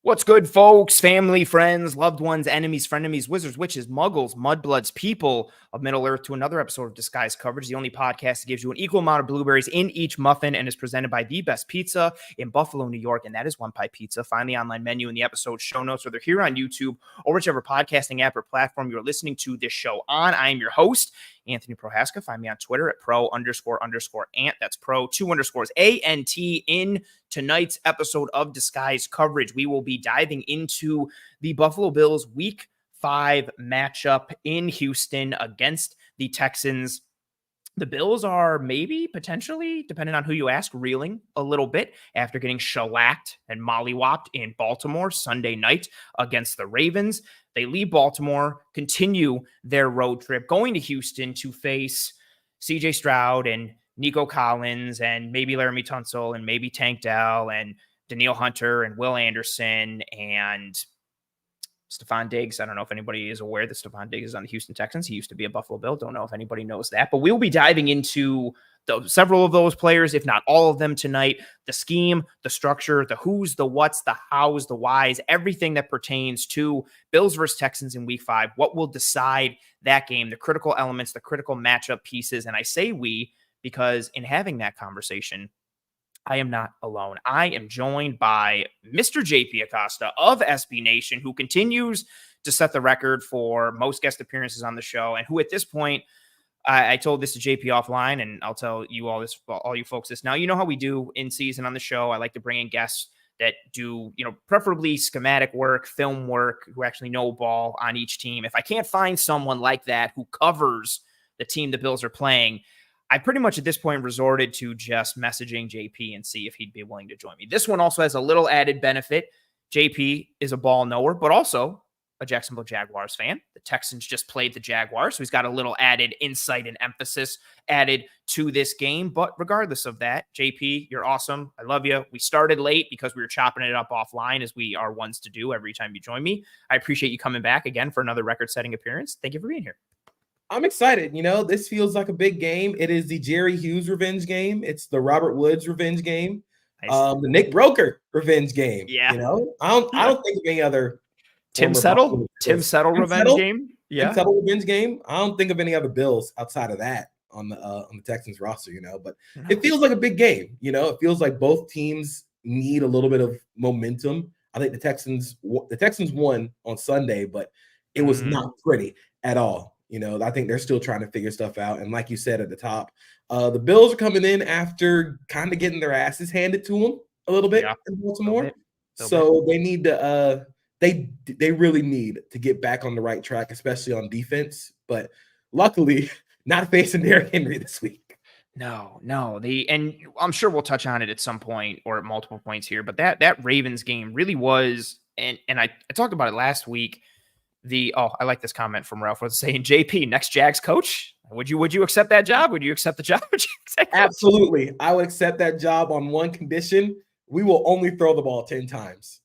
What's good, folks, family, friends, loved ones, enemies, frenemies, wizards, witches, muggles, mudbloods, people of Middle-earth to another episode of Disguised Coverage, the only podcast that gives you an equal amount of blueberries in each muffin and is presented by the best pizza in Buffalo, New York, and that is One Pie Pizza. Find the online menu in the episode show notes, whether here on YouTube or whichever podcasting app or platform you're listening to this show on. I am your host, Anthony Prohaska. Find me on Twitter at pro__ant. That's pro_ANT. In tonight's episode of Disguised Coverage, we will be diving into the Buffalo Bills Week 5 matchup in Houston against the Texans. The Bills are maybe, potentially, depending on who you ask, reeling a little bit after getting shellacked and mollywopped in Baltimore Sunday night against the Ravens. They leave Baltimore, continue their road trip, going to Houston to face CJ Stroud and Nico Collins and maybe Laramie Tunsil and maybe Tank Dell and Danielle Hunter and Will Anderson and Stefon Diggs. I don't know if anybody is aware that Stefon Diggs is on the Houston Texans. He used to be a Buffalo Bill. Don't know if anybody knows that. But we'll be diving into several of those players, if not all of them tonight. The scheme, the structure, the who's, the what's, the how's, the why's, everything that pertains to Bills versus Texans in Week 5. What will decide that game, the critical elements, the critical matchup pieces. And I say we because in having that conversation, I am not alone. I am joined by Mr. JP Acosta of SB Nation, who continues to set the record for most guest appearances on the show, and who at this point, I told this to JP offline, and I'll tell you all you folks this now. You know how we do in season on the show. I like to bring in guests that do, preferably schematic work, film work, who actually know ball on each team. If I can't find someone like that who covers the team the Bills are playing, I pretty much at this point resorted to just messaging JP and see if he'd be willing to join me. This one also has a little added benefit. JP is a ball knower, but also a Jacksonville Jaguars fan. The Texans just played the Jaguars, so he's got a little added insight and emphasis added to this game. But regardless of that, JP, you're awesome. I love you. We started late because we were chopping it up offline, as we are ones to do every time you join me. I appreciate you coming back again for another record-setting appearance. Thank you for being here. I'm excited. This feels like a big game. It is the Jerry Hughes revenge game. It's the Robert Woods revenge game. Nice. The Nick Broker revenge game. Yeah. I don't think of any other Tim Settle revenge game. Yeah. Tim Settle revenge game. I don't think of any other Bills outside of that on the Texans roster, but it feels like a big game. It feels like both teams need a little bit of momentum. I think the Texans won on Sunday, but it was not pretty at all. I think they're still trying to figure stuff out. And like you said at the top, the Bills are coming in after kind of getting their asses handed to them a little bit in Baltimore. So they need to they really need to get back on the right track, especially on defense. But luckily, not facing Derrick Henry this week. No. And I'm sure we'll touch on it at some point or at multiple points here. But that Ravens game really was, and I talked about it last week. I like this comment from Ralph was saying, JP, next Jags coach. Would you accept that job? Would you accept the job? Absolutely. I would accept that job on one condition. We will only throw the ball 10 times.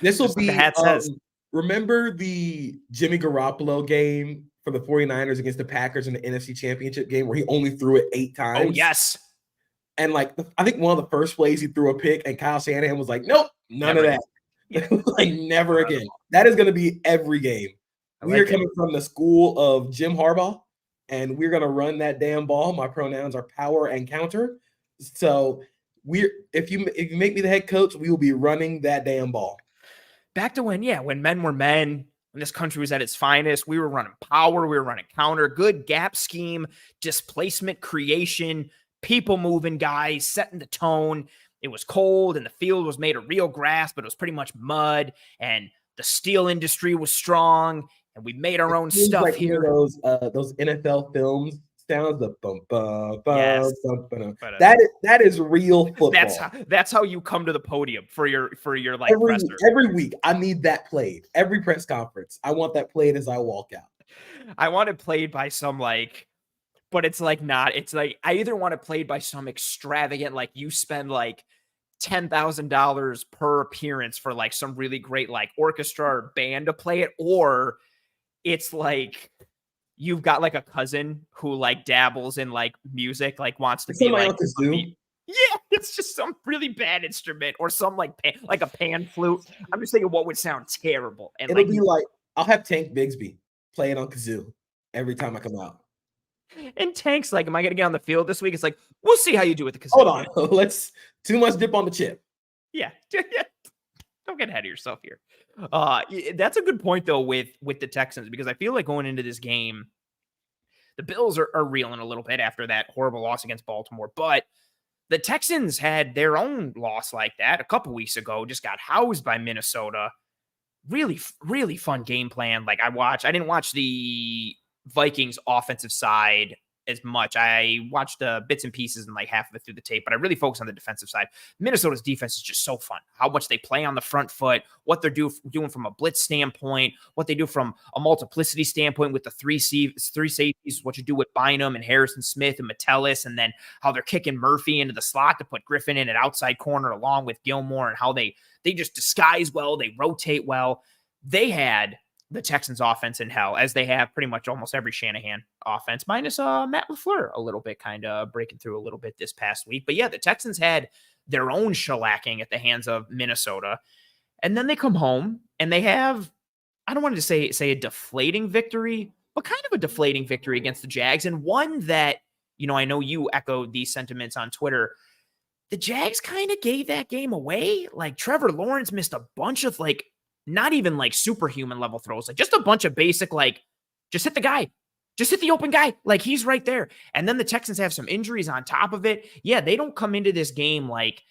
This will be, remember the Jimmy Garoppolo game for the 49ers against the Packers in the NFC Championship game where he only threw it 8 times? Oh, yes. And I think one of the first plays he threw a pick and Kyle Shanahan was like, nope, none of that. Never again. That is going to be every game. We are coming from the school of Jim Harbaugh, and we're going to run that damn ball. My pronouns are power and counter. So if you make me the head coach, we will be running that damn ball. Back to when men were men, when this country was at its finest, we were running power, we were running counter, good gap scheme, displacement creation, people moving guys, setting the tone. It was cold and the field was made of real grass, but it was pretty much mud, and the steel industry was strong, and we made our own stuff like here. Those NFL films sounds the bum bum bum. Yes. That is real football. That's how you come to the podium for your presser. Every week. I need that played. Every press conference. I want that played as I walk out. I want it played by some but it's not. It's I either want it played by some extravagant, you spend $10,000 per appearance for some really great orchestra or band to play it, or it's you've got a cousin who dabbles in music, wants to be upbeat. Yeah, It's just some really bad instrument or some like a pan flute. I'm just thinking what would sound terrible. And It'll be like I'll have Tank Bigsby play it on kazoo every time I come out. and Tank's like, am I going to get on the field this week? It's like, we'll see how you do with the kazoo. Hold on, let's too much dip on the chip. Yeah. Don't get ahead of yourself here. That's a good point though with the Texans, because I feel like going into this game, the Bills are reeling a little bit after that horrible loss against Baltimore, but the Texans had their own loss like that a couple weeks ago, just got housed by Minnesota. Really, really fun game plan. Like I didn't watch the Vikings offensive side as much. I watched the bits and pieces and like half of it through the tape, but I really focused on the defensive side. Minnesota's defense is just so fun. How much they play on the front foot, what they're doing from a blitz standpoint, what they do from a multiplicity standpoint with the three safeties, what you do with Bynum and Harrison Smith and Metellus, and then how they're kicking Murphy into the slot to put Griffin in at outside corner along with Gilmore, and how they just disguise well, they rotate well. They had the Texans offense in hell, as they have pretty much almost every Shanahan offense, minus Matt LaFleur a little bit, kind of breaking through a little bit this past week. But yeah, the Texans had their own shellacking at the hands of Minnesota. And then they come home and they have, I don't want to say a deflating victory, but kind of a deflating victory against the Jags. And one that, I know you echoed these sentiments on Twitter. The Jags kind of gave that game away. Like Trevor Lawrence missed a bunch of not even like superhuman level throws, like just a bunch of basic, like just hit the guy, just hit the open guy. Like he's right there. And then the Texans have some injuries on top of it. Yeah. They don't come into this game. Like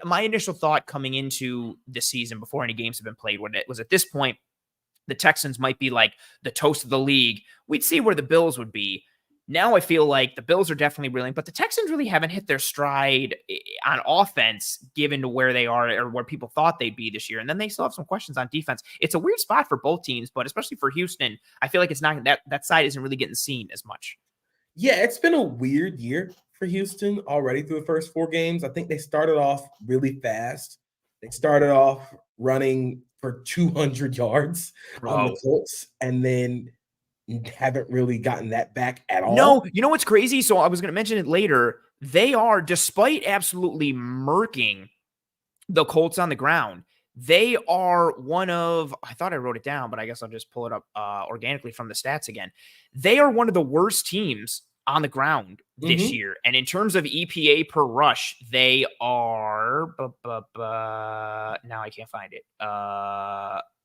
my initial thought coming into the season before any games have been played, when it was at this point, the Texans might be like the toast of the league. We'd see where the Bills would be. Now I feel like the Bills are definitely reeling, but the Texans really haven't hit their stride on offense, given to where they are or where people thought they'd be this year. And then they still have some questions on defense. It's a weird spot for both teams, but especially for Houston, I feel like it's not that side isn't really getting seen as much. Yeah, it's been a weird year for Houston already through the first 4 games. I think they started off really fast. They started off running for 200 yards on the Colts, and then haven't really gotten that back at all. No, you know what's crazy? So I was going to mention it later. They are, despite absolutely murking the Colts on the ground, they are one of, I thought I wrote it down, but I guess I'll just pull it up organically from the stats again. They are one of the worst teams on the ground this year. And in terms of EPA per rush, they are, now I can't find it.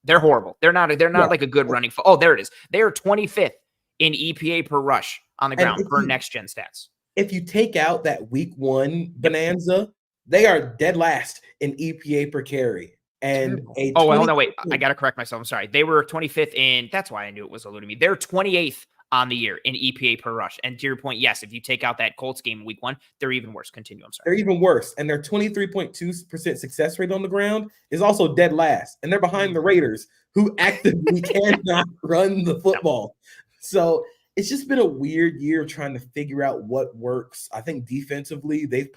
They're horrible. They're not like a good running. Oh, there it is. They are 25th in EPA per rush on the ground per next gen stats. If you take out that week 1 bonanza, they are dead last in EPA per carry. And hold on, wait. I got to correct myself. I'm sorry. They were 25th in, that's why I knew it was eluding me. They're 28th on the year in EPA per rush. And to your point, yes, if you take out that Colts game in week 1, they're even worse. Continue. I'm sorry. They're even worse. And their 23.2% success rate on the ground is also dead last. And they're behind the Raiders, who actively cannot run the football. So it's just been a weird year trying to figure out what works. I think defensively, they've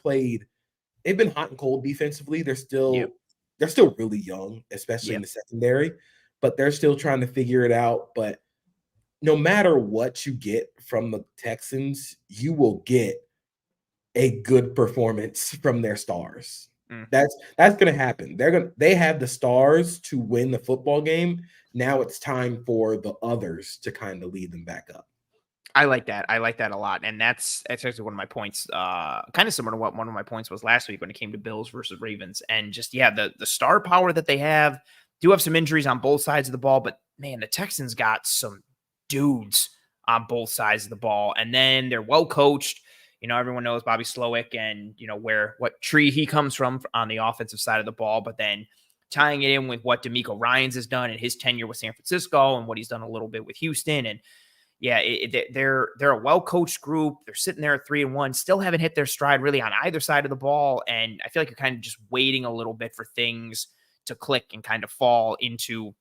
been hot and cold defensively. They're still really young, especially in the secondary, but they're still trying to figure it out. But no matter what you get from the Texans, you will get a good performance from their stars. That's going to happen. They have the stars to win the football game. Now it's time for the others to kind of lead them back up. I like that. I like that a lot. And that's actually one of my points, kind of similar to what one of my points was last week when it came to Bills versus Ravens. And just, the star power that they have, do have some injuries on both sides of the ball, but man, the Texans got some dudes on both sides of the ball. And then they're well coached. Everyone knows Bobby Slowick and, what tree he comes from on the offensive side of the ball, but then tying it in with what DeMeco Ryans has done in his tenure with San Francisco and what he's done a little bit with Houston. And they're a well-coached group. They're sitting there at 3-1, still haven't hit their stride really on either side of the ball. And I feel like you're kind of just waiting a little bit for things to click and kind of fall into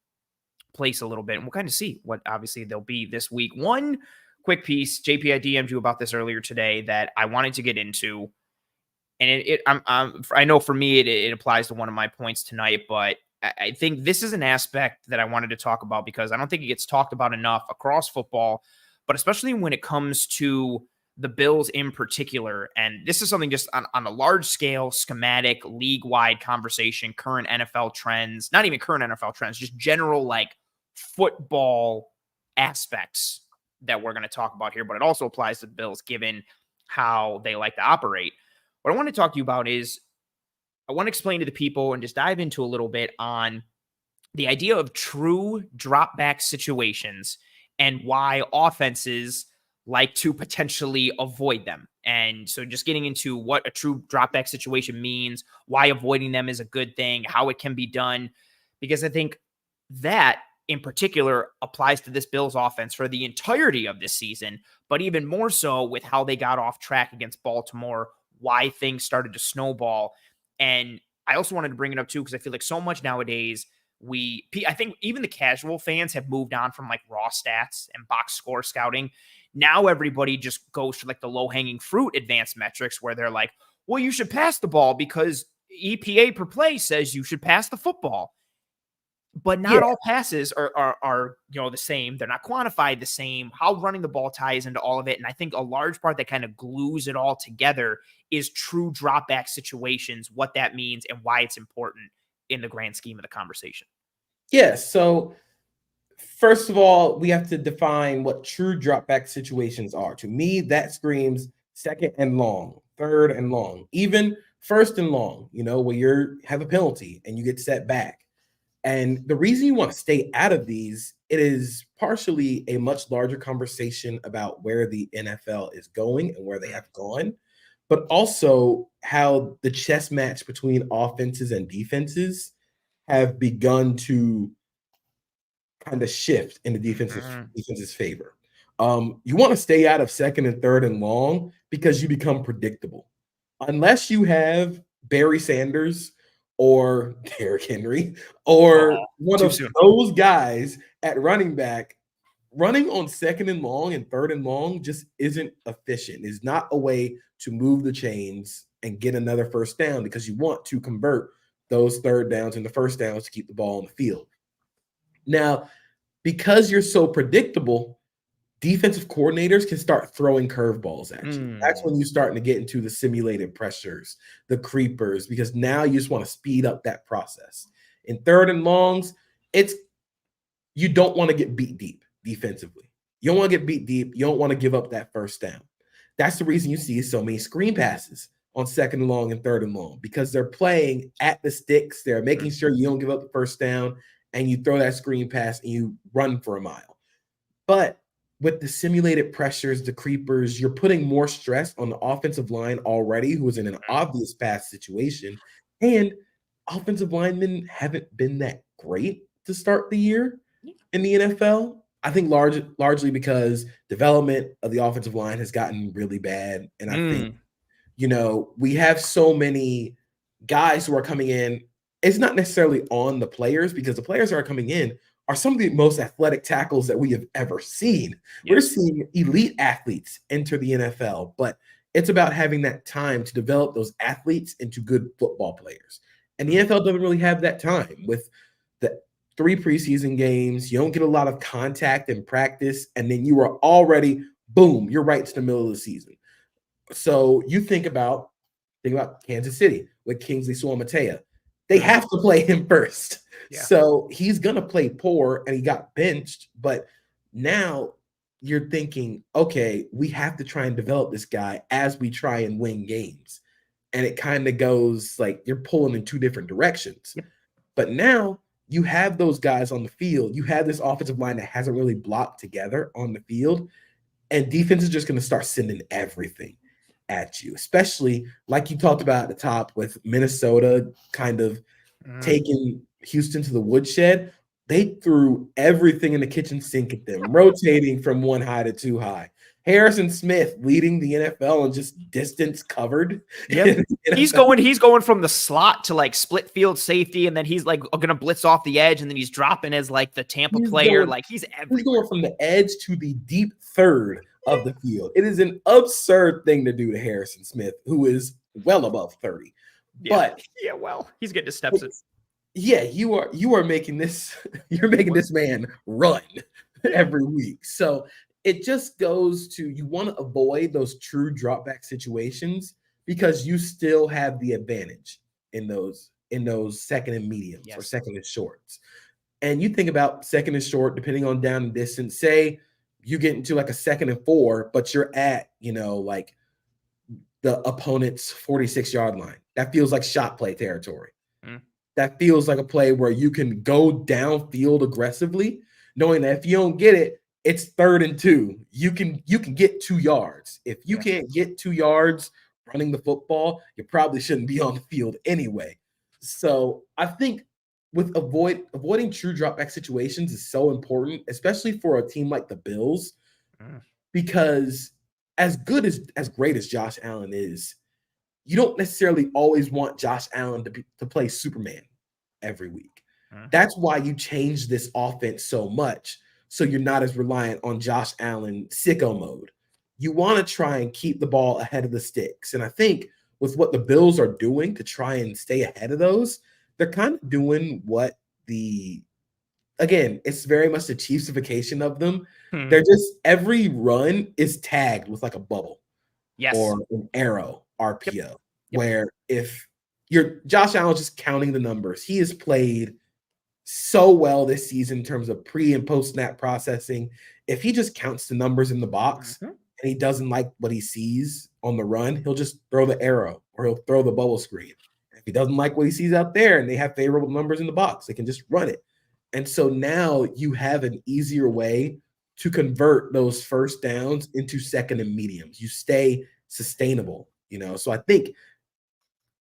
place a little bit. And we'll kind of see what obviously they'll be this week. One quick piece, JP, I DM'd you about this earlier today that I wanted to get into. And I know for me, it applies to one of my points tonight, but I think this is an aspect that I wanted to talk about because I don't think it gets talked about enough across football, but especially when it comes to the Bills in particular, and this is something just on a large scale, schematic, league-wide conversation, current NFL trends, not even current NFL trends, just general like football aspects that we're going to talk about here, but it also applies to the Bills given how they like to operate. What I want to talk to you about is I want to explain to the people and just dive into a little bit on the idea of true drop back situations and why offenses like to potentially avoid them. And so just getting into what a true drop back situation means, why avoiding them is a good thing, how it can be done, because I think that in particular applies to this Bills offense for the entirety of this season, but even more so with how they got off track against Baltimore, why things started to snowball. And I also wanted to bring it up too, because I feel like so much nowadays, I think even the casual fans have moved on from like raw stats and box score scouting. Now everybody just goes for like the low hanging fruit advanced metrics where they're like, well, you should pass the ball because EPA per play says you should pass the football. But not all passes are the same. They're not quantified the same. How running the ball ties into all of it. And I think a large part that kind of glues it all together is true drop back situations, what that means and why it's important in the grand scheme of the conversation. Yeah. So first of all, we have to define what true drop back situations are. To me, that screams second and long, third and long, even first and long, where you have a penalty and you get set back. And the reason you want to stay out of these, it is partially a much larger conversation about where the NFL is going and where they have gone, but also how the chess match between offenses and defenses have begun to kind of shift in the defense's favor. You want to stay out of second and third and long because you become predictable. Unless you have Barry Sanders or Derrick Henry or one of those guys at running back, running on second and long and third and long just isn't efficient. It's not a way to move the chains and get another first down because you want to convert those third downs into first downs to keep the ball on the field. Now, because you're so predictable, defensive coordinators can start throwing curveballs at you. That's when you're starting to get into the simulated pressures, the creepers, because now you just want to speed up that process. In third and longs, you don't want to get beat deep defensively. You don't want to get beat deep. You don't want to give up that first down. That's the reason you see so many screen passes on second and long and third and long, because they're playing at the sticks. They're making sure you don't give up the first down, and you throw that screen pass and you run for a mile. But with the simulated pressures, the creepers, you're putting more stress on the offensive line already, who is in an obvious pass situation. And offensive linemen haven't been that great to start the year in the NFL. I think largely because development of the offensive line has gotten really bad. And I think, we have so many guys who are coming in. It's not necessarily on the players, because the players who are coming in are some of the most athletic tackles that we have ever seen. Yes. We're seeing elite athletes enter the NFL, but it's about having that time to develop those athletes into good football players. And the NFL doesn't really have that time. With the 3 preseason games, you don't get a lot of contact and practice, and then you are already, boom, you're right to the middle of the season. So you think about Kansas City with Kingsley Suamataia. They have to play him first. Yeah. So he's going to play poor, and he got benched. But now you're thinking, okay, we have to try and develop this guy as we try and win games. And it kind of goes like you're pulling in 2 different directions. Yep. But now you have those guys on the field. You have this offensive line that hasn't really blocked together on the field. And defense is just going to start sending everything at you, especially like you talked about at the top with Minnesota kind of taking Houston to the woodshed. They threw everything in the kitchen sink at them, rotating from 1 high to 2 high. Harrison Smith leading the NFL and just distance covered. Yep. He's going from the slot to like split field safety, and then he's like going to blitz off the edge, and then he's dropping as like the Tampa player. He's going from the edge to the deep third of the field. It is an absurd thing to do to Harrison Smith, who is well above 30. But he's getting his steps in. Yeah, you are making this, you're making this man run every week. So it just goes to, you want to avoid those true drop back situations because you still have the advantage in those second and mediums or second and shorts. And you think about second and short, depending on down and distance, say you get into like a 2nd and 4, but you're at, like the opponent's 46-yard line. That feels like shot play territory. That feels like a play where you can go downfield aggressively, knowing that if you don't get it, it's 3rd and 2. You can get 2 yards. If you can't get 2 yards running the football, you probably shouldn't be on the field anyway. So I think with avoiding true dropback situations is so important, especially for a team like the Bills, because as great as Josh Allen is, you don't necessarily always want Josh Allen to play Superman every week. That's why you change this offense so much, so you're not as reliant on Josh Allen sicko mode. You want to try and keep the ball ahead of the sticks. And I think with what the Bills are doing to try and stay ahead of those, they're kind of doing what again, it's very much the Chiefsification of them. They're just, every run is tagged with like a bubble or an arrow RPO, where if you're Josh Allen just counting the numbers, he has played so well this season in terms of pre and post snap processing. If he just counts the numbers in the box and he doesn't like what he sees on the run, he'll just throw the arrow or he'll throw the bubble screen. If he doesn't like what he sees out there and they have favorable numbers in the box, they can just run it. And so now you have an easier way to convert those first downs into second and mediums. You stay sustainable, So I think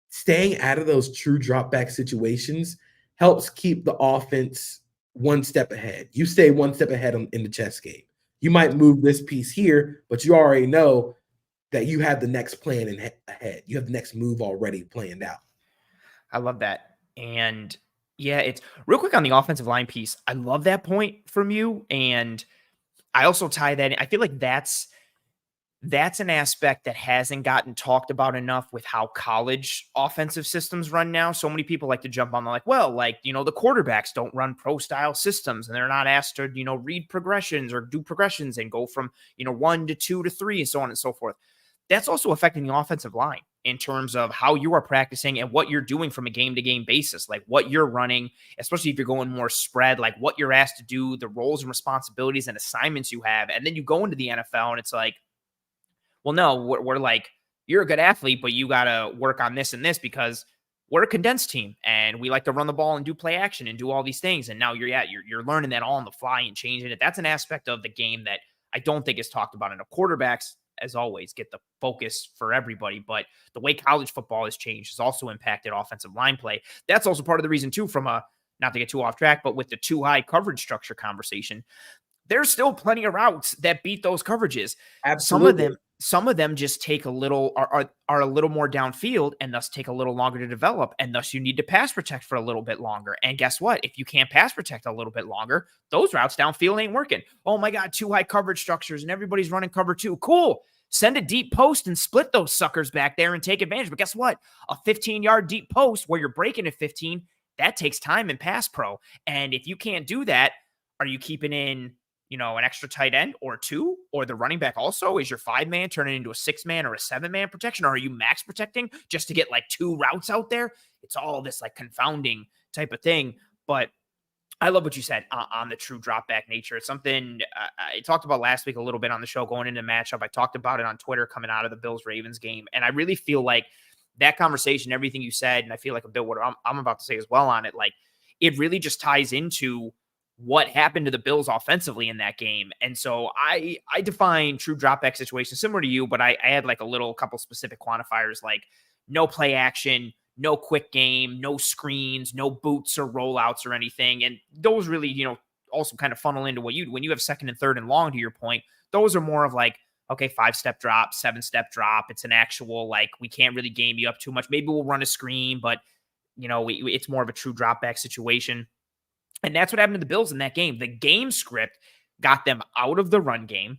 staying out of those true drop back situations helps keep the offense one step ahead. You stay one step ahead in the chess game. You might move this piece here, but you already know that you have the next plan ahead. You have the next move already planned out. I love that. And yeah, it's real quick on the offensive line piece. I love that point from you. And I also tie that in. I feel like that's an aspect that hasn't gotten talked about enough with how college offensive systems run now. So many people like to jump on the the quarterbacks don't run pro style systems and they're not asked to, read progressions or do progressions and go from, 1 to 2 to 3 and so on and so forth. That's also affecting the offensive line in terms of how you are practicing and what you're doing from a game-to-game basis, like what you're running, especially if you're going more spread, like what you're asked to do, the roles and responsibilities and assignments you have. And then you go into the NFL and it's like, well, no, we're like, you're a good athlete, but you got to work on this and this because we're a condensed team and we like to run the ball and do play action and do all these things. And now you're learning that all on the fly and changing it. That's an aspect of the game that I don't think is talked about enough. Quarterbacks, as always, get the focus for everybody, but the way college football has changed has also impacted offensive line play. That's also part of the reason too, not to get too off track, but with the too high coverage structure conversation, there's still plenty of routes that beat those coverages. Absolutely. Some of them just take a little, are a little more downfield and thus take a little longer to develop. And thus you need to pass protect for a little bit longer. And guess what? If you can't pass protect a little bit longer, those routes downfield ain't working. Oh my God, too high coverage structures and everybody's running cover 2. Cool. Send a deep post and split those suckers back there and take advantage. But guess what? A 15-yard deep post where you're breaking at 15, that takes time in pass pro. And if you can't do that, are you keeping in an extra tight end or 2, or the running back also? Is your 5-man turning into a 6-man or a 7-man protection? Or are you max protecting just to get like 2 routes out there? It's all this like confounding type of thing. But I love what you said on the true drop back nature. It's something I talked about last week a little bit on the show going into the matchup. I talked about it on Twitter coming out of the Bills-Ravens game. And I really feel like that conversation, everything you said, and I feel like a bit what I'm about to say as well on it, like it really just ties into what happened to the Bills offensively in that game. And so I define true dropback situations similar to you, but I had like a couple specific quantifiers, like no play action, no quick game, no screens, no boots or rollouts or anything. And those really, also kind of funnel into when you have 2nd and 3rd and long, to your point, those are more of like, okay, 5-step drop, 7-step drop. It's an actual, like, we can't really game you up too much. Maybe we'll run a screen, but it's more of a true dropback situation. And that's what happened to the Bills in that game. The game script got them out of the run game.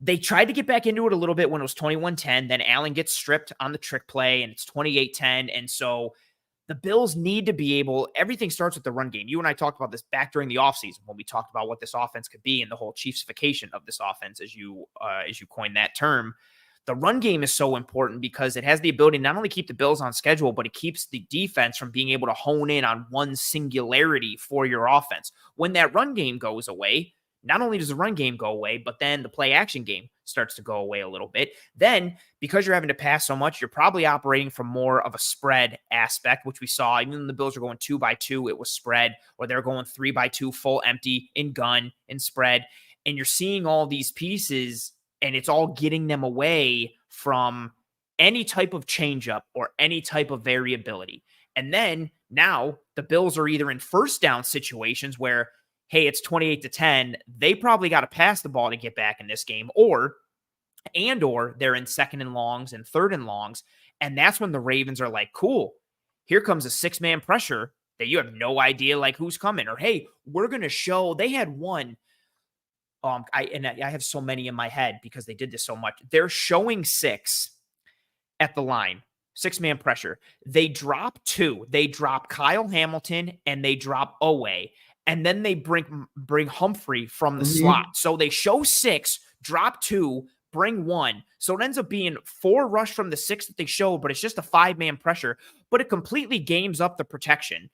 They tried to get back into it a little bit when it was 21-10. Then Allen gets stripped on the trick play, and it's 28-10. And so the Bills need to be able, everything starts with the run game. You and I talked about this back during the offseason when we talked about what this offense could be and the whole Chiefsification of this offense, as you coined that term. The run game is so important because it has the ability to not only keep the Bills on schedule, but it keeps the defense from being able to hone in on one singularity for your offense. When that run game goes away, not only does the run game go away, but then the play action game starts to go away a little bit. Then, because you're having to pass so much, you're probably operating from more of a spread aspect, which we saw. Even when the Bills are going 2x2, it was spread, or they're going 3x2 full empty in gun and spread. And you're seeing all these pieces, and it's all getting them away from any type of changeup or any type of variability. And then now the Bills are either in first down situations where, hey, it's 28-10. They probably got to pass the ball to get back in this game, or they're in second and longs and third and longs. And that's when the Ravens are like, cool, here comes a 6-man pressure that you have no idea like who's coming. Or, hey, we're going to show. They had one. I have so many in my head because they did this so much. They're showing 6 at the line. 6-man pressure. They drop 2. They drop Kyle Hamilton and they drop Oweh. And then they bring Humphrey from the slot. So they show 6, drop 2, bring 1. So it ends up being 4 rush from the 6 that they showed, but it's just a 5-man pressure. But it completely games up the protection.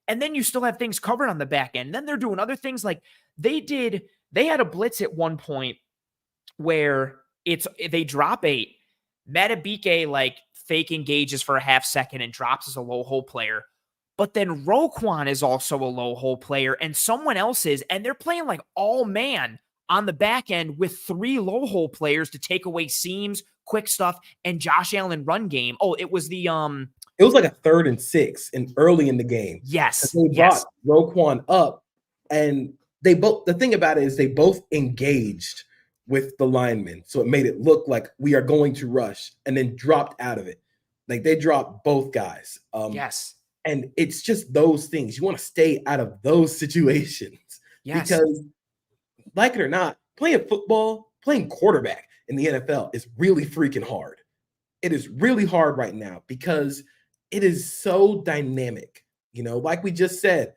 And then you still have things covered on the back end. And then they're doing other things like they had a blitz at one point where they drop 8. Matabike like fake engages for a half second and drops as a low hole player. But then Roquan is also a low hole player and someone else is, and they're playing like all man on the back end with 3 low hole players to take away seams, quick stuff, and Josh Allen run game. Oh, it was the it was like a 3rd and 6 and early in the game. Yes. They brought Roquan up, and the thing about it is they both engaged with the linemen. So it made it look like we are going to rush, and then dropped out of it. Like they dropped both guys. Yes. And it's just those things. You want to stay out of those situations. Yes. Because, like it or not, playing football, playing quarterback in the NFL is really freaking hard. It is really hard right now because it is so dynamic. You know, like we just said,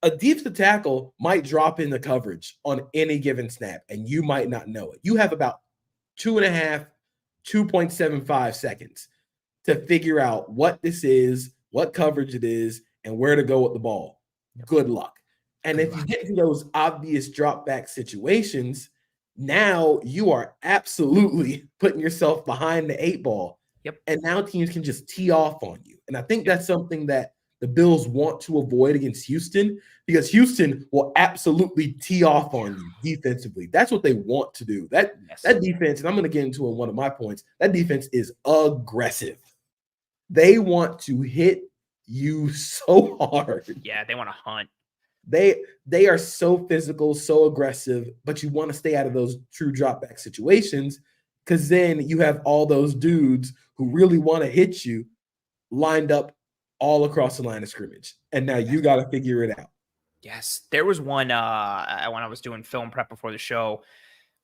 a defensive tackle might drop in the coverage on any given snap, and you might not know it. You have about 2.75 seconds to figure out what this is, what coverage it is, and where to go with the ball. Good luck. And if you get to those obvious drop back situations, now you are absolutely putting yourself behind the 8 ball. Yep. And now teams can just tee off on you. And I think that's something that the Bills want to avoid against Houston, because Houston will absolutely tee off on you defensively. That's what they want to do. That defense, and I'm going to get into it in one of my points, that defense is aggressive. They want to hit you so hard. Yeah, they want to hunt. They are so physical, so aggressive, but you want to stay out of those true drop back situations, because then you have all those dudes who really want to hit you lined up all across the line of scrimmage. And now you got to figure it out. Yes. There was one when I was doing film prep before the show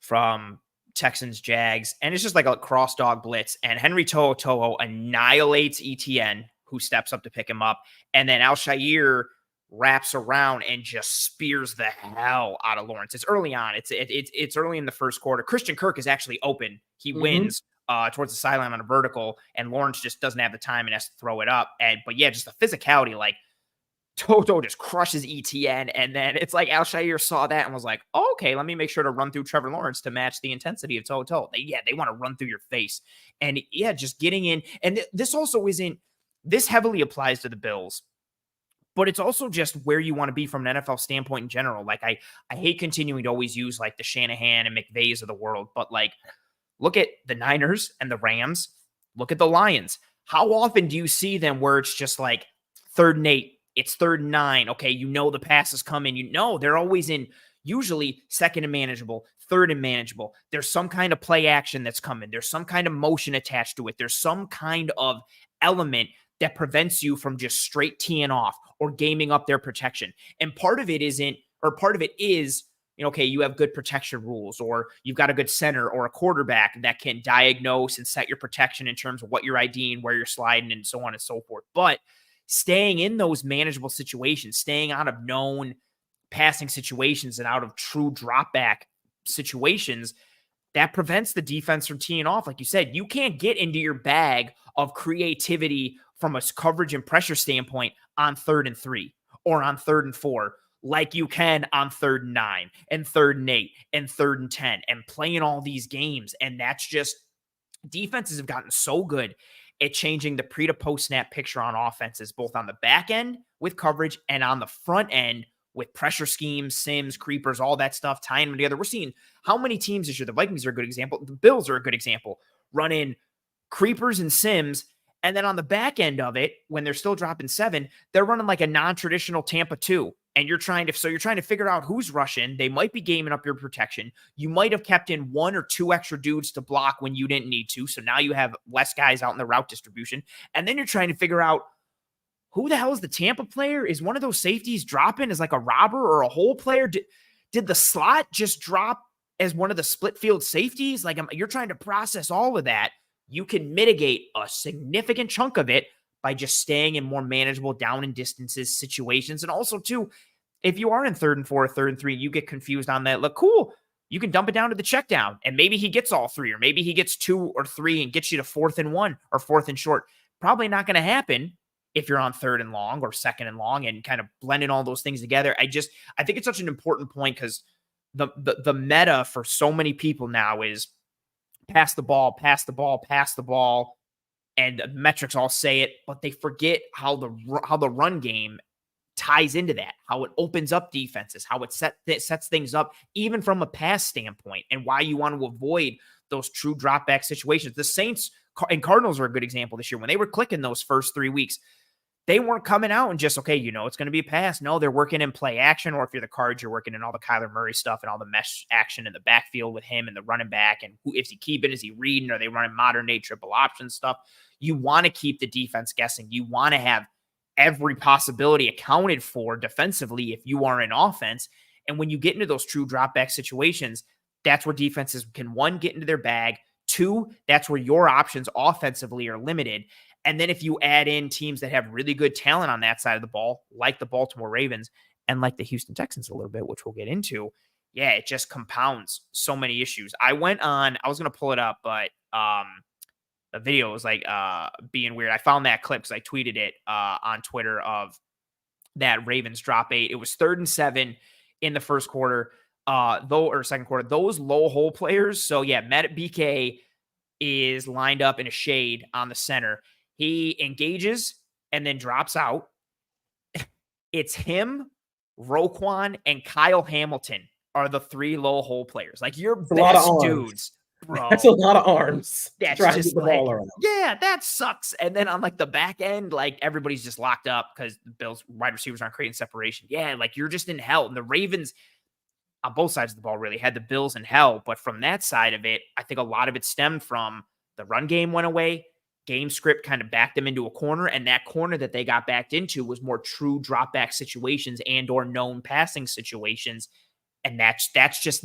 from Texans Jags, and it's just like a cross dog blitz, and Henry To'o annihilates ETN, who steps up to pick him up, and then Whcih wraps around and just spears the hell out of Lawrence. It's early on. It's early in the first quarter. Christian Kirk is actually open. He wins towards the sideline on a vertical, and Lawrence just doesn't have the time and has to throw it up. But yeah, just the physicality, like Toto just crushes ETN, and then it's like Whcih saw that and was like, oh, okay, let me make sure to run through Trevor Lawrence to match the intensity of Toto. They want to run through your face. And yeah, just getting in. And this also isn't, this heavily applies to the Bills, but it's also just where you want to be from an NFL standpoint in general. Like I hate continuing to always use like the Shanahan and McVays of the world, but like look at the Niners and the Rams, look at the Lions. How often do you see them where it's just like 3rd and 8? It's 3rd and 9. Okay, you know the pass is coming. You know they're always in usually 2nd and manageable, 3rd and manageable. There's some kind of play action that's coming. There's some kind of motion attached to it. There's some kind of element that prevents you from just straight teeing off or gaming up their protection. And part of it is, you know, okay, you have good protection rules, or you've got a good center or a quarterback that can diagnose and set your protection in terms of what you're IDing, where you're sliding, and so on and so forth. But staying in those manageable situations, staying out of known passing situations and out of true drop back situations, that prevents the defense from teeing off. Like you said, you can't get into your bag of creativity from a coverage and pressure standpoint on 3rd and 3 or on 3rd and 4, like you can on 3rd and 9 and 3rd and 8 and 3rd and 10 and playing all these games. And that's just, defenses have gotten so good at changing the pre to post snap picture on offenses, both on the back end with coverage and on the front end with pressure schemes, sims, creepers, all that stuff, tying them together. We're seeing how many teams this year, the Vikings are a good example, the Bills are a good example, running creepers and sims. And then on the back end of it, when they're still dropping 7, they're running like a non-traditional Tampa 2. And you're trying to figure out who's rushing. They might be gaming up your protection. You might have kept in 1 or 2 extra dudes to block when you didn't need to. So now you have less guys out in the route distribution. And then you're trying to figure out, who the hell is the Tampa player? Is one of those safeties dropping as like a robber or a hole player? Did the slot just drop as one of the split field safeties? Like, you're trying to process all of that. You can mitigate a significant chunk of it by just staying in more manageable down and distances situations. And also, too, if you are in 3rd and 4, 3rd and 3, you get confused on that. Look, cool. You can dump it down to the check down, and maybe he gets all 3, or maybe he gets 2 or 3 and gets you to 4th and 1 or 4th and short. Probably not going to happen if you're on 3rd and long or 2nd and long, and kind of blending all those things together. I think it's such an important point, because the meta for so many people now is pass the ball, pass the ball, pass the ball. And the metrics all say it, but they forget how the run game ties into that, how it opens up defenses, how it sets things up, even from a pass standpoint, and why you want to avoid those true drop back situations. The Saints and Cardinals are a good example this year. When they were clicking those first 3 weeks, they weren't coming out and just, okay, it's going to be a pass. No, they're working in play action, or if you're the Cards, you're working in all the Kyler Murray stuff and all the mesh action in the backfield with him and the running back. And who, is he keeping? Is he reading? Are they running modern day triple option stuff? You want to keep the defense guessing. You want to have every possibility accounted for defensively if you are in offense. And when you get into those true drop back situations, that's where defenses can, 1, get into their bag. 2, that's where your options offensively are limited. And then if you add in teams that have really good talent on that side of the ball, like the Baltimore Ravens and like the Houston Texans a little bit, which we'll get into, yeah, it just compounds so many issues. I was going to pull it up, but the video was like being weird. I found that clip because I tweeted it on Twitter of that Ravens drop 8. It was 3rd and 7 in the first quarter, second quarter. Those low hole players. So yeah, Matt BK is lined up in a shade on the center. He engages and then drops out. It's him, Roquan, and Kyle Hamilton are the 3 low hole players. Like, your best dudes, bro. That's a lot of arms. That's just the ball around. Yeah, that sucks. And then on like the back end, like, everybody's just locked up because the Bills wide receivers aren't creating separation. Yeah, like, you're just in hell. And the Ravens on both sides of the ball really had the Bills in hell. But from that side of it, I think a lot of it stemmed from the run game went away. Game script kind of backed them into a corner, and that corner that they got backed into was more true drop back situations and or known passing situations. And that's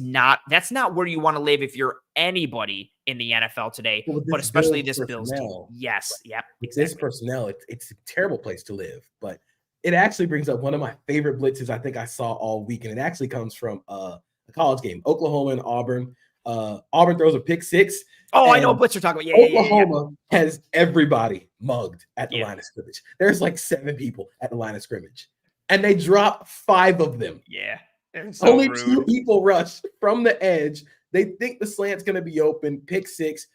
not where you want to live if you're anybody in the NFL today, but especially this Bills team. Yes. Yep. Exactly. This personnel, it's a terrible place to live, but it actually brings up one of my favorite blitzes I think I saw all week. And it actually comes from a college game, Oklahoma and Auburn. Auburn throws a pick 6. Oh, I know what blitz you're talking about. Yeah, Oklahoma has everybody mugged at the line of scrimmage. There's like 7 people at the line of scrimmage, and they drop 5 of them. Yeah. So only rude. 2 people rush from the edge. They think the slant's going to be open. Pick 6.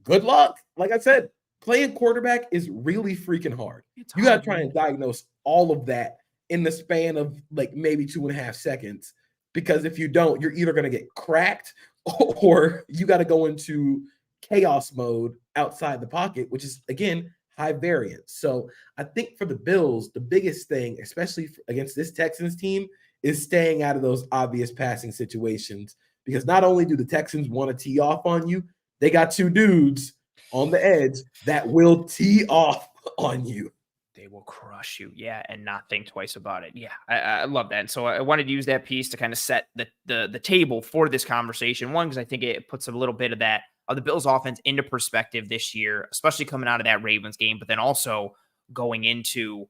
Good luck. Like I said, playing quarterback is really freaking hard. You got to try and diagnose all of that in the span of like maybe 2.5 seconds, because if you don't, you're either going to get cracked or you got to go into chaos mode outside the pocket, which is, again, high variance. So I think for the Bills, the biggest thing, especially against this Texans team, is staying out of those obvious passing situations, because not only do the Texans want to tee off on you, they got 2 dudes on the edge that will tee off on you. They will crush you. Yeah. And not think twice about it. Yeah. I love that. And so I wanted to use that piece to kind of set the table for this conversation. One, because I think it puts a little bit of that, of the Bills offense into perspective this year, especially coming out of that Ravens game, but then also going into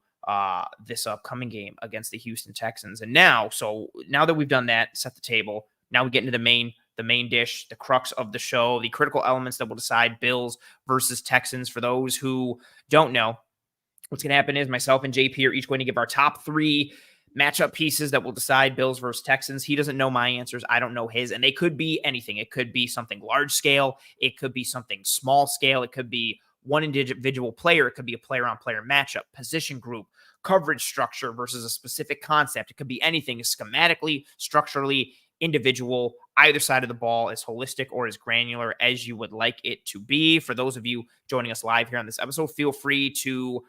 this upcoming game against the Houston Texans. And now that we've done that, set the table, now we get into the main dish, the crux of the show, the critical elements that will decide Bills versus Texans. For those who don't know, what's going to happen is myself and JP are each going to give our top 3 matchup pieces that will decide Bills versus Texans. He doesn't know my answers. I don't know his. And they could be anything. It could be something large scale. It could be something small scale. It could be one individual player. It could be a player-on-player matchup, position group, coverage structure versus a specific concept. It could be anything schematically, structurally, individual, either side of the ball, as holistic or as granular as you would like it to be. For those of you joining us live here on this episode, feel free to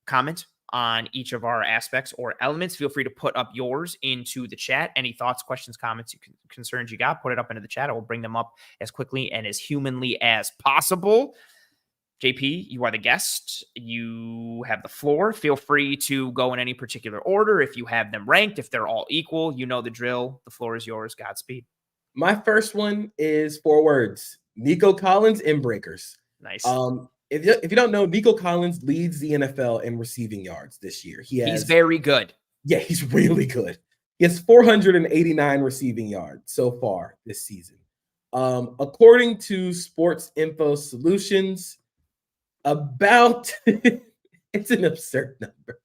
comment on each of our aspects or elements. Feel free to put up yours into the chat. Any thoughts, questions, comments, concerns you got, put it up into the chat. I will bring them up as quickly and as humanly as possible. JP, you are the guest. You have the floor. Feel free to go in any particular order. If you have them ranked, if they're all equal, you know the drill. The floor is yours. Godspeed. My first one is 4 words: Nico Collins, inbreakers. Nice. If you don't know, Nico Collins leads the NFL in receiving yards this year. He's very good. Yeah, he's really good. He has 489 receiving yards so far this season. According to Sports Info Solutions, about it's an absurd number.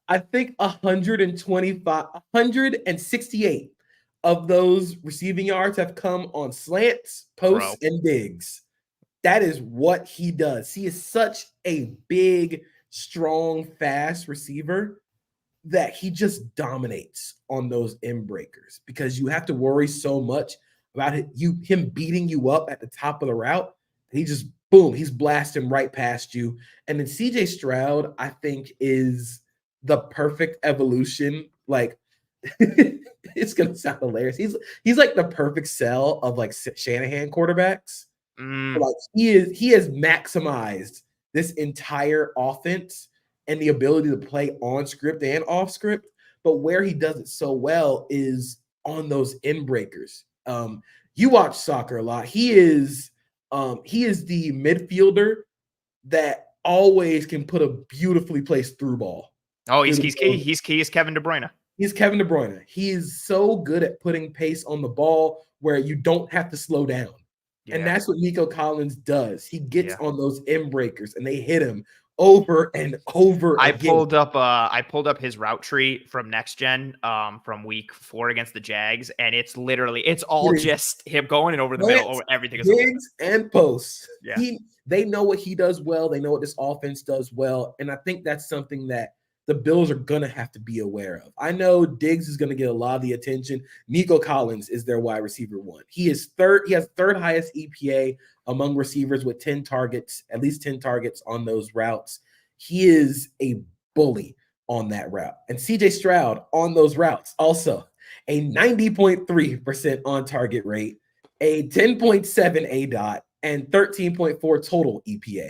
I think 168 of those receiving yards have come on slants, posts, and digs. That is what he does. He is such a big, strong, fast receiver that he just dominates on those end breakers because you have to worry so much about him beating you up at the top of the route. He just, boom, he's blasting right past you. And then CJ Stroud, I think, is the perfect evolution. Like, it's going to sound hilarious. He's like the perfect sell of like Shanahan quarterbacks. Like he has maximized this entire offense and the ability to play on script and off script. But where he does it so well is on those end breakers. You watch soccer a lot. He is the midfielder that always can put a beautifully placed through ball. Oh, he's key. He's key. He's Kevin De Bruyne. He's Kevin De Bruyne. He is so good at putting pace on the ball where you don't have to slow down. Yeah. And that's what Nico Collins does. He gets on those end breakers and they hit him over and over again. I pulled up his route tree from Next Gen from week 4 against the Jags, and it's all just him going and over the middle, over everything. Digs and posts. Yeah. They know what he does well. They know what this offense does well. And I think that's something that the Bills are going to have to be aware of. I know Diggs is going to get a lot of the attention. Nico Collins is their wide receiver 1. He has third highest EPA among receivers with 10 targets, at least 10 targets on those routes. He is a bully on that route. And CJ Stroud on those routes, also a 90.3% on target rate, a 10.7 ADOT, and 13.4 total EPA.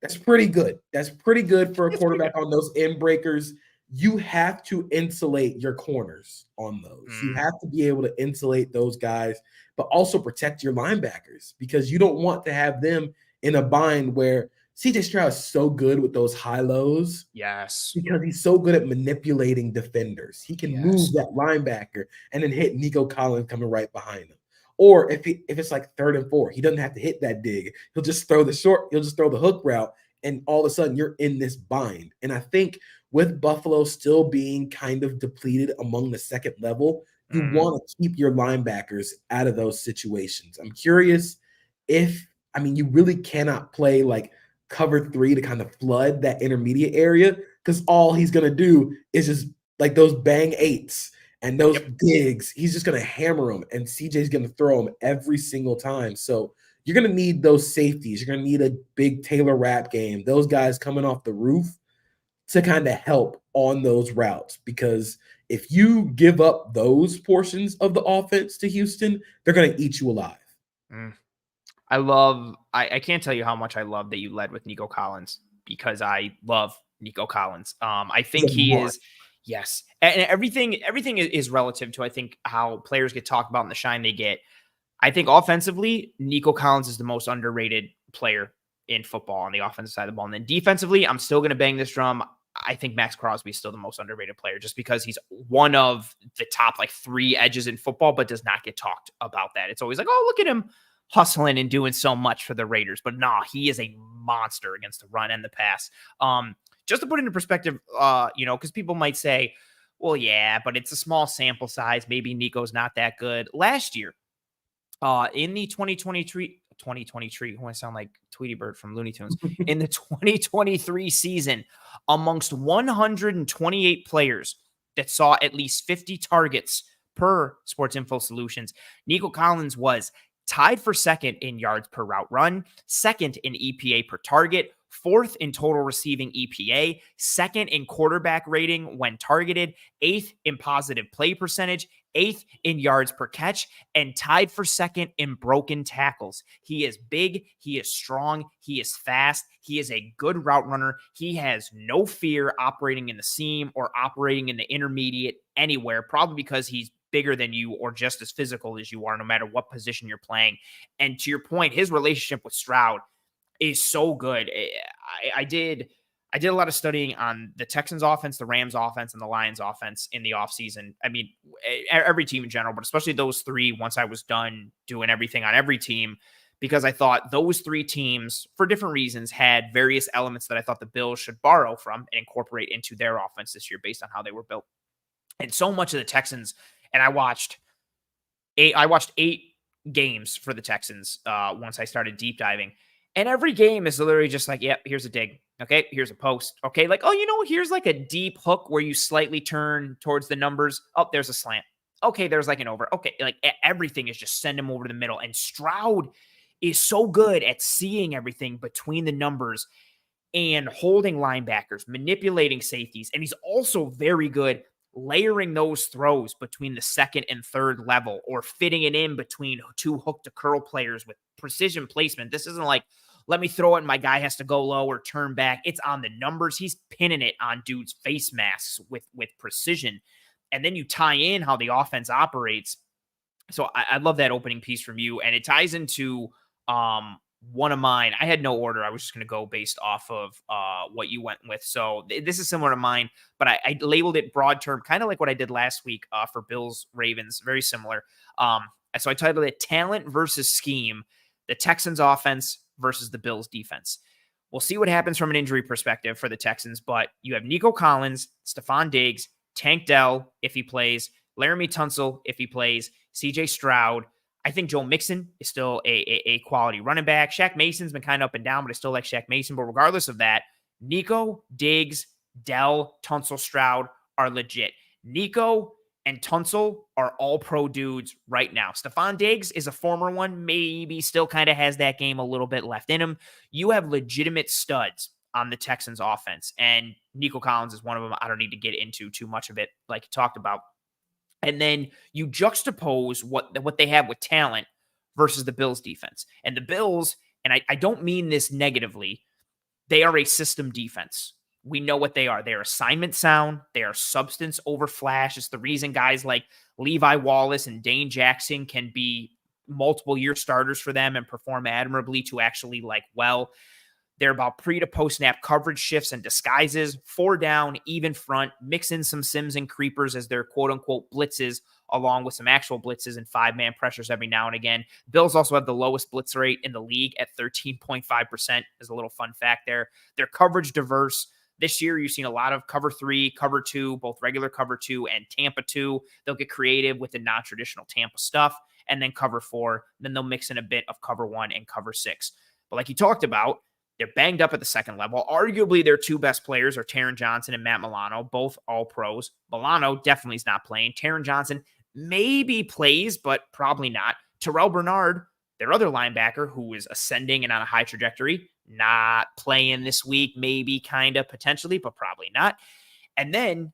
That's pretty good. That's pretty good for a quarterback on those end breakers. You have to insulate your corners on those. You have to be able to insulate those guys, but also protect your linebackers because you don't want to have them in a bind where CJ Stroud is so good with those high lows. Yes. Because he's so good at manipulating defenders. He can move that linebacker and then hit Nico Collins coming right behind him. Or if it's like 3rd and 4, he doesn't have to hit that dig. He'll just throw the hook route, and all of a sudden you're in this bind. And I think with Buffalo still being kind of depleted among the second level, you want to keep your linebackers out of those situations. I'm curious you really cannot play like cover 3 to kind of flood that intermediate area because all he's going to do is just like those bang 8s. And those digs, he's just going to hammer them, and CJ's going to throw them every single time. So you're going to need those safeties. You're going to need a big Taylor Rapp game, those guys coming off the roof to kind of help on those routes. Because if you give up those portions of the offense to Houston, they're going to eat you alive. I can't tell you how much I love that you led with Nico Collins because I love Nico Collins. I think he is. Yes. And everything is relative to, I think, how players get talked about and the shine they get. I think offensively, Nico Collins is the most underrated player in football on the offensive side of the ball. And then defensively, I'm still going to bang this drum. I think Max Crosby is still the most underrated player just because he's one of the top 3 edges in football, but does not get talked about that. It's always like, oh, look at him hustling and doing so much for the Raiders. But nah, he is a monster against the run and the pass. Just to put it into perspective, because people might say, well, yeah, but it's a small sample size. Maybe Nico's not that good. Last year, in the 2023, who I sound like Tweety Bird from Looney Tunes, in the 2023 season, amongst 128 players that saw at least 50 targets per Sports Info Solutions, Nico Collins was tied for second in yards per route run, second in EPA per target, fourth in total receiving EPA, second in quarterback rating when targeted, eighth in positive play percentage, eighth in yards per catch, and tied for second in broken tackles. He is big. He is strong. He is fast. He is a good route runner. He has no fear operating in the seam or operating in the intermediate anywhere, probably because he's bigger than you or just as physical as you are, no matter what position you're playing. And to your point, his relationship with Stroud is so good. I did a lot of studying on the Texans offense, the Rams offense, and the Lions offense in the offseason. I mean, every team in general, but especially those 3 once I was done doing everything on every team, because I thought those 3 teams, for different reasons, had various elements that I thought the Bills should borrow from and incorporate into their offense this year based on how they were built. And so much of the Texans, and I watched 8 games for the Texans once I started deep diving. And every game is literally just like, yep, here's a dig. Okay, here's a post. Okay, like, oh, here's like a deep hook where you slightly turn towards the numbers. Oh, there's a slant. Okay, there's like an over. Okay, like everything is just send him over to the middle. And Stroud is so good at seeing everything between the numbers and holding linebackers, manipulating safeties. And he's also very good layering those throws between the second and third level or fitting it in between 2 hook to curl players with precision placement. This isn't like, let me throw it and my guy has to go low or turn back. It's on the numbers. He's pinning it on dudes' face masks with precision. And then you tie in how the offense operates. So I love that opening piece from you. And it ties into one of mine. I had no order. I was just going to go based off of what you went with. So this is similar to mine, but I labeled it broad term, kind of like what I did last week for Bills Ravens. Very similar. So I titled it Talent versus Scheme, the Texans offense versus the Bills defense. We'll see what happens from an injury perspective for the Texans, but you have Nico Collins, Stefon Diggs, Tank Dell, if he plays, Laramie Tunsil, if he plays, CJ Stroud. I think Joe Mixon is still a quality running back. Shaq Mason's been kind of up and down, but I still like Shaq Mason. But regardless of that, Nico, Diggs, Dell, Tunsil, Stroud are legit. Nico and Tunsil are all pro dudes right now. Stefon Diggs is a former one, maybe still kind of has that game a little bit left in him. You have legitimate studs on the Texans offense, and Nico Collins is one of them. I don't need to get into too much of it like you talked about. And then you juxtapose what they have with talent versus the Bills defense. And the Bills, and I don't mean this negatively, they are a system defense. We know what they are. They're assignment sound. They are substance over flash. It's the reason guys like Levi Wallace and Dane Jackson can be multiple year starters for them and perform admirably to actually like well. They're about pre to post snap coverage shifts and disguises, 4 down, even front, mix in some sims and creepers as their quote unquote blitzes, along with some actual blitzes and 5-man pressures every now and again. Bills also have the lowest blitz rate in the league at 13.5%. Is a little fun fact there. They're coverage diverse. This year, you've seen a lot of cover 3, cover 2, both regular cover 2 and Tampa 2. They'll get creative with the non-traditional Tampa stuff, and then cover 4. Then they'll mix in a bit of cover 1 and cover 6. But like you talked about, they're banged up at the second level. Arguably, their 2 best players are Taron Johnson and Matt Milano, both all pros. Milano definitely is not playing. Taron Johnson maybe plays, but probably not. Terrell Bernard, their other linebacker, who is ascending and on a high trajectory, not playing this week, maybe, kind of, potentially, but probably not. And then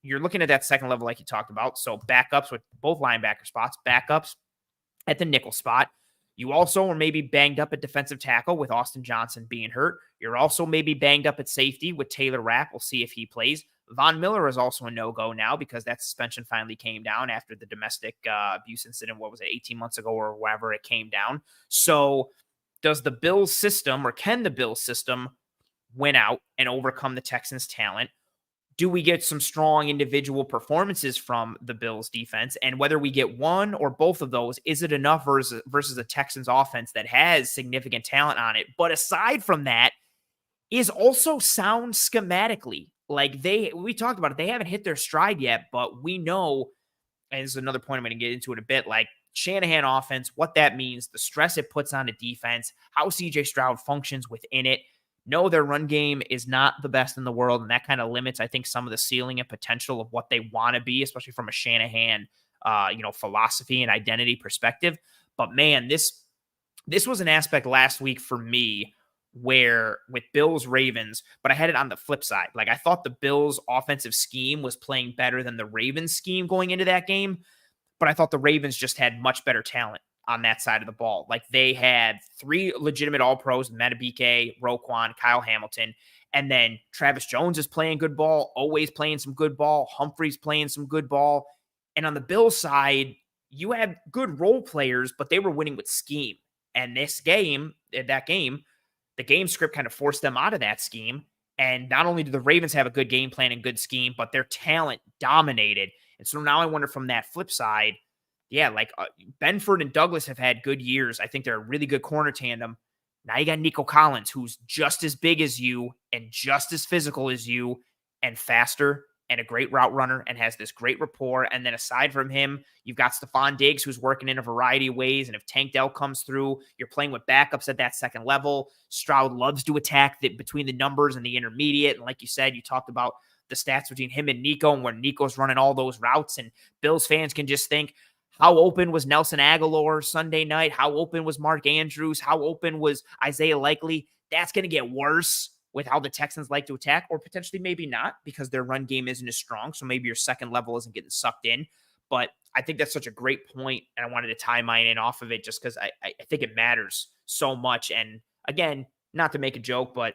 you're looking at that second level like you talked about. So backups with both linebacker spots, backups at the nickel spot. You also are maybe banged up at defensive tackle with Austin Johnson being hurt. You're also maybe banged up at safety with Taylor Rapp. We'll see if he plays. Von Miller is also a no-go now because that suspension finally came down after the domestic abuse incident, 18 months ago or wherever it came down. So does the Bills system, or can the Bills system win out and overcome the Texans' talent? Do we get some strong individual performances from the Bills defense? And whether we get one or both of those, is it enough versus the Texans offense that has significant talent on it? But aside from that, is also sound schematically. Like we talked about it, they haven't hit their stride yet, but we know, and this is another point I'm going to get into in a bit, like Shanahan offense, what that means, the stress it puts on a defense, how CJ Stroud functions within it. No, their run game is not the best in the world, and that kind of limits, I think, some of the ceiling and potential of what they want to be, especially from a Shanahan, philosophy and identity perspective. But man, this was an aspect last week for me where with Bills Ravens, but I had it on the flip side. Like I thought the Bills offensive scheme was playing better than the Ravens scheme going into that game, but I thought the Ravens just had much better talent on that side of the ball. Like they had 3 legitimate all-pros, Madubuike, Roquan, Kyle Hamilton, and then Travis Jones is playing good ball, always playing some good ball, Humphrey's playing some good ball. And on the Bills side, you had good role players, but they were winning with scheme. And the game script kind of forced them out of that scheme. And not only did the Ravens have a good game plan and good scheme, but their talent dominated. And so now I wonder from that flip side, Benford and Douglas have had good years. I think they're a really good corner tandem. Now you got Nico Collins, who's just as big as you and just as physical as you and faster and a great route runner and has this great rapport. And then aside from him, you've got Stefon Diggs, who's working in a variety of ways. And if Tank Dell comes through, you're playing with backups at that second level. Stroud loves to attack between the numbers and the intermediate. And like you said, you talked about the stats between him and Nico and where Nico's running all those routes. And Bills fans can just think, how open was Nelson Aguilar Sunday night? How open was Mark Andrews? How open was Isaiah Likely? That's going to get worse with how the Texans like to attack, or potentially maybe not because their run game isn't as strong. So maybe your second level isn't getting sucked in. But I think that's such a great point, and I wanted to tie mine in off of it just because I think it matters so much. And again, not to make a joke, but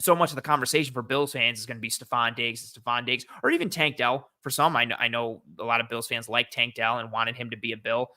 so much of the conversation for Bills fans is going to be Stefon Diggs, or even Tank Dell. For some, I know a lot of Bills fans like Tank Dell and wanted him to be a Bill.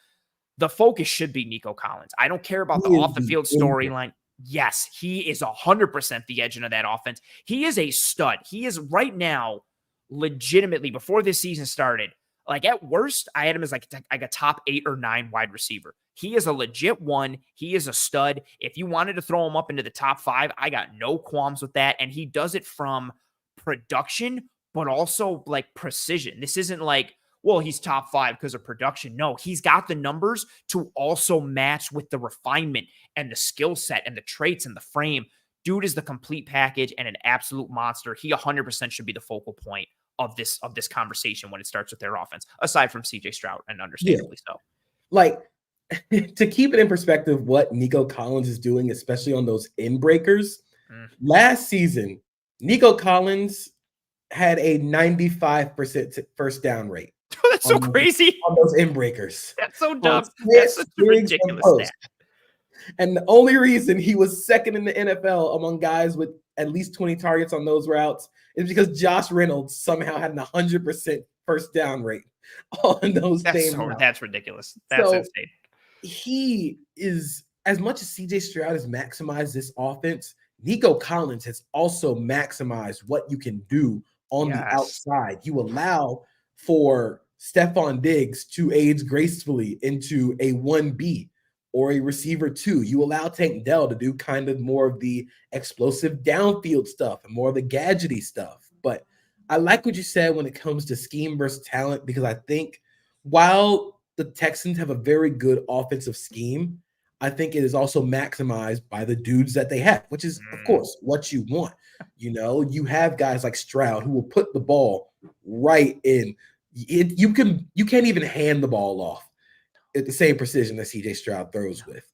The focus should be Nico Collins. I don't care about the off-the-field storyline. Yes, he is 100% the engine of that offense. He is a stud. He is right now, legitimately, before this season started, like at worst, I had him as like a top 8 or 9 wide receiver. He is a legit one. He is a stud. If you wanted to throw him up into the top 5, I got no qualms with that. And he does it from production, but also like precision. This isn't like, well, he's top 5 because of production. No, he's got the numbers to also match with the refinement and the skill set and the traits and the frame. Dude is the complete package and an absolute monster. He 100% should be the focal point of this conversation when it starts with their offense, aside from CJ Stroud, and understandably so. Like, to keep it in perspective, what Nico Collins is doing, especially on those in breakers, last season, Nico Collins had a 95% first down rate. That's so crazy. On those in breakers. That's so dumb. That's such a ridiculous stat. And the only reason he was second in the NFL among guys with at least 20 targets on those routes is because Josh Reynolds somehow had an 100% first down rate on those same routes. That's ridiculous. That's insane. He is, as much as CJ Stroud has maximized this offense, Nico Collins has also maximized what you can do on the outside. You allow for Stefon Diggs to age gracefully into a 1B or a receiver 2. You allow Tank Dell to do kind of more of the explosive downfield stuff and more of the gadgety stuff. But I like what you said when it comes to scheme versus talent, because I think while the Texans have a very good offensive scheme, I think it is also maximized by the dudes that they have, which is, of course, what you want. You know, you have guys like Stroud who will put the ball right in. You can't even hand the ball off at the same precision that CJ Stroud throws with.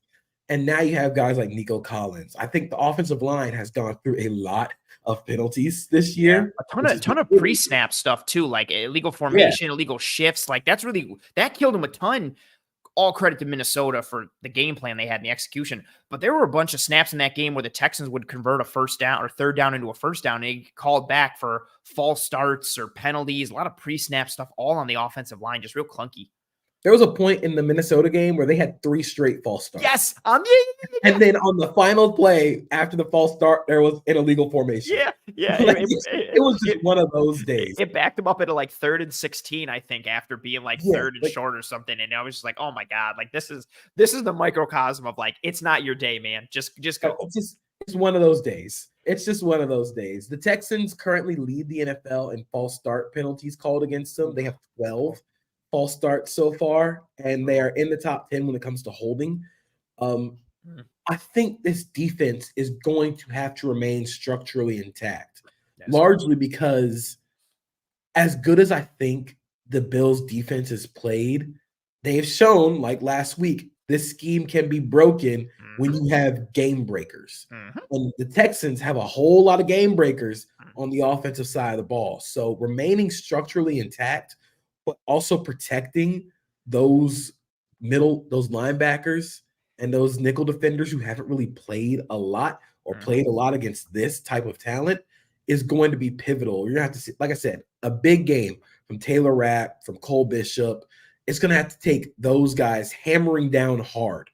And now you have guys like Nico Collins. I think the offensive line has gone through a lot of penalties this year. Yeah, a ton of pre-snap stuff too, like illegal formation, illegal shifts. Like that killed him a ton. All credit to Minnesota for the game plan they had in the execution. But there were a bunch of snaps in that game where the Texans would convert a first down or third down into a first down. And they called back for false starts or penalties, a lot of pre-snap stuff, all on the offensive line, just real clunky. There was a point in the Minnesota game where they had 3 straight false starts. Yes. And then on the final play after the false start, there was an illegal formation. Yeah. Like, it was just one of those days. It backed them up into like 3rd and 16, I think, after being like 3rd and short or something. And I was just like, oh my God, like this is the microcosm of like, it's not your day, man. Just go. It's one of those days. It's just one of those days. The Texans currently lead the NFL in false start penalties called against them. They have 12 false starts so far, and they are in the top 10 when it comes to holding. I think this defense is going to have to remain structurally intact, largely because as good as I think the Bills defense has played, they've shown, like last week, this scheme can be broken when you have game breakers. And the Texans have a whole lot of game breakers on the offensive side of the ball. So remaining structurally intact, but also protecting those linebackers and those nickel defenders who haven't really played a lot or played a lot against this type of talent is going to be pivotal. You're going to have to see, like I said, a big game from Taylor Rapp, from Cole Bishop. It's going to have to take those guys hammering down hard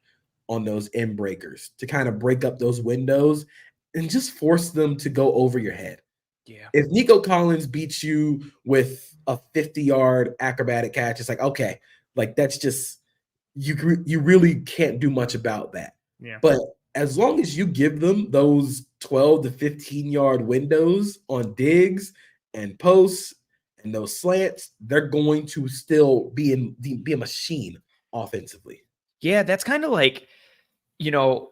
on those end breakers to kind of break up those windows and just force them to go over your head. Yeah. If Nico Collins beats you with a 50-yard acrobatic catch, it's like, okay, like that's just you really can't do much about that. Yeah. But as long as you give them those 12 to 15-yard windows on digs and posts and those slants, they're going to still be a machine offensively. Yeah, that's kind of like,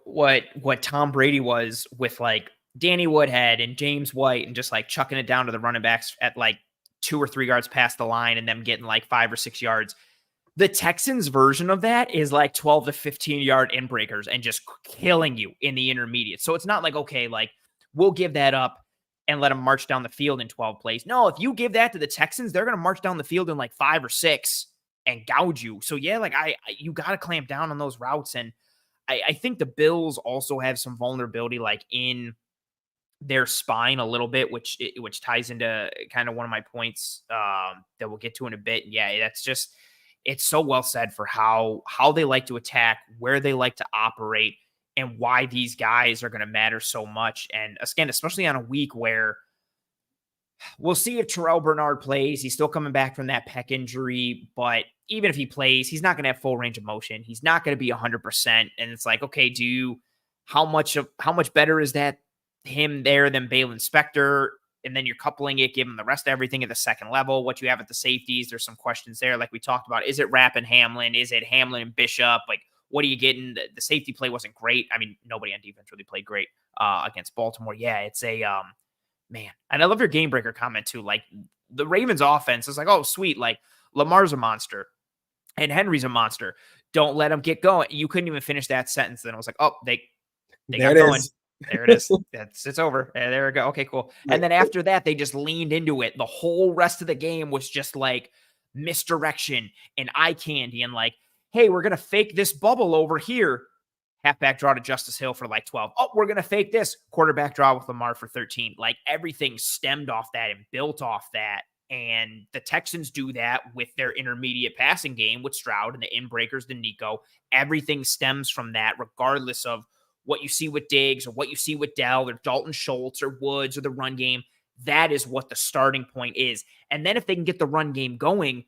what Tom Brady was with like Danny Woodhead and James White and just like chucking it down to the running backs at like 2 or 3 yards past the line and them getting like 5 or 6 yards. The Texans version of that is like 12 to 15 yard in breakers and just killing you in the intermediate. So it's not like, okay, like we'll give that up and let them march down the field in 12 plays. No, if you give that to the Texans, they're going to march down the field in like 5 or 6 and gouge you. So yeah, like you got to clamp down on those routes. And I think the Bills also have some vulnerability like in their spine a little bit, which ties into kind of one of my points that we'll get to in a bit. Yeah, that's just, it's so well said for how they like to attack, where they like to operate, and why these guys are going to matter so much. And again, especially on a week where we'll see if Terrell Bernard plays. He's still coming back from that pec injury, but even if he plays, he's not going to have full range of motion. He's not going to be 100%. And it's like, okay, how much better is that him there than Balin Spector? And then you're coupling it, give him the rest of everything at the second level. What you have at the safeties, there's some questions there, like we talked about. Is it Rapp and Hamlin? Is it Hamlin and Bishop? Like, what are you getting? The safety play wasn't great. I mean, nobody on defense really played great against Baltimore. Yeah, it's a man. And I love your game breaker comment too. Like the Ravens offense is like, oh, sweet. Like Lamar's a monster and Henry's a monster. Don't let him get going. You couldn't even finish that sentence. Then I was like, oh, they got going. There it is. It's over. There we go. Okay, cool. And then after that, they just leaned into it. The whole rest of the game was just like misdirection and eye candy and like, hey, we're going to fake this bubble over here. Halfback draw to Justice Hill for like 12. Oh, we're going to fake this. Quarterback draw with Lamar for 13. Like everything stemmed off that and built off that. And the Texans do that with their intermediate passing game with Stroud and the inbreakers, the Nico. Everything stems from that, regardless of what you see with Diggs or what you see with Dell or Dalton Schultz or Woods or the run game. That is what the starting point is. And then if they can get the run game going,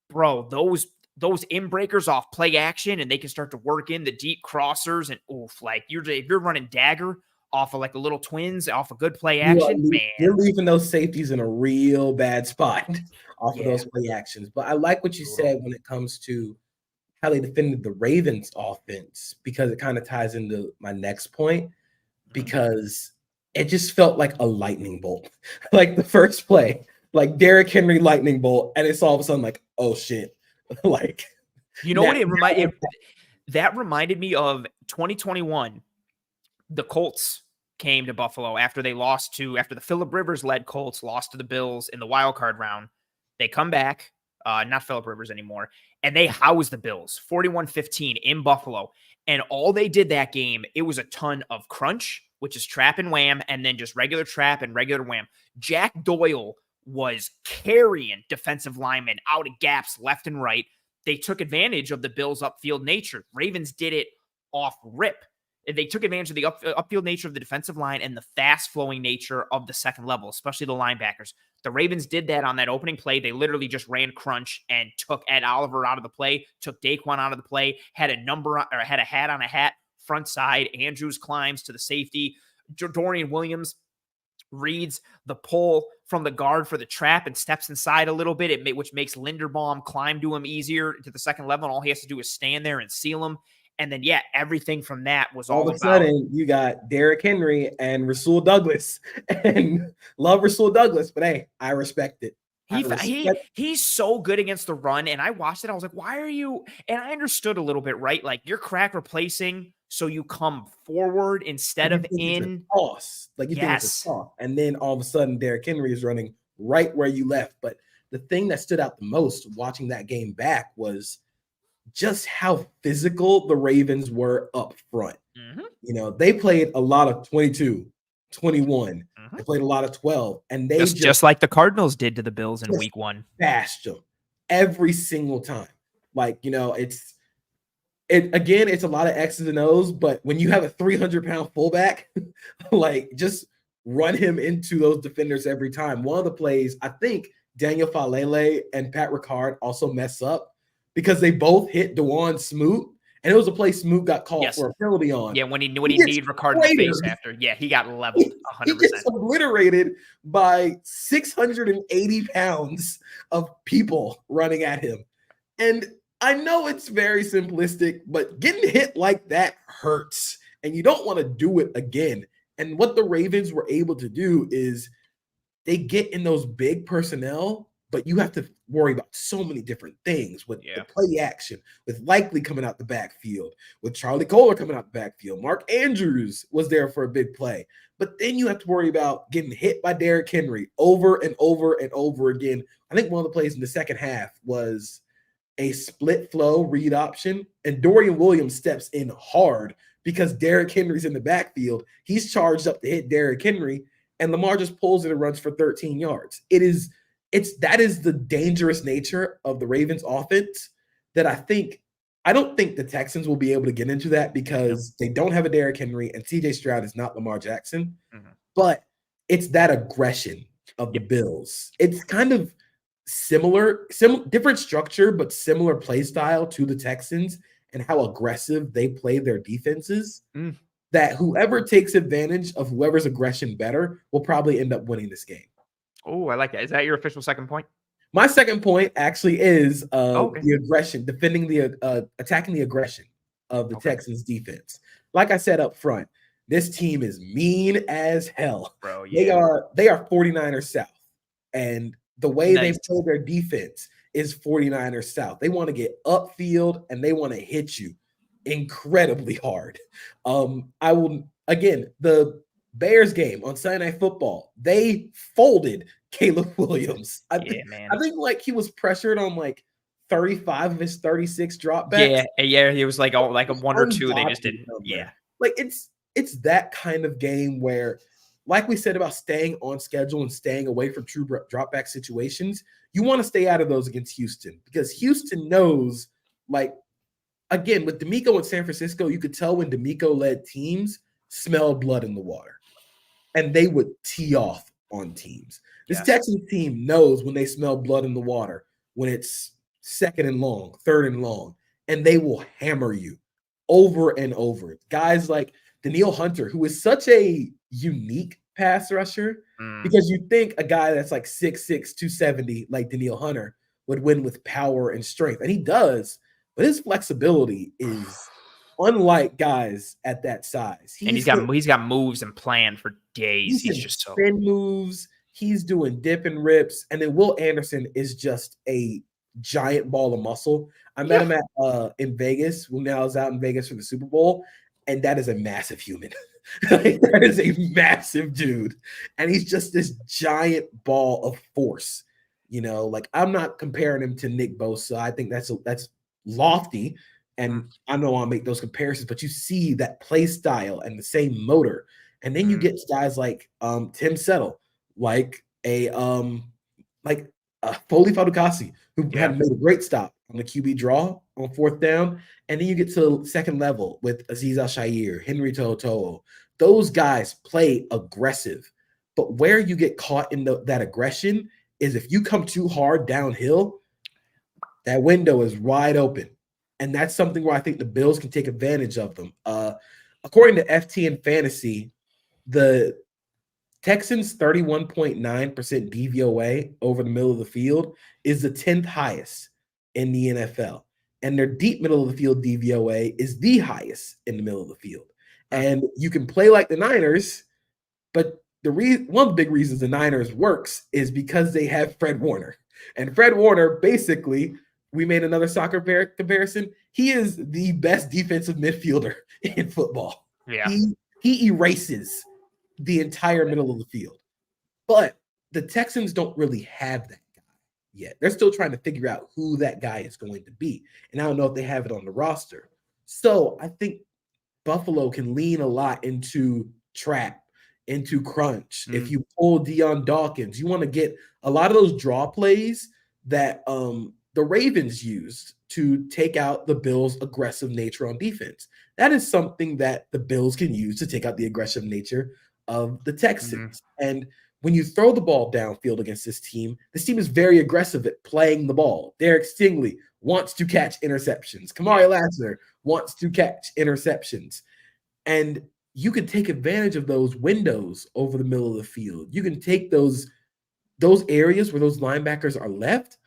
bro, those inbreakers off play action and they can start to work in the deep crossers and oof, like if you're running dagger off of like a little twins off a good play action, man. You're leaving those safeties in a real bad spot off of those play actions. But I like what you said when it comes to how they defended the Ravens offense, because it kind of ties into my next point, because it just felt like a lightning bolt. Like the first play, like Derrick Henry lightning bolt, and it's all of a sudden like, oh shit. Like, you know what that reminded me of 2021. The Colts came to Buffalo after the Phillip Rivers led Colts lost to the Bills in the wild card round. They come back, not Phillip Rivers anymore, and they housed the Bills 41-15 in Buffalo. And all they did that game, it was a ton of crunch, which is trap and wham, and then just regular trap and regular wham. Jack Doyle was carrying defensive linemen out of gaps left and right. they took advantage of the Bills' upfield nature. Ravens did it off rip. They took advantage of the upfield nature of the defensive line and the fast-flowing nature of the second level, especially the linebackers. The Ravens did that on that opening play. They literally just ran crunch and took Ed Oliver out of the play, took Daquan out of the play, had a hat on a hat, front side. Andrews climbs to the safety. Dorian Williams reads the pull from the guard for the trap and steps inside a little bit, which makes Linderbaum climb to him easier to the second level, and all he has to do is stand there and seal him. And then, yeah, everything from that was all of a sudden you got Derrick Henry and Rasul Douglas, and love Rasul Douglas, but hey, I respect it. He's so good against the run, and I watched it. I was like, why are you? And I understood a little bit, right? Like, you're crack replacing, so you come forward instead of in. Toss. Like, you think it's a toss. And then all of a sudden, Derrick Henry is running right where you left. But the thing that stood out the most watching that game back was just how physical the Ravens were up front. They played a lot of 22, 21. They played a lot of 12. And they just like the Cardinals did to the Bills in week 1. Bashed them every single time. Like, it's a lot of X's and O's, but when you have a 300-pound fullback, like, just run him into those defenders every time. One of the plays, I think Daniel Falele and Pat Ricard also mess up because they both hit DeJuan Smoot, and it was a play Smoot got called for a penalty on. Yeah, when he kneed Ricard in the face after. Yeah, he got leveled 100%. He gets obliterated by 680 pounds of people running at him. And I know it's very simplistic, but getting hit like that hurts, and you don't want to do it again. And what the Ravens were able to do is they get in those big personnel, but you have to worry about so many different things with the play action, with Likely coming out the backfield, with Charlie Kohler coming out the backfield. Mark Andrews was there for a big play. But then you have to worry about getting hit by Derrick Henry over and over and over again. I think one of the plays in the second half was a split flow read option, and Dorian Williams steps in hard because Derrick Henry's in the backfield. He's charged up to hit Derrick Henry, and Lamar just pulls it and runs for 13 yards. That is the dangerous nature of the Ravens offense that I don't think the Texans will be able to get into that because they don't have a Derrick Henry, and CJ Stroud is not Lamar Jackson. But it's that aggression of the Bills. It's kind of similar, different structure, but similar play style to the Texans and how aggressive they play their defenses. That whoever takes advantage of whoever's aggression better will probably end up winning this game. Oh, I like that. Is that your official second point? My second point actually is the aggression, attacking the aggression of the Texans defense. Like I said up front, this team is mean as hell. Bro, yeah. They are 49ers South. And the way they play their defense is 49ers South. They want to get upfield and they want to hit you incredibly hard. The Bears game on Sunday Night Football, they folded Caleb Williams. I think he was pressured on like 35 of his 36 dropbacks. Yeah, he was like a one or two. They just didn't. Yeah, like it's that kind of game where, like we said about staying on schedule and staying away from true dropback situations, you want to stay out of those against Houston because Houston knows, like, again, with D'Amico in San Francisco, you could tell when D'Amico-led teams smell blood in the water, and they would tee off on teams. This Texans team knows when they smell blood in the water, when it's second and long, third and long, and they will hammer you over and over. Guys like Danielle Hunter, who is such a unique pass rusher, because you think a guy that's like 6'6", 270, like Danielle Hunter, would win with power and strength, and he does, but his flexibility is unlike guys at that size. He's got moves and plan for days. He's just so spin moves. He's doing dip and rips, and then Will Anderson is just a giant ball of muscle. I met him at in Vegas when I was out in Vegas for the Super Bowl, and that is a massive human. That is a massive dude, and he's just this giant ball of force. Like, I'm not comparing him to Nick Bosa. I think that's lofty, and I know I'll make those comparisons, but you see that play style and the same motor, and then you get guys like Tim Settle, like a Foley Fadukasi, who had made a great stop on the QB draw on 4th down. And then you get to second level with Azeez Al-Shaair, Henry To'oTo'o. Those guys play aggressive. But where you get caught in that aggression is if you come too hard downhill, that window is wide open. And that's something where I think the Bills can take advantage of them. According to FTN Fantasy, the Texans' 31.9% DVOA over the middle of the field is the 10th highest in the NFL. And their deep middle of the field DVOA is the highest in the middle of the field. And you can play like the Niners, but one of the big reasons the Niners works is because they have Fred Warner. And Fred Warner, basically, we made another soccer comparison. He is the best defensive midfielder in football. Yeah. He erases the entire middle of the field. But the Texans don't really have that guy yet. They're still trying to figure out who that guy is going to be. And I don't know if they have it on the roster. So I think Buffalo can lean a lot into trap, into crunch. If you pull Dion Dawkins, you want to get a lot of those draw plays that the Ravens used to take out the Bills' aggressive nature on defense. That is something that the Bills can use to take out the aggressive nature of the Texans. And when you throw the ball downfield against this team is very aggressive at playing the ball. Derek Stingley wants to catch interceptions. Kamari Lassiter wants to catch interceptions. And you can take advantage of those windows over the middle of the field. You can take those areas where those linebackers are left.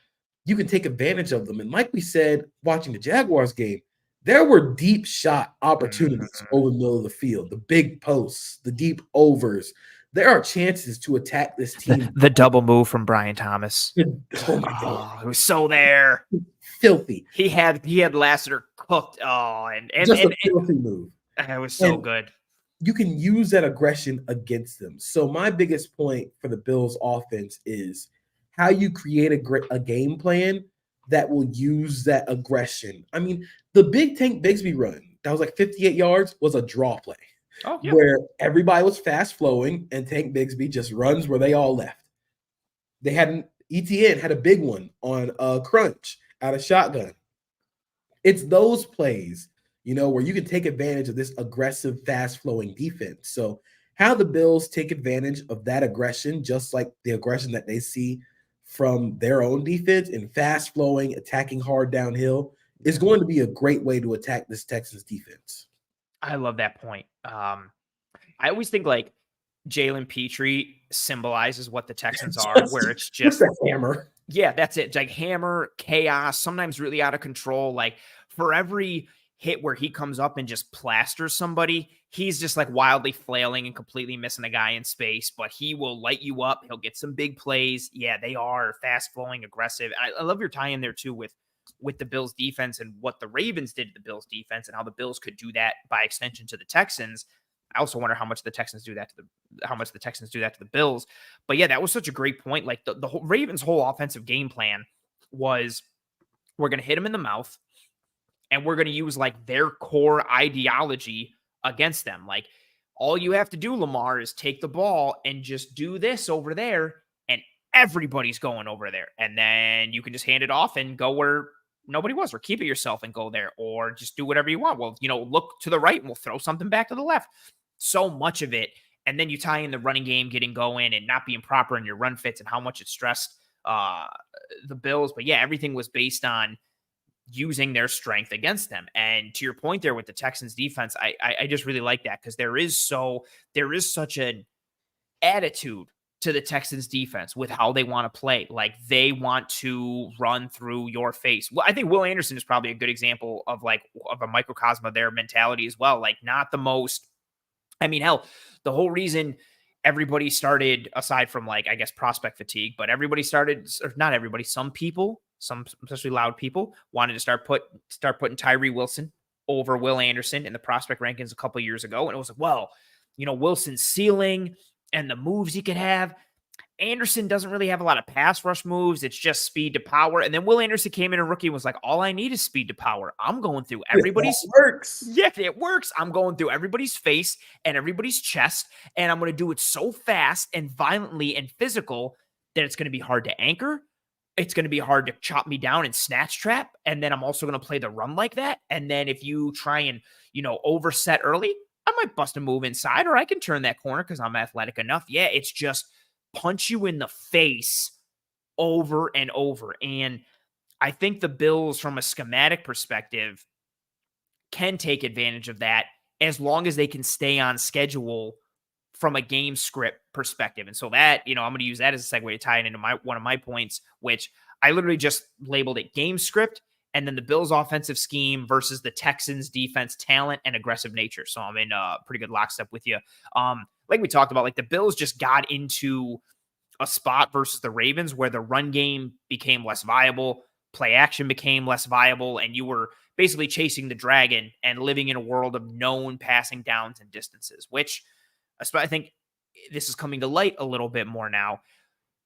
You can take advantage of them. And like we said, watching the Jaguars game, there were deep shot opportunities over the middle of the field, the big posts, the deep overs. There are chances to attack this team. The double move from Brian Thomas. Oh my God. It was so there. Filthy. He had Lassiter cooked. Oh, and just a filthy move. It was so good. You can use that aggression against them. So my biggest point for the Bills offense is how you create a game plan that will use that aggression. I mean, the big Tank Bigsby run that was like 58 yards was a draw play. Oh, yeah. Where everybody was fast flowing and Tank Bigsby just runs where they all left. They had ETN had a big one on a crunch out of shotgun. It's those plays, where you can take advantage of this aggressive, fast flowing defense. So how the Bills take advantage of that aggression, just like the aggression that they see from their own defense and fast flowing, attacking hard downhill, is going to be a great way to attack this Texans defense. I love that point. I always think like Jalen Petrie symbolizes what the Texans are, where it's just a hammer. Yeah, that's it. It's like hammer, chaos, sometimes really out of control. Like for every hit where he comes up and just plasters somebody, he's just like wildly flailing and completely missing a guy in space, but he will light you up. He'll get some big plays. Yeah, they are fast flowing, aggressive. I love your tie in there too with the Bills defense and what the Ravens did to the Bills defense and how the Bills could do that by extension to the Texans. I also wonder how much the Texans do that to the Bills. But yeah, that was such a great point. Like the whole Ravens' whole offensive game plan was, we're going to hit them in the mouth and we're going to use like their core ideology against them. Like all you have to do, Lamar, is take the ball and just do this over there, and everybody's going over there. And then you can just hand it off and go where nobody was, or keep it yourself and go there, or just do whatever you want. Well, look to the right and we'll throw something back to the left. So much of it. And then you tie in the running game getting going and not being proper in your run fits and how much it stressed the Bills. But yeah, everything was based on using their strength against them. And to your point there with the Texans defense, I just really like that, because there is such an attitude to the Texans defense with how they want to play. Like they want to run through your face. Well, I think Will Anderson is probably a good example of a microcosm of their mentality as well. Like not the most, hell, the whole reason everybody started, aside from prospect fatigue, but everybody started, or not everybody, some people, some especially loud people, wanted to start putting Tyree Wilson over Will Anderson in the prospect rankings a couple years ago. And it was like, well, Wilson's ceiling and the moves he could have. Anderson doesn't really have a lot of pass rush moves. It's just speed to power. And then Will Anderson came in a rookie and was like, all I need is speed to power. I'm going through everybody's works. Yeah, it works. I'm going through everybody's face and everybody's chest. And I'm going to do it so fast and violently and physical that it's going to be hard to anchor, it's going to be hard to chop me down and snatch trap. And then I'm also going to play the run like that. And then if you try and, overset early, I might bust a move inside, or I can turn that corner because I'm athletic enough. Yeah, it's just punch you in the face over and over. And I think the Bills, from a schematic perspective, can take advantage of that as long as they can stay on schedule from a game script perspective. And so that, I'm going to use that as a segue to tie it into one of my points, which I literally just labeled it game script, and then the Bills offensive scheme versus the Texans defense talent and aggressive nature. So I'm in pretty good lockstep with you. Like we talked about, like the Bills just got into a spot versus the Ravens where the run game became less viable, play action became less viable, and you were basically chasing the dragon and living in a world of known passing downs and distances, which I think this is coming to light a little bit more now.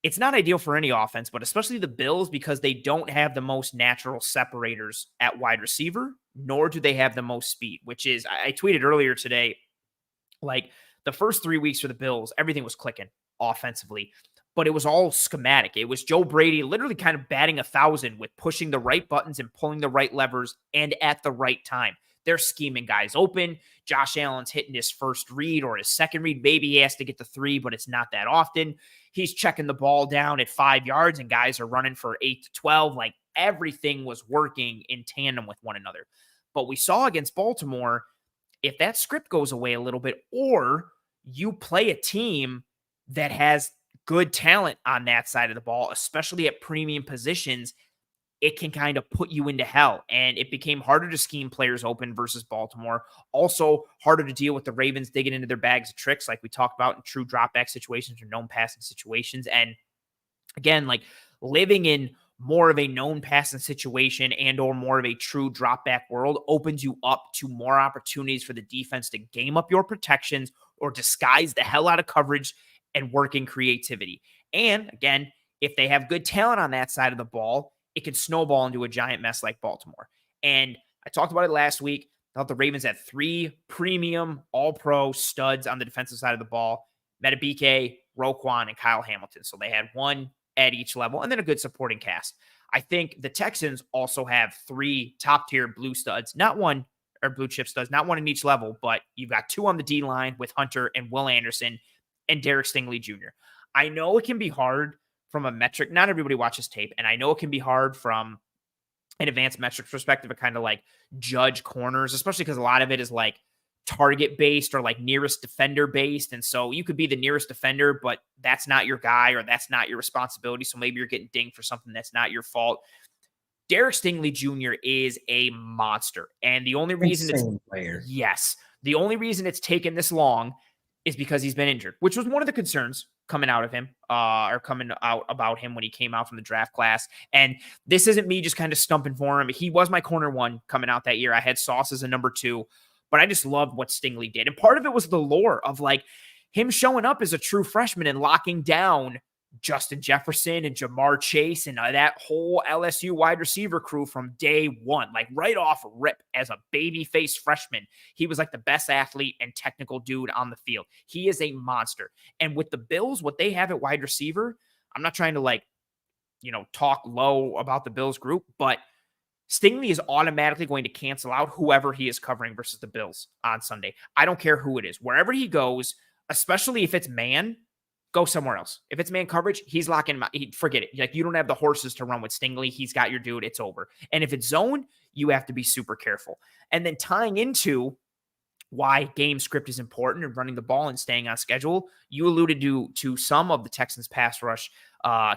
It's not ideal for any offense, but especially the Bills, because they don't have the most natural separators at wide receiver, nor do they have the most speed, which is, I tweeted earlier today, like the first 3 weeks for the Bills, everything was clicking offensively, but it was all schematic. It was Joe Brady literally kind of batting 1,000 with pushing the right buttons and pulling the right levers and at the right time. They're scheming guys open. Josh Allen's hitting his first read or his second read. Maybe he has to get to 3, but it's not that often. He's checking the ball down at 5 yards and guys are running for 8 to 12. Like everything was working in tandem with one another. But we saw against Baltimore, if that script goes away a little bit, or you play a team that has good talent on that side of the ball, especially at premium positions, it can kind of put you into hell. And it became harder to scheme players open versus Baltimore. Also harder to deal with the Ravens digging into their bags of tricks, like we talked about in true dropback situations or known passing situations. And again, like living in more of a known passing situation and or more of a true dropback world opens you up to more opportunities for the defense to game up your protections or disguise the hell out of coverage and work in creativity. And again, if they have good talent on that side of the ball, it can snowball into a giant mess like Baltimore. And I talked about it last week. I thought the Ravens had 3 premium all-pro studs on the defensive side of the ball: Metabike, Roquan, and Kyle Hamilton. So they had one at each level and then a good supporting cast. I think the Texans also have 3 top-tier blue studs, not one, or blue chip studs, not one in each level, but you've got 2 on the D-line with Hunter and Will Anderson and Derek Stingley Jr. I know it can be hard from a metric. Not everybody watches tape, and I know it can be hard from an advanced metrics perspective to kind of like judge corners, especially because a lot of it is like target based or like nearest defender based. And so you could be the nearest defender, but that's not your guy or that's not your responsibility. So maybe you're getting dinged for something that's not your fault. Derek Stingley Jr. is a monster. And the only reason the only reason it's taken this long is because he's been injured, which was one of the concerns coming out of him, or coming out about him when he came out from the draft class. And this isn't me just kind of stumping for him. He was my corner 1 coming out that year. I had Sauce as a number 2, but I just loved what Stingley did. And part of it was the lore of like him showing up as a true freshman and locking down Justin Jefferson and Jamar Chase and that whole LSU wide receiver crew from day one, like right off rip as a baby-faced freshman. He was like the best athlete and technical dude on the field. He is a monster. And with the Bills, what they have at wide receiver, I'm not trying to like, talk low about the Bills group, but Stingley is automatically going to cancel out whoever he is covering versus the Bills on Sunday. I don't care who it is. Wherever he goes, especially if it's man, go somewhere else. If it's man coverage, he's locking. Forget it. Like you don't have the horses to run with Stingley. He's got your dude. It's over. And if it's zone, you have to be super careful. And then tying into why game script is important and running the ball and staying on schedule, you alluded to some of the Texans pass rush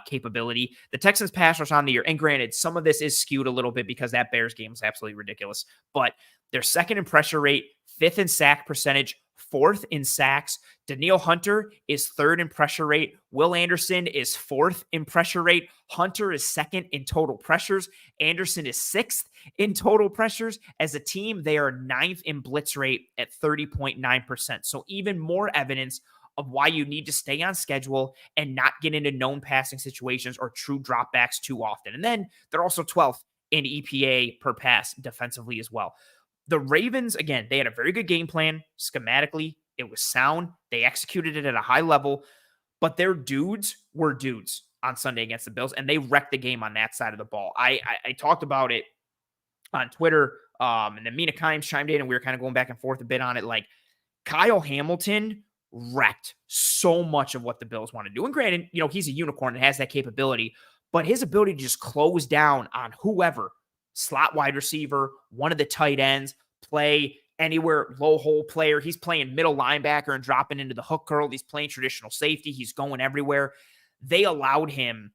capability. The Texans pass rush on the year, and granted, some of this is skewed a little bit because that Bears game was absolutely ridiculous, but they're 2nd in pressure rate, 5th in sack percentage, 4th in sacks. Danielle Hunter is 3rd in pressure rate. Will Anderson is 4th in pressure rate. Hunter is 2nd in total pressures. Anderson is 6th in total pressures. As a team, they are 9th in blitz rate at 30.9%. So even more evidence of why you need to stay on schedule and not get into known passing situations or true dropbacks too often. And then they're also 12th in EPA per pass defensively as well. The Ravens, again, they had a very good game plan schematically. It was sound. They executed it at a high level, but their dudes were dudes. on Sunday against the Bills, and they wrecked the game on that side of the ball. I talked about it on Twitter, and then Mina Kimes chimed in, and we were kind of going back and forth a bit on it. Like, Kyle Hamilton wrecked so much of what the Bills want to do. And granted, he's a unicorn and has that capability, but his ability to just close down on whoever, slot wide receiver, one of the tight ends, play anywhere, low hole player. He's playing middle linebacker and dropping into the hook curl. He's playing traditional safety. He's going everywhere. They allowed him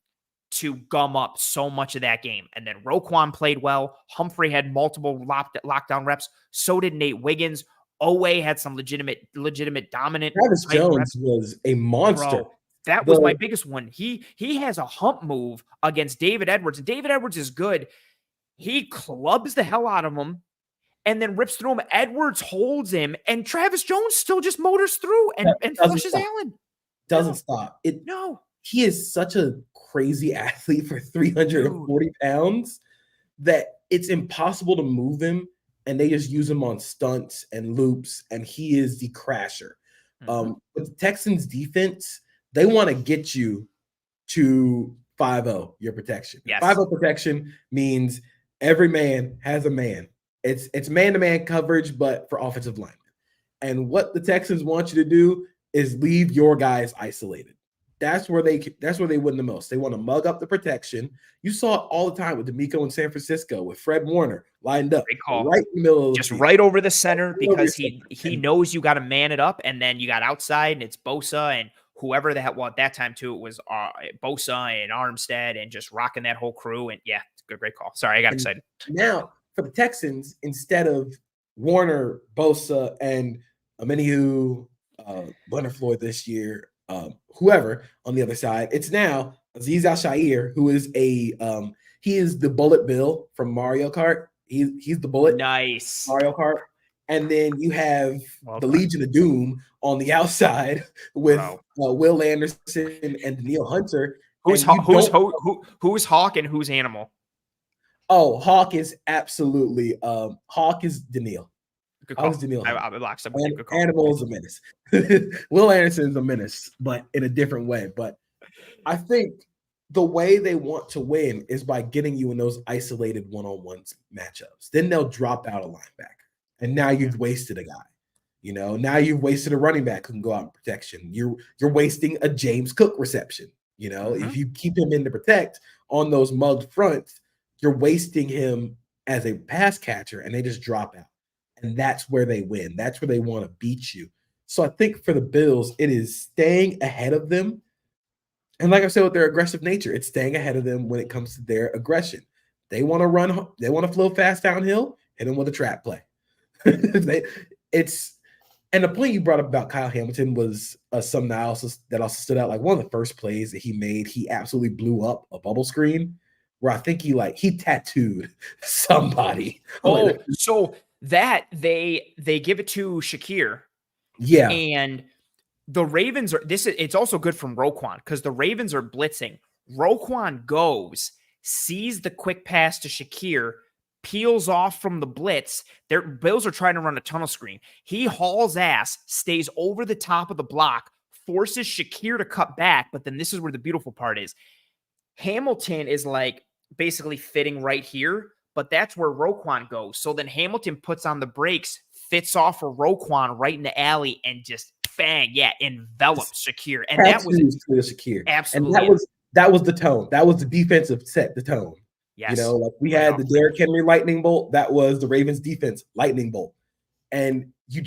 to gum up so much of that game. And then Roquan played well. Humphrey had multiple lockdown reps. So did Nate Wiggins. Oweh had some legitimate dominant. Travis Jones reps. Was a monster. Bro, that was my biggest one. He has a hump move against David Edwards. And David Edwards is good. He clubs the hell out of him and then rips through him. Edwards holds him, and Travis Jones still just motors through and flushes Allen. Doesn't stop. He is such a crazy athlete for 340 pounds that it's impossible to move him, and they just use him on stunts and loops, and he is the crasher. With the Texans defense, they want to get you to 5-0, your protection. Yes. 5-0 protection means every man has a man. It's man-to-man coverage, but for offensive linemen. And what the Texans want you to do is leave your guys isolated. That's where they win the most. They want to mug up the protection. You saw it all the time with D'Amico in San Francisco with Fred Warner lined up right in the middle of just right over the center, because he knows you got to man it up, and then you got outside, and it's Bosa and whoever the hell. Well, at that time too, it was Bosa and Armstead and just rocking that whole crew. And yeah, it's a great call. Sorry, I got excited. Now for the Texans, instead of Warner, Bosa, and Amenihu, Leonard Floyd this year, whoever on the other side, it's now Azeez Al-Shaair, who is he is the Bullet Bill from Mario Kart. He's the bullet. Nice. Mario Kart. And then you have the Legion of Doom on the outside with Will Anderson and Daniil Hunter. Who's Hawk and who's Animal? Oh, Hawk is absolutely Hawk is Daniil. I relaxed. Animal is a menace. Will Anderson is a menace, but in a different way. But I think the way they want to win is by getting you in those isolated one-on-one matchups. Then they'll drop out a linebacker, and now you've wasted a guy. Now you've wasted a running back who can go out in protection. You're wasting a James Cook reception. If you keep him in to protect on those mugged fronts, you're wasting him as a pass catcher, and they just drop out. And that's where they win. That's where they want to beat you. So I think for the Bills, it is staying ahead of them. And like I said, with their aggressive nature, it's staying ahead of them when it comes to their aggression. They want to run. They want to flow fast downhill, hit them with a trap play. And the point you brought up about Kyle Hamilton was something that also stood out. Like one of the first plays that he made, he absolutely blew up a bubble screen where I think he tattooed somebody. So that they give it to Shakir. Yeah. And the Ravens it's also good from Roquan because the Ravens are blitzing. Roquan goes, sees the quick pass to Shakir, peels off from the blitz. Their Bills are trying to run a tunnel screen. He hauls ass, stays over the top of the block, forces Shakir to cut back. But then this is where the beautiful part is. Hamilton is like basically fitting right here, but that's where Roquan goes. So then Hamilton puts on the brakes, fits off for Roquan right in the alley, and just bang, envelops Shakir. And that was Shakir. Absolutely. And that was the tone. That was the defensive set, the tone. Yes. Like we had the Derrick Henry lightning bolt. That was the Ravens defense lightning bolt. And you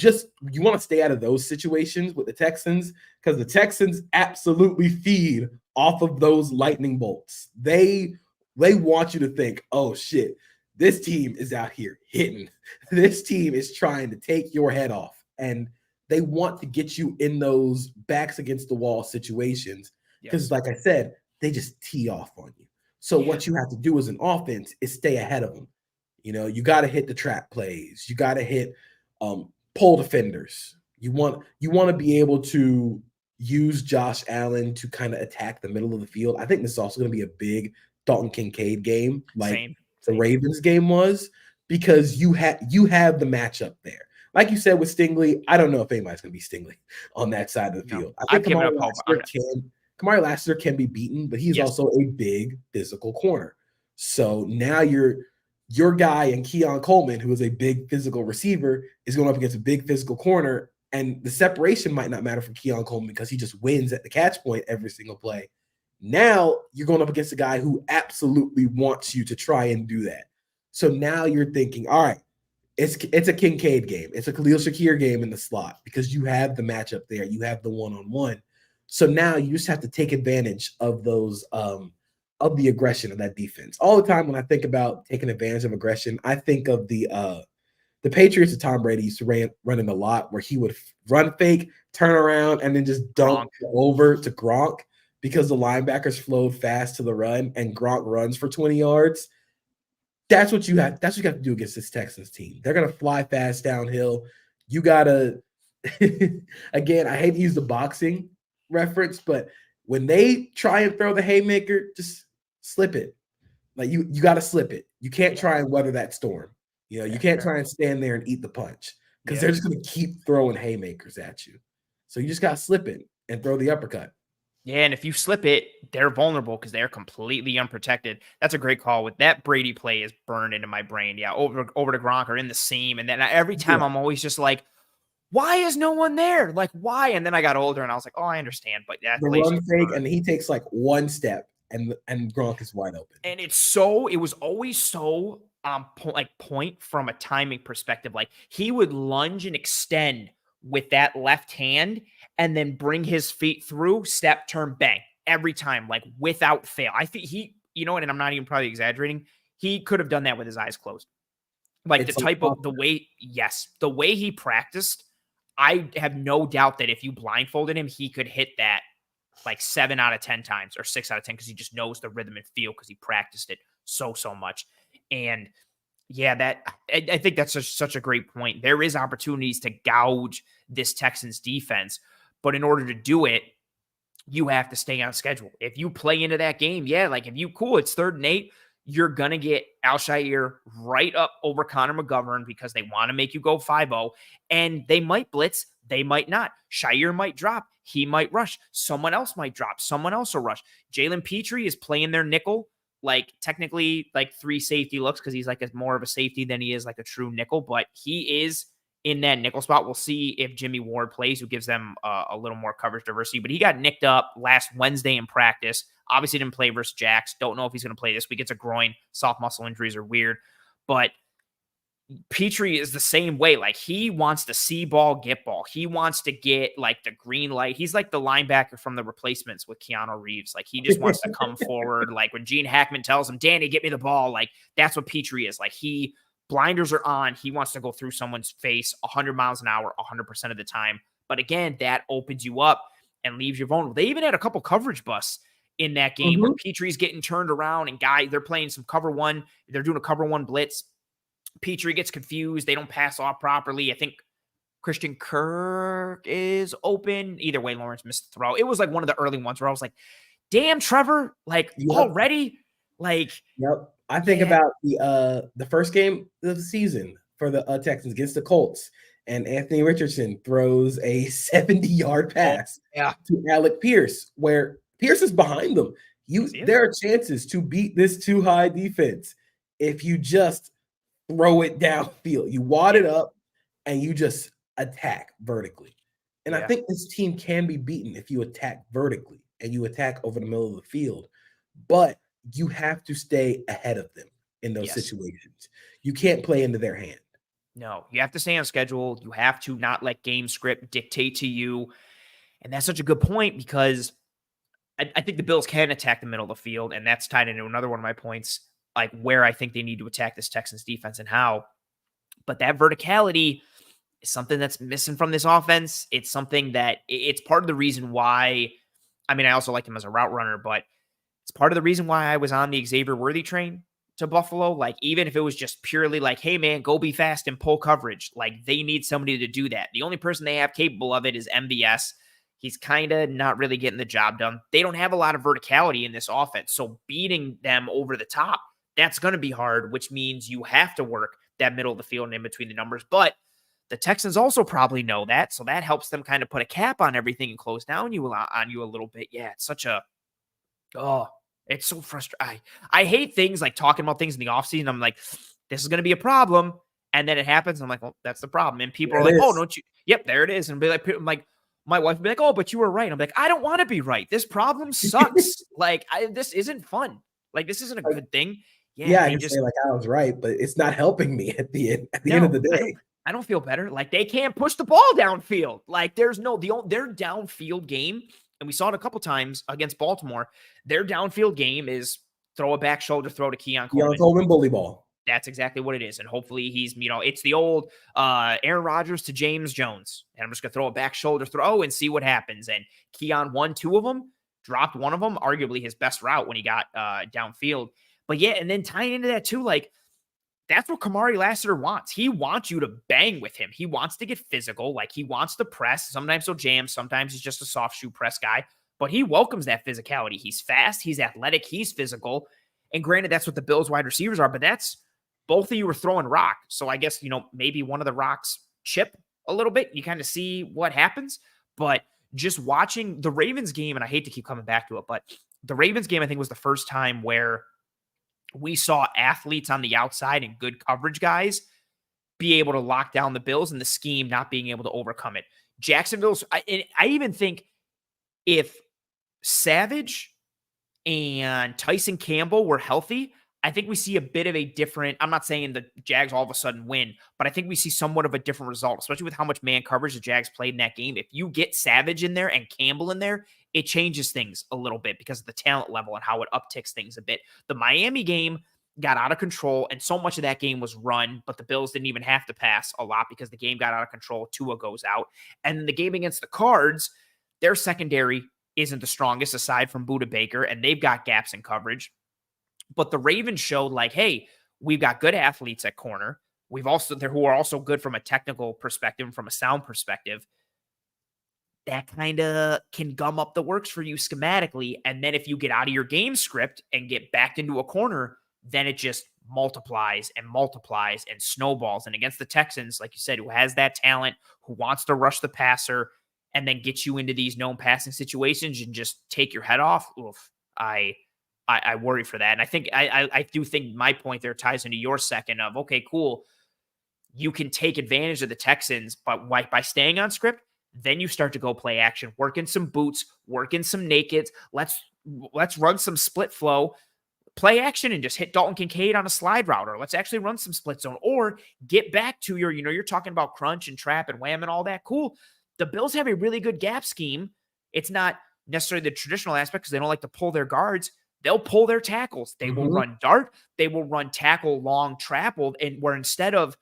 want to stay out of those situations with the Texans because the Texans absolutely feed off of those lightning bolts. They want you to think, oh shit, this team is out here hitting. This team is trying to take your head off. And they want to get you in those backs against the wall situations. Because like I said, they just tee off on you. So what you have to do as an offense is stay ahead of them. You got to hit the trap plays. You got to hit pull defenders. You want to be able to use Josh Allen to kind of attack the middle of the field. I think this is also going to be a big Dalton Kincaid game, like the Ravens game was, because you have the matchup there. Like you said with Stingley, I don't know if anybody's going to be Stingley on that side of the field. I think Kamari Lassiter can be beaten, but he's also a big physical corner. So now your guy and Keon Coleman, who is a big physical receiver, is going up against a big physical corner. And the separation might not matter for Keon Coleman because he just wins at the catch point every single play. Now you're going up against a guy who absolutely wants you to try and do that. So now you're thinking, all right, it's a Kincaid game. It's a Khalil Shakir game in the slot because you have the matchup there. You have the one-on-one. So now you just have to take advantage of those of the aggression of that defense. All the time when I think about taking advantage of aggression, I think of the Patriots of Tom Brady used to running a lot where he would run fake, turn around, and then just dump over to Gronk because the linebackers flowed fast to the run and Gronk runs for 20 yards. That's what you have. That's what you have to do against this Texans team. They're gonna fly fast downhill. You gotta again, I hate to use the boxing reference, but when they try and throw the haymaker, just slip it. Like you gotta slip it. You can't try and weather that storm. You can't try and stand there and eat the punch because they're just gonna keep throwing haymakers at you. So you just gotta slip it and throw the uppercut. Yeah, and if you slip it, they're vulnerable because they're completely unprotected. That's a great call. With that Brady play is burned into my brain. Yeah, over to Gronk or in the seam. And then every time I'm always just like, why is no one there? Like, why? And then I got older and I was like, oh, I understand. But that the run fake, and he takes like one step and Gronk is wide open. And it was always so point from a timing perspective. Like he would lunge and extend with that left hand and then bring his feet through, step, turn, bang, every time, like without fail. I think and I'm not even probably exaggerating, he could have done that with his eyes closed. Like the way he practiced, I have no doubt that if you blindfolded him, he could hit that like 7 out of 10 times or 6 out of 10 because he just knows the rhythm and feel because he practiced it so much. And yeah, I think that's such a great point. There is opportunities to gouge this Texans defense, but in order to do it, you have to stay on schedule. If you play into that game, like if it's 3rd and 8, you're going to get Whcih right up over Connor McGovern because they want to make you go 5-0, and they might blitz, they might not. Shire might drop, he might rush, someone else might drop, someone else will rush. Jalen Petrie is playing their nickel, like technically like 3 safety looks because he's like more of a safety than he is like a true nickel, but he is in that nickel spot. We'll see if Jimmy Ward plays, who gives them a little more coverage diversity, but he got nicked up last Wednesday in practice. Obviously didn't play versus Jax. Don't know if he's going to play this week. It's a groin. Soft muscle injuries are weird, but Petrie is the same way. Like he wants to see ball, get ball. He wants to get like the green light. He's like the linebacker from the replacements with Keanu Reeves. Like he just wants to come forward. Like when Gene Hackman tells him, Danny, get me the ball. Like that's what Petrie is. Like blinders are on. He wants to go through someone's face 100 miles an hour, 100% of the time. But again, that opens you up and leaves you vulnerable. They even had a couple coverage busts in that game where Petrie's getting turned around and they're playing some cover one. They're doing a cover one blitz. Petrie gets confused. They don't pass off properly. I think Christian Kirk is open. Either way, Lawrence missed the throw. It was like one of the early ones where I was like, damn, Trevor, like already? Like, yep. I think about the first game of the season for the Texans against the Colts, and Anthony Richardson throws a 70-yard pass to Alec Pierce, where Pierce is behind them. There are chances to beat this too high defense if you just throw it downfield. You wad it up and you just attack vertically. And I think this team can be beaten if you attack vertically and you attack over the middle of the field. But you have to stay ahead of them in those situations. You can't play into their hand. No, you have to stay on schedule. You have to not let game script dictate to you. And that's such a good point because I think the Bills can attack the middle of the field, and that's tied into another one of my points, like where I think they need to attack this Texans defense and how. But that verticality is something that's missing from this offense. It's something that it's part of the reason why, I also like him as a route runner, but it's part of the reason why I was on the Xavier Worthy train to Buffalo. Like, even if it was just purely like, hey man, go be fast and pull coverage. Like, they need somebody to do that. The only person they have capable of it is MVS. He's kind of not really getting the job done. They don't have a lot of verticality in this offense. So beating them over the top, that's going to be hard, which means you have to work that middle of the field and in between the numbers. But The Texans also probably know that, so that helps them kind of put a cap on everything and close down on you a little bit. Yeah, it's such a it's so frustrating. I hate things like talking about things in the offseason. I'm like, this is going to be a problem. And then it happens. And I'm like, well, that's the problem. And people are like, oh, don't you? Yep, there it is. And be like, I'm like, my wife would be like, oh, but you were right. I'm like, I don't want to be right. This problem sucks. Like, this isn't fun. Like, this isn't a good thing. Yeah, I can say like I was right, but it's not helping me at the end. At the end of the day, I don't feel better. Like, they can't push the ball downfield. Like, their downfield game, and we saw it a couple times against Baltimore. Their downfield game is throw a back shoulder throw to Keon Coleman. Coleman bully ball. That's exactly what it is. And hopefully he's, it's the old Aaron Rodgers to James Jones. And I'm just going to throw a back shoulder throw and see what happens. And Keon won 2 of them, dropped 1 of them, arguably his best route when he got downfield. But yeah, and then tying into that too, like, that's what Kamari Lassiter wants. He wants you to bang with him. He wants to get physical. Like, he wants to press. Sometimes he'll jam. Sometimes he's just a soft shoe press guy. But he welcomes that physicality. He's fast. He's athletic. He's physical. And granted, that's what the Bills wide receivers are. But that's both of you were throwing rock. So I guess, maybe one of the rocks chip a little bit. You kind of see what happens. But just watching the Ravens game, and I hate to keep coming back to it, but the Ravens game, I think, was the first time where we saw athletes on the outside and good coverage guys be able to lock down the Bills and the scheme not being able to overcome it. Jacksonville's, I even think if Savage and Tyson Campbell were healthy, I think we see a bit of a different, I'm not saying the Jags all of a sudden win, but I think we see somewhat of a different result, especially with how much man coverage the Jags played in that game. If you get Savage in there and Campbell in there, it changes things a little bit because of the talent level and how it upticks things a bit. The Miami game got out of control, and so much of that game was run, but the Bills didn't even have to pass a lot because the game got out of control. Tua goes out. And then the game against the Cards, their secondary isn't the strongest aside from Budda Baker, and they've got gaps in coverage. But the Ravens showed like, hey, we've got good athletes at corner. We've also who are also good from a technical perspective, from a sound perspective. That kind of can gum up the works for you schematically. And then if you get out of your game script and get backed into a corner, then it just multiplies and snowballs. And against the Texans, like you said, who has that talent, who wants to rush the passer and then get you into these known passing situations and just take your head off. Oof, I worry for that. And I think I do think my point there ties into your second of, okay, cool. You can take advantage of the Texans, but by staying on script, then you start to go play action, work in some boots, work in some nakeds. Let's run some split flow, play action, and just hit Dalton Kincaid on a slide route, or let's actually run some split zone, or get back to your, you're talking about crunch and trap and wham and all that. Cool. The Bills have a really good gap scheme. It's not necessarily the traditional aspect because they don't like to pull their guards. They'll pull their tackles. They will run dart. They will run tackle long trappled, and where instead of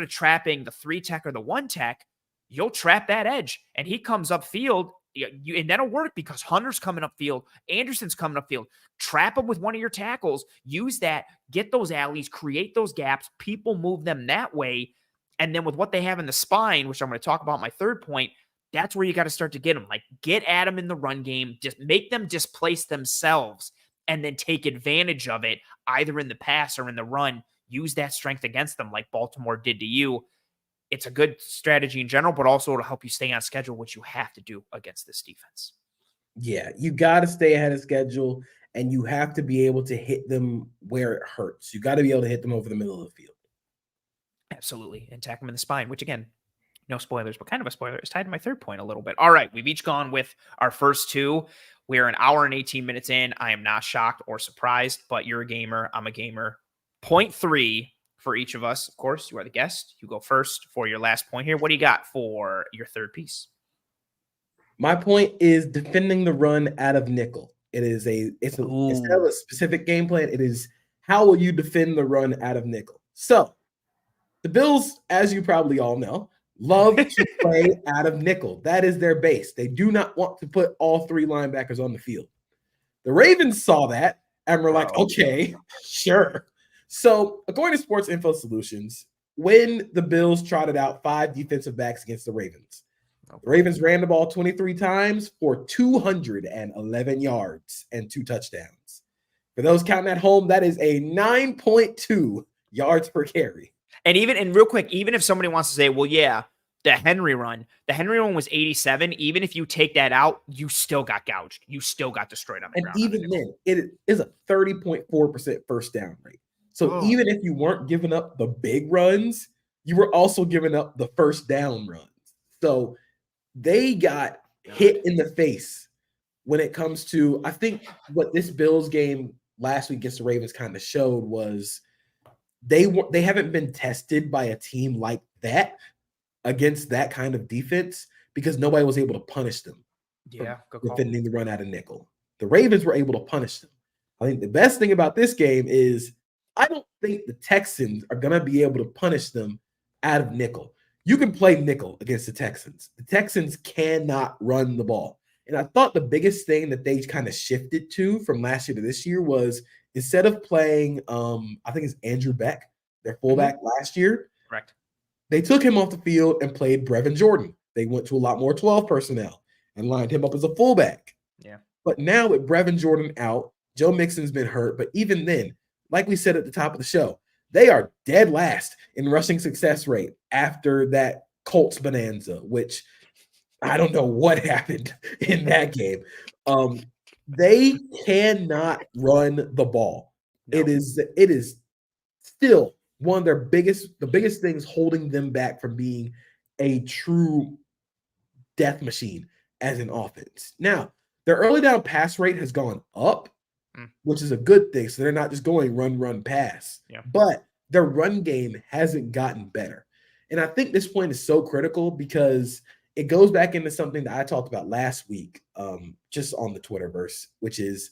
trapping the 3-tech or the 1-tech, you'll trap that edge, and he comes upfield, and that'll work because Hunter's coming upfield, Anderson's coming upfield. Trap him with one of your tackles. Use that. Get those alleys. Create those gaps. People move them that way, and then with what they have in the spine, which I'm going to talk about my third point, that's where you got to start to get them. Like, get at them in the run game. Just make them displace themselves, and then take advantage of it either in the pass or in the run. Use that strength against them like Baltimore did to you. It's a good strategy in general, but also to help you stay on schedule, which you have to do against this defense. Yeah, you got to stay ahead of schedule, and you have to be able to hit them where it hurts. You got to be able to hit them over the middle of the field. Absolutely. And tack them in the spine, which again, no spoilers, but kind of a spoiler. It's tied to my third point a little bit. All right, we've each gone with our first two. We're an hour and 18 minutes in. I am not shocked or surprised, but you're a gamer. I'm a gamer. Point 3 for each of us. Of course, you are the guest. You go first for your last point here. What do you got for your third piece? My point is defending the run out of nickel. Instead of a specific game plan, it is how will you defend the run out of nickel? So the Bills, as you probably all know, love to play out of nickel. That is their base. They do not want to put all 3 linebackers on the field. The Ravens saw that and were like, okay, sure. So according to Sports Info Solutions, when the Bills trotted out 5 defensive backs against the Ravens, the Ravens ran the ball 23 times for 211 yards and 2 touchdowns. For those counting at home, that is a 9.2 yards per carry. And real quick, even if somebody wants to say, well, yeah, the Henry run was 87. Even if you take that out, you still got gouged. You still got destroyed on the And ground. even then, it is a 30.4% first down rate. So even if you weren't giving up the big runs, you were also giving up the first down runs. So they got hit in the face when it comes to, I think what this Bills game last week against the Ravens kind of showed was they haven't been tested by a team like that against that kind of defense because nobody was able to punish them for defending the run out of nickel. The Ravens were able to punish them. I think the best thing about this game is I don't think the Texans are going to be able to punish them out of nickel. You can play nickel against the Texans. The Texans cannot run the ball. And I thought the biggest thing that they kind of shifted to from last year to this year was instead of playing, I think it's Andrew Beck, their fullback last year. Correct. They took him off the field and played Brevin Jordan. They went to a lot more 12 personnel and lined him up as a fullback. Yeah. But now with Brevin Jordan out, Joe Mixon's been hurt. But even then, like we said at the top of the show, they are dead last in rushing success rate after that Colts bonanza, which I don't know what happened in that game. They cannot run the ball. No. It is still one of the biggest things holding them back from being a true death machine as an offense. Now, their early down pass rate has gone up, which is a good thing. So they're not just going run, pass. Yeah. But their run game hasn't gotten better. And I think this point is so critical because it goes back into something that I talked about last week, just on the Twitterverse, which is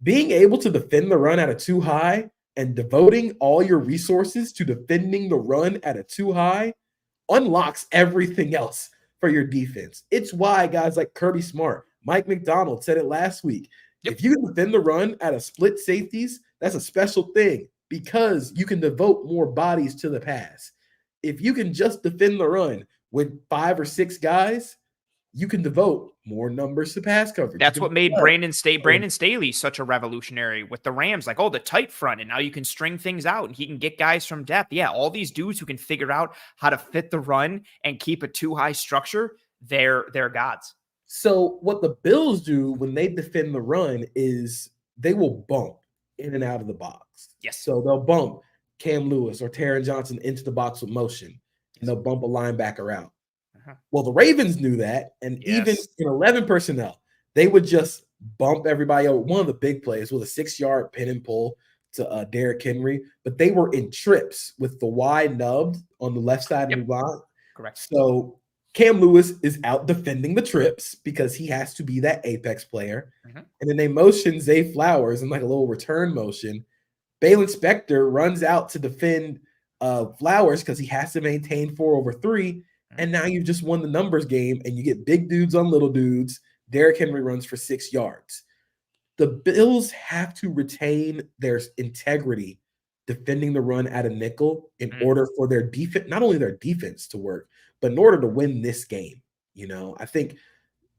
being able to defend the run at a too high and devoting all your resources to defending the run at a too high unlocks everything else for your defense. It's why guys like Kirby Smart, Mike McDonald said it last week. Yep. If you can defend the run at a split safeties, that's a special thing because you can devote more bodies to the pass. If you can just defend the run with 5 or 6 guys, you can devote more numbers to pass coverage. That's what made Brandon Staley such a revolutionary with the Rams. Like, the tight front, and now you can string things out, and he can get guys from depth. Yeah, all these dudes who can figure out how to fit the run and keep a too high structure, they're gods. So what the Bills do when they defend the run is they will bump in and out of the box. Yes. So they'll bump Cam Lewis or Taron Johnson into the box with motion, and they'll bump a linebacker out. Well, the Ravens knew that, and even in 11 personnel, they would just bump everybody over. One of the big plays was a 6-yard pin and pull to Derrick Henry, but they were in trips with the wide nub on the left side of the line. Correct. So Cam Lewis is out defending the trips because he has to be that apex player. And then they motion Zay Flowers in like a little return motion. Balin Spector runs out to defend Flowers because he has to maintain 4/3. And now you've just won the numbers game and you get big dudes on little dudes. Derrick Henry runs for 6 yards. The Bills have to retain their integrity defending the run at a nickel in order for their defense, not only their defense to work, but in order to win this game. I think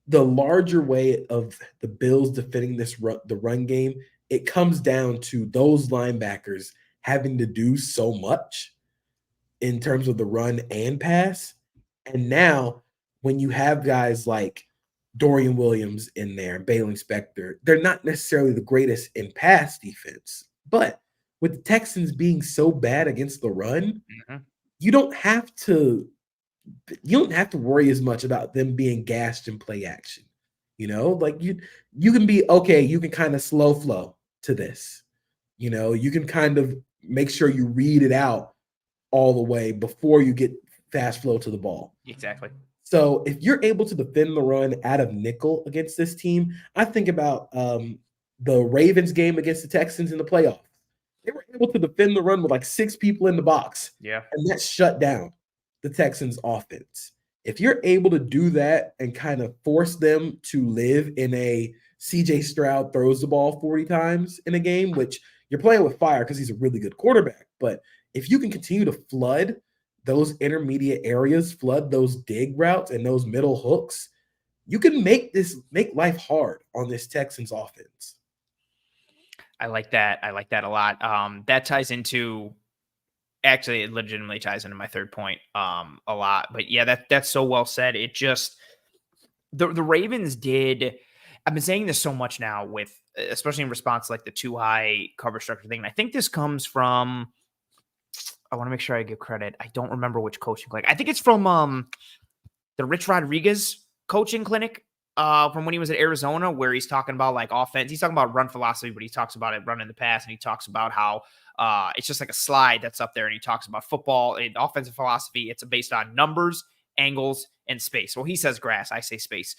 the larger way of the Bills defending the run game, it comes down to those linebackers having to do so much in terms of the run and pass. And now when you have guys like Dorian Williams in there, Balin Spector, they're not necessarily the greatest in pass defense. But with the Texans being so bad against the run, you don't have to worry as much about them being gashed in play action. Like you can be okay, you can kind of slow flow to this. You can kind of make sure you read it out all the way before you get fast flow to the ball. Exactly. So if you're able to defend the run out of nickel against this team, I think about the Ravens game against the Texans in the playoffs. They were able to defend the run with like 6 people in the box. Yeah. And that shut down the Texans offense. If you're able to do that and kind of force them to live in a CJ Stroud throws the ball 40 times in a game, which you're playing with fire because he's a really good quarterback. But if you can continue to flood those intermediate areas, flood those dig routes and those middle hooks, you can make life hard on this Texans offense. I like that. I like that a lot. That ties into actually, it legitimately ties into my third point a lot. But yeah, that's so well said. It just the Ravens did. I've been saying this so much now with, especially in response to like the too high cover structure thing. And I think this comes from, I want to make sure I give credit. I don't remember which coaching clinic. I think it's from the Rich Rodriguez coaching clinic from when he was at Arizona, where he's talking about like offense. He's talking about run philosophy, but he talks about it running the pass, and he talks about how it's just like a slide that's up there, and he talks about football and offensive philosophy. It's based on numbers, angles, and space. Well, he says grass, I say space.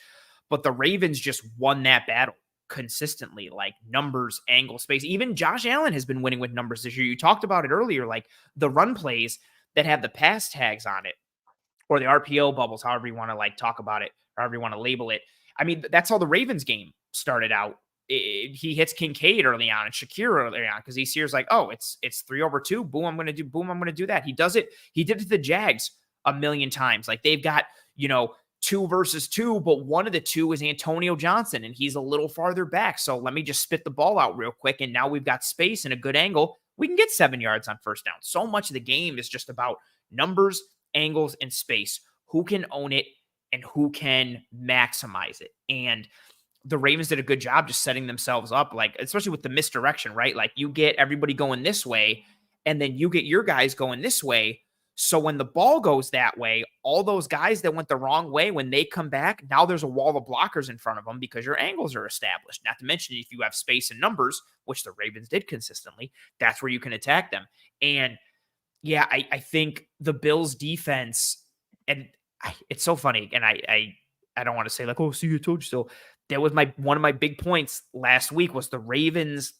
But the Ravens just won that battle consistently, like numbers, angle, space. Even Josh Allen has been winning with numbers this year. You talked about it earlier, like the run plays that have the pass tags on it, or the RPO bubbles, however you want to like talk about it, however you want to label it. I mean, that's how the Ravens game started out. He hits Kincaid early on and Shakir early on because he sees like, oh, it's 3/2. Boom, I'm going to do that. He does it. He did it to the Jags a million times. Like they've got, 2 versus 2, but one of the 2 is Antonio Johnson, and he's a little farther back. So let me just spit the ball out real quick. And now we've got space and a good angle. We can get 7 yards on first down. So much of the game is just about numbers, angles, and space. Who can own it and who can maximize it? And the Ravens did a good job just setting themselves up, like, especially with the misdirection, right? Like you get everybody going this way, and then you get your guys going this way. So when the ball goes that way, all those guys that went the wrong way, when they come back, now there's a wall of blockers in front of them because your angles are established. Not to mention, if you have space and numbers, which the Ravens did consistently, that's where you can attack them. And yeah, I think the Bills defense, and it's so funny, and I don't want to say like, oh, see, I told you so. That was one of my big points last week was the Ravens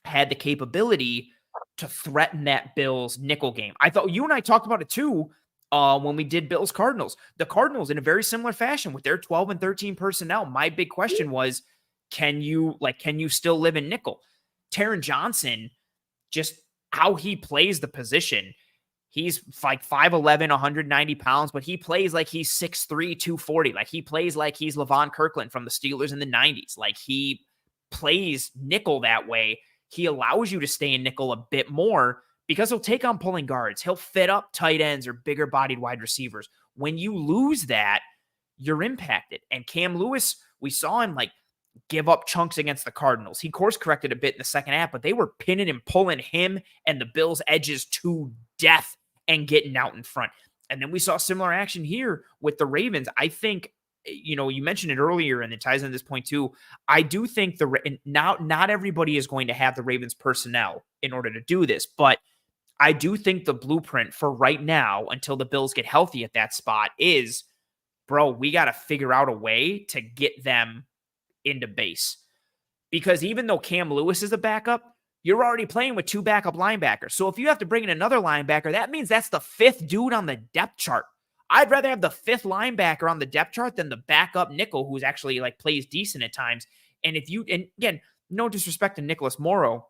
had the capability to threaten that Bills nickel game. I thought you and I talked about it too when we did Bills Cardinals. The Cardinals in a very similar fashion with their 12 and 13 personnel. My big question was, can you still live in nickel? Taron Johnson, just how he plays the position. He's like 5'11", 190 pounds, but he plays like he's 6'3", 240. Like he plays like he's Levon Kirkland from the Steelers in the 90s. Like he plays nickel that way. He allows you to stay in nickel a bit more because he'll take on pulling guards. He'll fit up tight ends or bigger bodied wide receivers. When you lose that, you're impacted. And Cam Lewis, we saw him like give up chunks against the Cardinals. He course corrected a bit in the second half, but they were pinning and pulling him and the Bills' edges to death and getting out in front. And then we saw similar action here with the Ravens. I think, you mentioned it earlier, and it ties into this point too. I do think not everybody is going to have the Ravens personnel in order to do this, but I do think the blueprint for right now, until the Bills get healthy at that spot, is, bro, we got to figure out a way to get them into base. Because even though Cam Lewis is a backup, you're already playing with 2 backup linebackers. So if you have to bring in another linebacker, that means that's the 5th dude on the depth chart. I'd rather have the 5th linebacker on the depth chart than the backup nickel who's actually like plays decent at times. And again, no disrespect to Nicholas Morrow,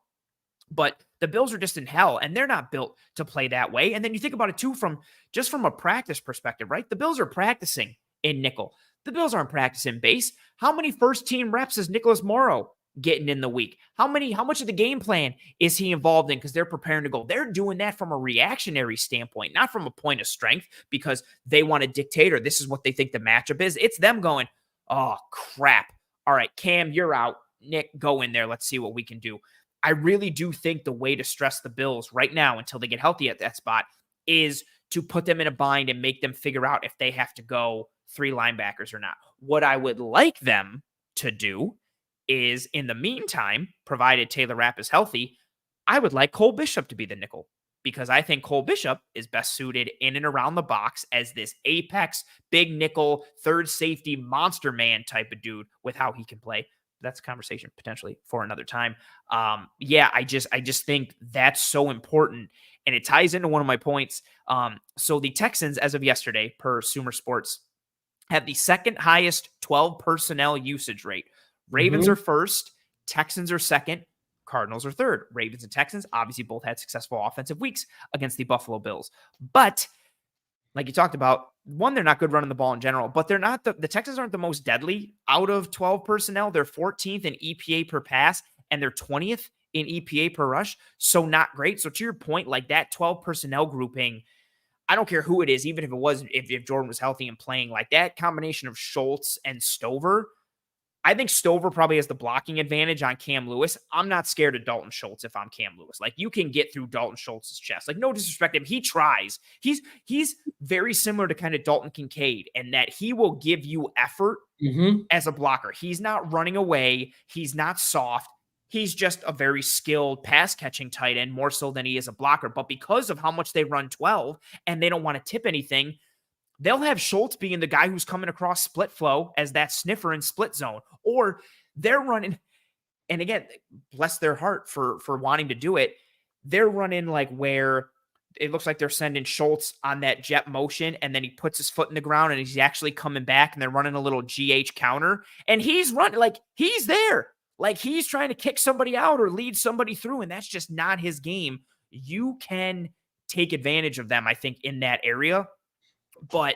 but the Bills are just in hell and they're not built to play that way. And then you think about it too, from a practice perspective, right? The Bills are practicing in nickel. The Bills aren't practicing base. How many first team reps is Nicholas Morrow getting in the week? How much of the game plan is he involved in because they're preparing to go? They're doing that from a reactionary standpoint, not from a point of strength because they want to dictate or this is what they think the matchup is. It's them going, oh, crap. All right, Cam, you're out. Nick, go in there. Let's see what we can do. I really do think the way to stress the Bills right now until they get healthy at that spot is to put them in a bind and make them figure out if they have to go 3 linebackers or not. What I would like them to do is, in the meantime, provided Taylor Rapp is healthy, I would like Cole Bishop to be the nickel because I think Cole Bishop is best suited in and around the box as this apex, big nickel, third safety, monster man type of dude with how he can play. That's a conversation potentially for another time. I just think that's so important. And it ties into one of my points. So the Texans, as of yesterday, per Sumer Sports, have the second highest 12 personnel usage rate. Ravens are first, Texans are second, Cardinals are third. Ravens and Texans obviously both had successful offensive weeks against the Buffalo Bills. But like you talked about, one, they're not good running the ball in general, but they're not the Texans aren't the most deadly out of 12 personnel. They're 14th in EPA per pass, and they're 20th in EPA per rush. So not great. So to your point, like that 12 personnel grouping, I don't care who it is, even if it was, if Jordan was healthy and playing, like that combination of Schultz and Stover, I think Stover probably has the blocking advantage on Cam Lewis. I'm not scared of Dalton Schultz if I'm Cam Lewis. Like you can get through Dalton Schultz's chest. Like no disrespect to him, he tries. He's very similar to kind of Dalton Kincaid in that he will give you effort as a blocker. He's not running away. He's not soft. He's just a very skilled pass catching tight end more so than he is a blocker. But because of how much they run 12 and they don't want to tip anything, they'll have Schultz being the guy who's coming across split flow as that sniffer in split zone, or they're running. And again, bless their heart for wanting to do it. They're running like where it looks like they're sending Schultz on that jet motion, and then he puts his foot in the ground and he's actually coming back, and they're running a little GH counter, and he's running like he's there. Like he's trying to kick somebody out or lead somebody through, and that's just not his game. You can take advantage of them, I think, in that area. But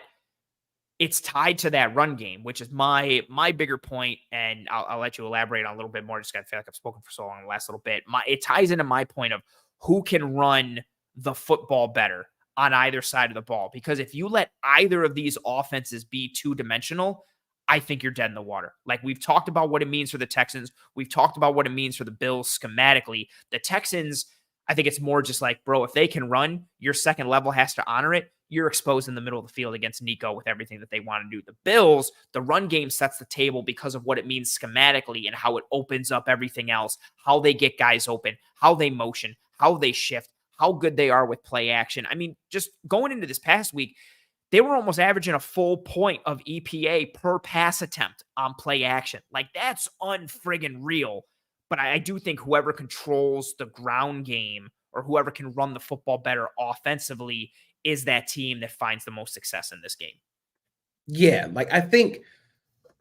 it's tied to that run game, which is my bigger point, and I'll let you elaborate on a little bit more. Just got to feel like I've spoken for so long in the last little bit. It ties into my point of who can run the football better on either side of the ball. Because if you let either of these offenses be two-dimensional, I think you're dead in the water. Like we've talked about what it means for the Texans. We've talked about what it means for the Bills schematically. The Texans, I think it's more just like, bro, if they can run, your second level has to honor it. You're exposed in the middle of the field against Nico with everything that they want to do. The Bills, the run game sets the table because of what it means schematically and how it opens up everything else, how they get guys open, how they motion, how they shift, how good they are with play action. I mean, just going into this past week, they were almost averaging a full point of EPA per pass attempt on play action. Like that's unfriggin' real. But I do think whoever controls the ground game or whoever can run the football better offensively is that team that finds the most success in this game. Yeah, like I think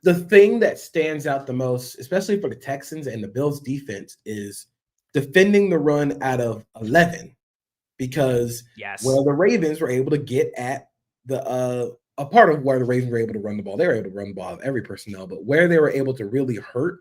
the thing that stands out the most, especially for the Texans and the Bills defense, is defending the run out of 11. Because where the Ravens were able to get at the a part of where the Ravens were able to run the ball, they were able to run the ball of every personnel, but where they were able to really hurt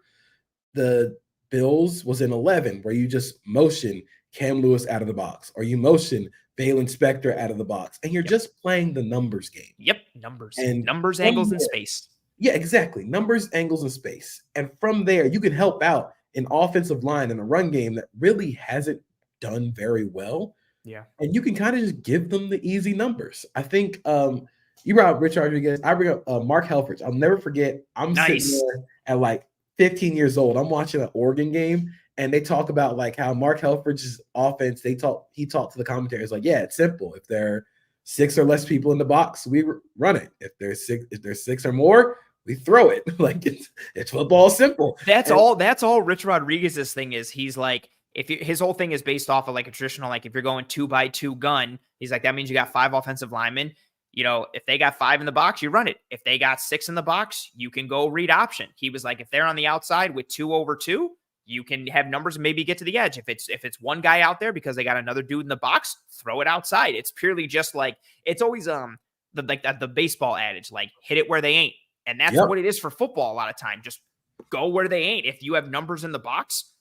the Bills was in 11, where you just motion Cam Lewis out of the box, or you motion Valen Spector out of the box, and you're just playing the numbers game. Numbers. And numbers, angles, and space. Yeah, exactly. Numbers, angles, and space. And from there, you can help out an offensive line and a run game that really hasn't done very well. Yeah. And you can kind of just give them the easy numbers. I think you brought up Rich Rodriguez. I bring up Mark Helfrich. I'll never forget. I'm sitting there at like 15 years old. I'm watching an Oregon game, and they talk about like how Mark Helfrich's offense, he talked to the commentators like, yeah, it's simple. If there are 6 or less people in the box, we run it. If there's 6 or more, we throw it. Like it's football simple. That's all Rich Rodriguez's thing is. He's like, his whole thing is based off of like a traditional, like if you're going 2x2 gun, he's like, that means you got 5 offensive linemen. You know, if they got 5 in the box, you run it. If they got 6 in the box, you can go read option. He was like, if they're on the outside with 2 over 2, you can have numbers and maybe get to the edge. If it's one guy out there because they got another dude in the box, throw it outside. It's purely just like, it's always the baseball adage, like hit it where they ain't. And that's what it is for football a lot of time. Just go where they ain't. If you have numbers in the box,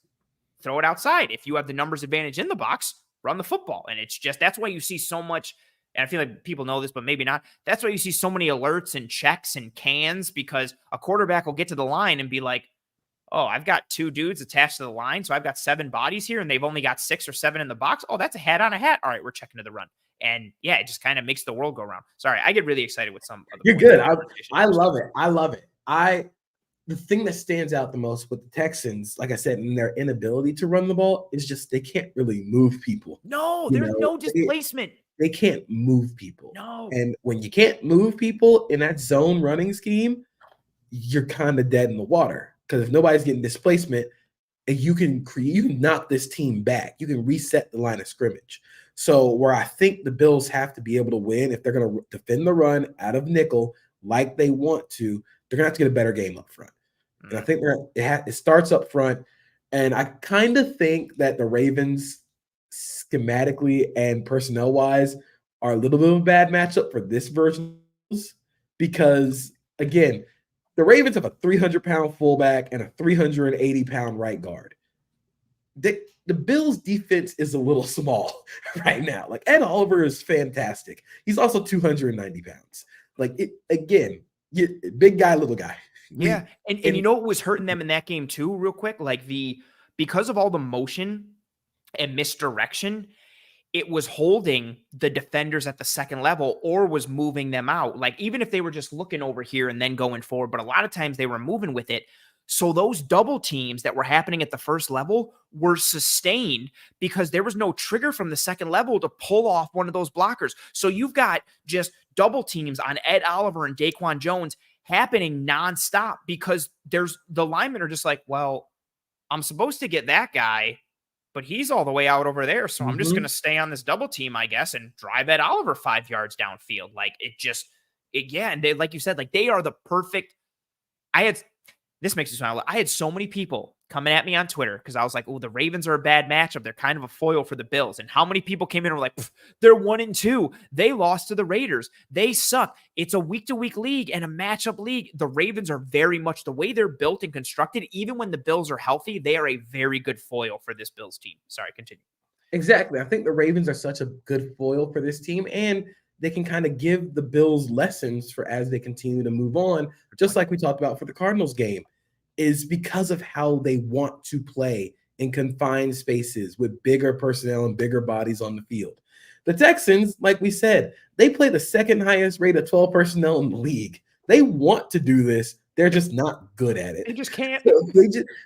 throw it outside. If you have the numbers advantage in the box, run the football. And it's just, that's why you see so much, and I feel like people know this, but maybe not. That's why you see so many alerts and checks and cans, because a quarterback will get to the line and be like, oh, I've got 2 dudes attached to the line, so I've got 7 bodies here, and they've only got 6 or 7 in the box. Oh, that's a hat on a hat. All right, we're checking to the run. And yeah, it just kind of makes the world go round. Sorry, I get really excited with some of the. You're good. I love it. I love it. The thing that stands out the most with the Texans, like I said, in their inability to run the ball, is just they can't really move people. No, there's no displacement. They can't move people. No. And when you can't move people in that zone running scheme, you're kind of dead in the water. Because if nobody's getting displacement, you can knock this team back. You can reset the line of scrimmage. So where I think the Bills have to be able to win, if they're going to defend the run out of nickel like they want to, they're going to have to get a better game up front. And I think it starts up front. And I kind of think that the Ravens, schematically and personnel-wise, are a little bit of a bad matchup for this version. Because, again, the Ravens have a 300-pound fullback and a 380-pound right guard. the Bills defense is a little small right now. Like Ed Oliver is fantastic. He's also 290 pounds. Like again, big guy, little guy. Yeah. And you know what was hurting them in that game too, real quick? Like because of all the motion and misdirection, it was holding the defenders at the second level or was moving them out. Like even if they were just looking over here and then going forward, but a lot of times they were moving with it. So those double teams that were happening at the first level were sustained because there was no trigger from the second level to pull off one of those blockers. So you've got just double teams on Ed Oliver and Daquan Jones happening nonstop because the linemen are just like, well, I'm supposed to get that guy, but he's all the way out over there. So I'm just going to stay on this double team, I guess, and drive Ed Oliver 5 yards downfield. Like and they, like you said, like they are the perfect. This makes me smile. I had so many people coming at me on Twitter because I was like, oh, the Ravens are a bad matchup. They're kind of a foil for the Bills. And how many people came in and were like, they're 1-2. They lost to the Raiders. They suck. It's a week-to-week league and a matchup league. The Ravens are very much the way they're built and constructed. Even when the Bills are healthy, they are a very good foil for this Bills team. Sorry, continue. Exactly. I think the Ravens are such a good foil for this team, and they can kind of give the Bills lessons for as they continue to move on, just like we talked about for the Cardinals game, is because of how they want to play in confined spaces with bigger personnel and bigger bodies on the field. The Texans, like we said, they play the second highest rate of 12 personnel in the league. They want to do this. They're just not good at it. They just can't. So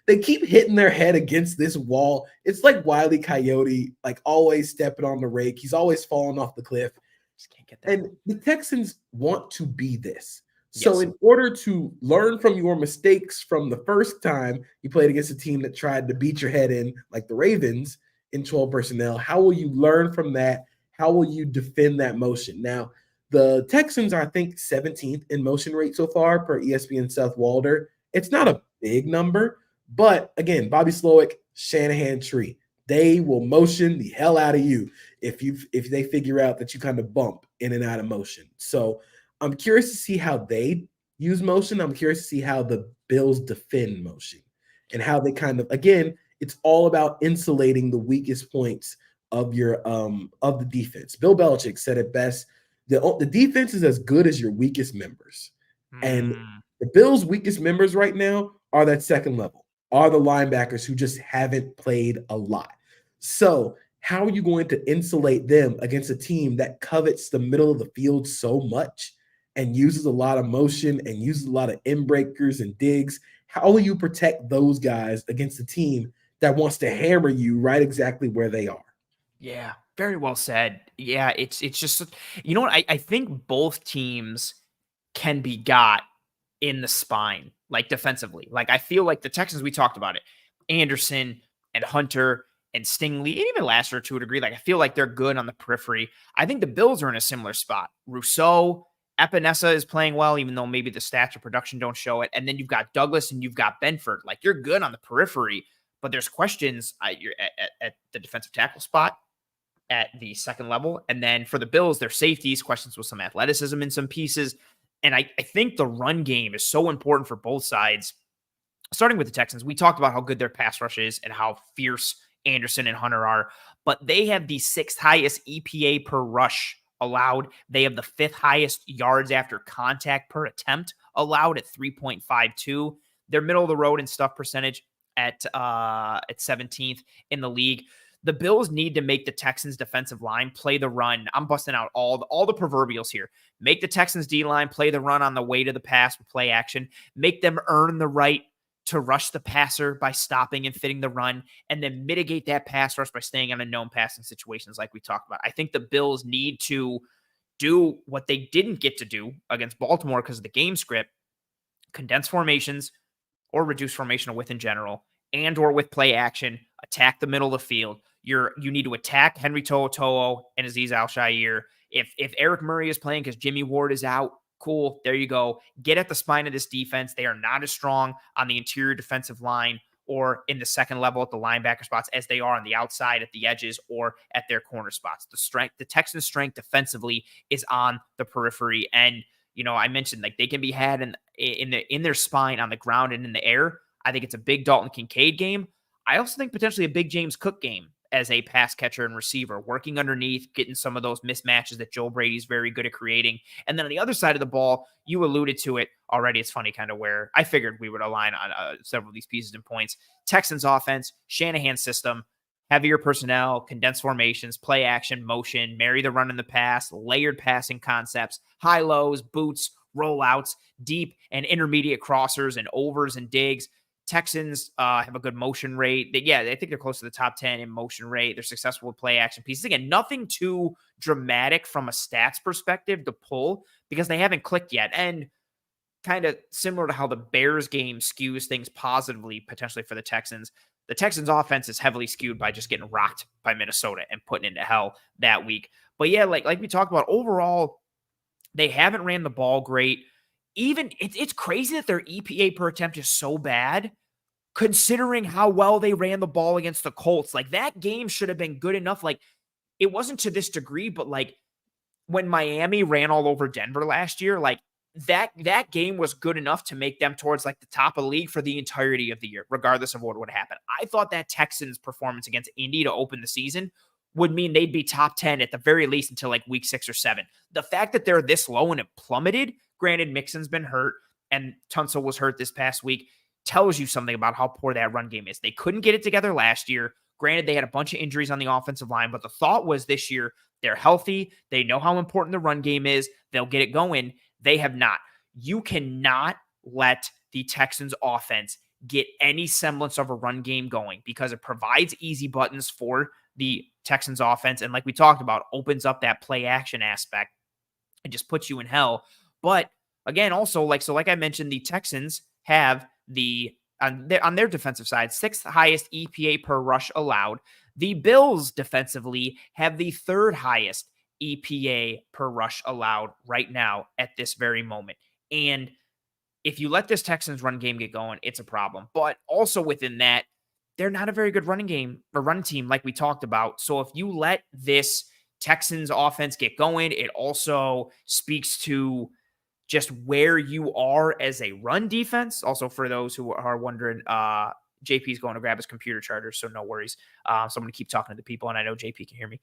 they keep hitting their head against this wall. It's like Wile E. Coyote, like always stepping on the rake. He's always falling off the cliff. Just can't get that. And the Texans want to be this. So in order to learn from your mistakes from the first time you played against a team that tried to beat your head in, like the Ravens, in 12 personnel, how will you learn from that? How will you defend that motion? Now, the Texans are, I think, 17th in motion rate so far per ESPN Seth Walder. It's not a big number, but again, Bobby Slowick, Shanahan tree. They will motion the hell out of you if they figure out that you kind of bump in and out of motion. So I'm curious to see how they use motion. I'm curious to see how the Bills defend motion and how they kind of, again, it's all about insulating the weakest points of your of the defense. Bill Belichick said it best. The defense is as good as your weakest members. And the Bills' weakest members right now are that second level, are the linebackers who just haven't played a lot. So how are you going to insulate them against a team that covets the middle of the field so much and uses a lot of motion and uses a lot of in breakers and digs? How will you protect those guys against a team that wants to hammer you right exactly where they are? Yeah, very well said. Yeah, it's just, you know what? I think both teams can be got in the spine, like defensively. Like I feel like the Texans, we talked about it, Anderson and Hunter and Stingley, and even Lassiter to a degree. Like I feel like they're good on the periphery. I think the Bills are in a similar spot. Rousseau, Epinesa is playing well, even though maybe the stats or production don't show it. And then you've got Douglas and you've got Benford. Like you're good on the periphery, but there's questions you're at the defensive tackle spot at the second level. And then for the Bills, their safeties, questions with some athleticism in some pieces. And I think the run game is so important for both sides. Starting with the Texans, we talked about how good their pass rush is and how fierce Anderson and Hunter are, but they have the 6th highest EPA per rush allowed. They have the 5th highest yards after contact per attempt allowed at 3.52. They're middle of the road in stuff percentage at 17th in the league. The Bills need to make the Texans defensive line play the run. I'm busting out all the proverbials here. Make the Texans D-line play the run on the way to the pass with play action. Make them earn the right to rush the passer by stopping and fitting the run, and then mitigate that pass rush by staying on unknown passing situations like we talked about. I think the Bills need to do what they didn't get to do against Baltimore because of the game script, condense formations or reduce formational width in general, and or with play action, attack the middle of the field. You need to attack Henry To'oTo'o and Azeez Al-Shaair. If Eric Murray is playing because Jimmy Ward is out, cool. There you go. Get at the spine of this defense. They are not as strong on the interior defensive line or in the second level at the linebacker spots as they are on the outside at the edges or at their corner spots. The Texans' strength defensively is on the periphery. And, I mentioned like they can be had in their spine on the ground and in the air. I think it's a big Dalton Kincaid game. I also think potentially a big James Cook game as a pass catcher and receiver, working underneath, getting some of those mismatches that Joel Brady's very good at creating. And then on the other side of the ball, you alluded to it already. It's funny kind of where I figured we would align on several of these pieces and points. Texans offense, Shanahan system, heavier personnel, condensed formations, play action, motion, marry the run and the pass, layered passing concepts, high lows, boots, rollouts, deep and intermediate crossers and overs and digs. Texans have a good motion rate. I think they're close to the top 10 in motion rate. They're successful with play action pieces. Again, nothing too dramatic from a stats perspective to pull because they haven't clicked yet. And kind of similar to how the Bears game skews things positively potentially for the Texans offense is heavily skewed by just getting rocked by Minnesota and putting into hell that week. But yeah, like we talked about, overall, they haven't ran the ball great. Even it's crazy that their EPA per attempt is so bad, considering how well they ran the ball against the Colts. Like, that game should have been good enough. Like, it wasn't to this degree, but like when Miami ran all over Denver last year, like that game was good enough to make them towards like the top of the league for the entirety of the year, regardless of what would happen. I thought that Texans performance against Indy to open the season would mean they'd be top 10 at the very least until like week 6 or 7. The fact that they're this low and it plummeted, granted Mixon's been hurt and Tunsil was hurt this past week, tells you something about how poor that run game is. They couldn't get it together last year. Granted, they had a bunch of injuries on the offensive line, but the thought was this year they're healthy. They know how important the run game is. They'll get it going. They have not. You cannot let the Texans offense get any semblance of a run game going because it provides easy buttons for the Texans offense. And like we talked about, opens up that play action aspect and just puts you in hell. But again, also like I mentioned, the Texans have on their defensive side, 6th highest EPA per rush allowed. The Bills defensively have the 3rd highest EPA per rush allowed right now at this very moment. And if you let this Texans run game get going, it's a problem. But also within that, they're not a very good running game or run team like we talked about. So if you let this Texans offense get going, it also speaks to just where you are as a run defense. Also, for those who are wondering, JP is going to grab his computer charger, so no worries. So I'm going to keep talking to the people, and I know JP can hear me.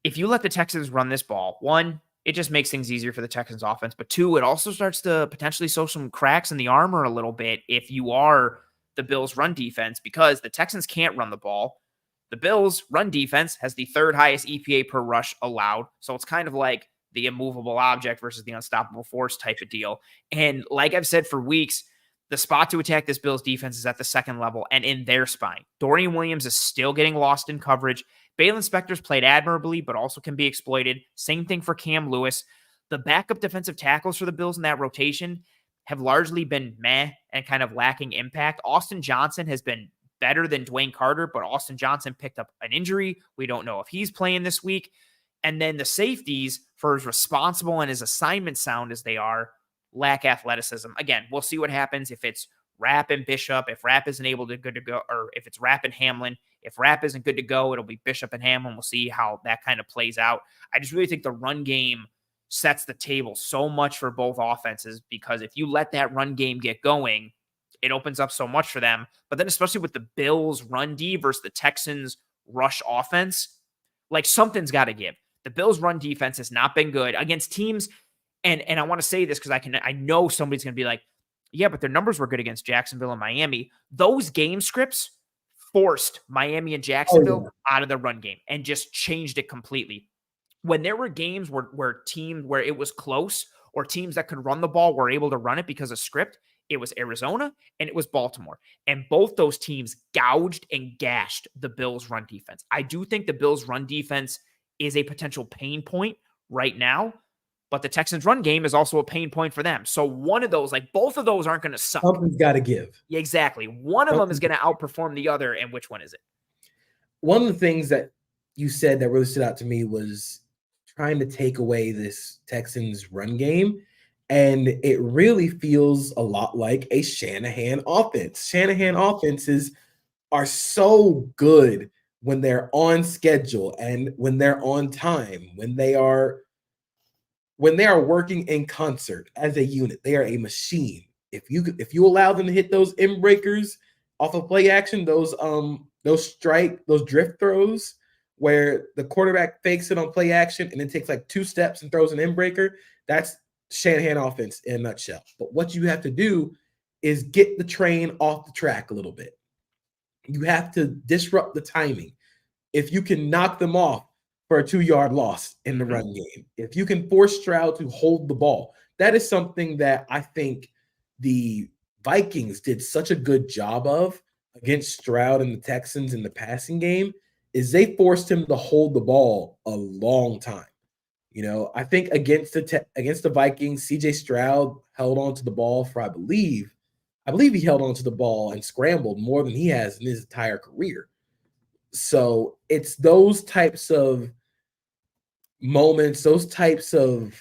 If you let the Texans run this ball, 1, it just makes things easier for the Texans offense. But 2, it also starts to potentially show some cracks in the armor a little bit if you are the Bills run defense, because the Texans can't run the ball. The Bills run defense has the 3rd highest EPA per rush allowed. So it's kind of like the immovable object versus the unstoppable force type of deal. And like I've said for weeks, the spot to attack this Bills defense is at the 2nd level and in their spine. Dorian Williams is still getting lost in coverage. Balin Spector's played admirably, but also can be exploited. Same thing for Cam Lewis. The backup defensive tackles for the Bills in that rotation have largely been meh and kind of lacking impact. Austin Johnson has been better than Dwayne Carter, but Austin Johnson picked up an injury. We don't know if he's playing this week. And then the safeties, for as responsible and as assignment sound as they are, lack athleticism. Again, we'll see what happens if it's Rapp and Bishop. If Rapp isn't good to go, or if it's Rapp and Hamlin. If Rapp isn't good to go, it'll be Bishop and Hamlin. We'll see how that kind of plays out. I just really think the run game sets the table so much for both offenses, because if you let that run game get going, it opens up so much for them. But then especially with the Bills run D versus the Texans rush offense, like something's got to give. The Bills run defense has not been good against teams. And I want to say this because I know somebody's going to be like, yeah, but their numbers were good against Jacksonville and Miami. Those game scripts forced Miami and Jacksonville out of the run game and just changed it completely. When there were games where it was close, or teams that could run the ball were able to run it because of script, it was Arizona and it was Baltimore. And both those teams gouged and gashed the Bills run defense. I do think the Bills run defense is a potential pain point right now, but the Texans run game is also a pain point for them. So one of those, like both of those aren't going to suck. Something's got to give. Yeah, exactly. One of them is going to outperform the other. And which one is it? One of the things that you said that really stood out to me was trying to take away this Texans run game. And it really feels a lot like a Shanahan offense. Shanahan offenses are so good when they're on schedule and when they're on time, when they are working in concert as a unit. They are a machine. if you allow them to hit those in breakers off of play action, those drift throws where the quarterback fakes it on play action and then takes like 2 steps and throws an in breaker, that's Shanahan offense in a nutshell. But what you have to do is get the train off the track a little bit. You have to disrupt the timing. If you can knock them off for a 2-yard loss in the run game, if you can force Stroud to hold the ball, that is something that I think the Vikings did such a good job of against Stroud and the Texans in the passing game, is they forced him to hold the ball a long time. I think against the Vikings, CJ Stroud held on to the ball for, I believe he held on to the ball and scrambled more than he has in his entire career. So it's those types of moments, those types of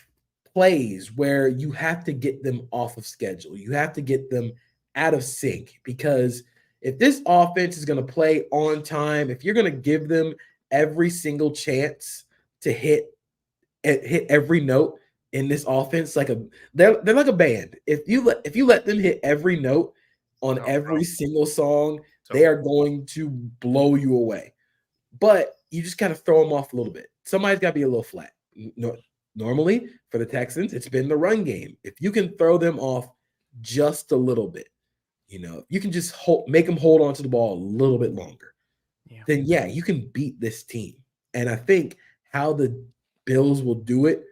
plays where you have to get them off of schedule. You have to get them out of sync, because if this offense is going to play on time, if you're going to give them every single chance to hit every note in this offense, they're like a band. If you let them hit every note on every single song, they are going to blow you away. But you just got to throw them off a little bit. Somebody's got to be a little flat. Normally, for the Texans, it's been the run game. If you can throw them off just a little bit, you can just make them hold on to the ball a little bit longer, then you can beat this team. And I think how the Bills will do it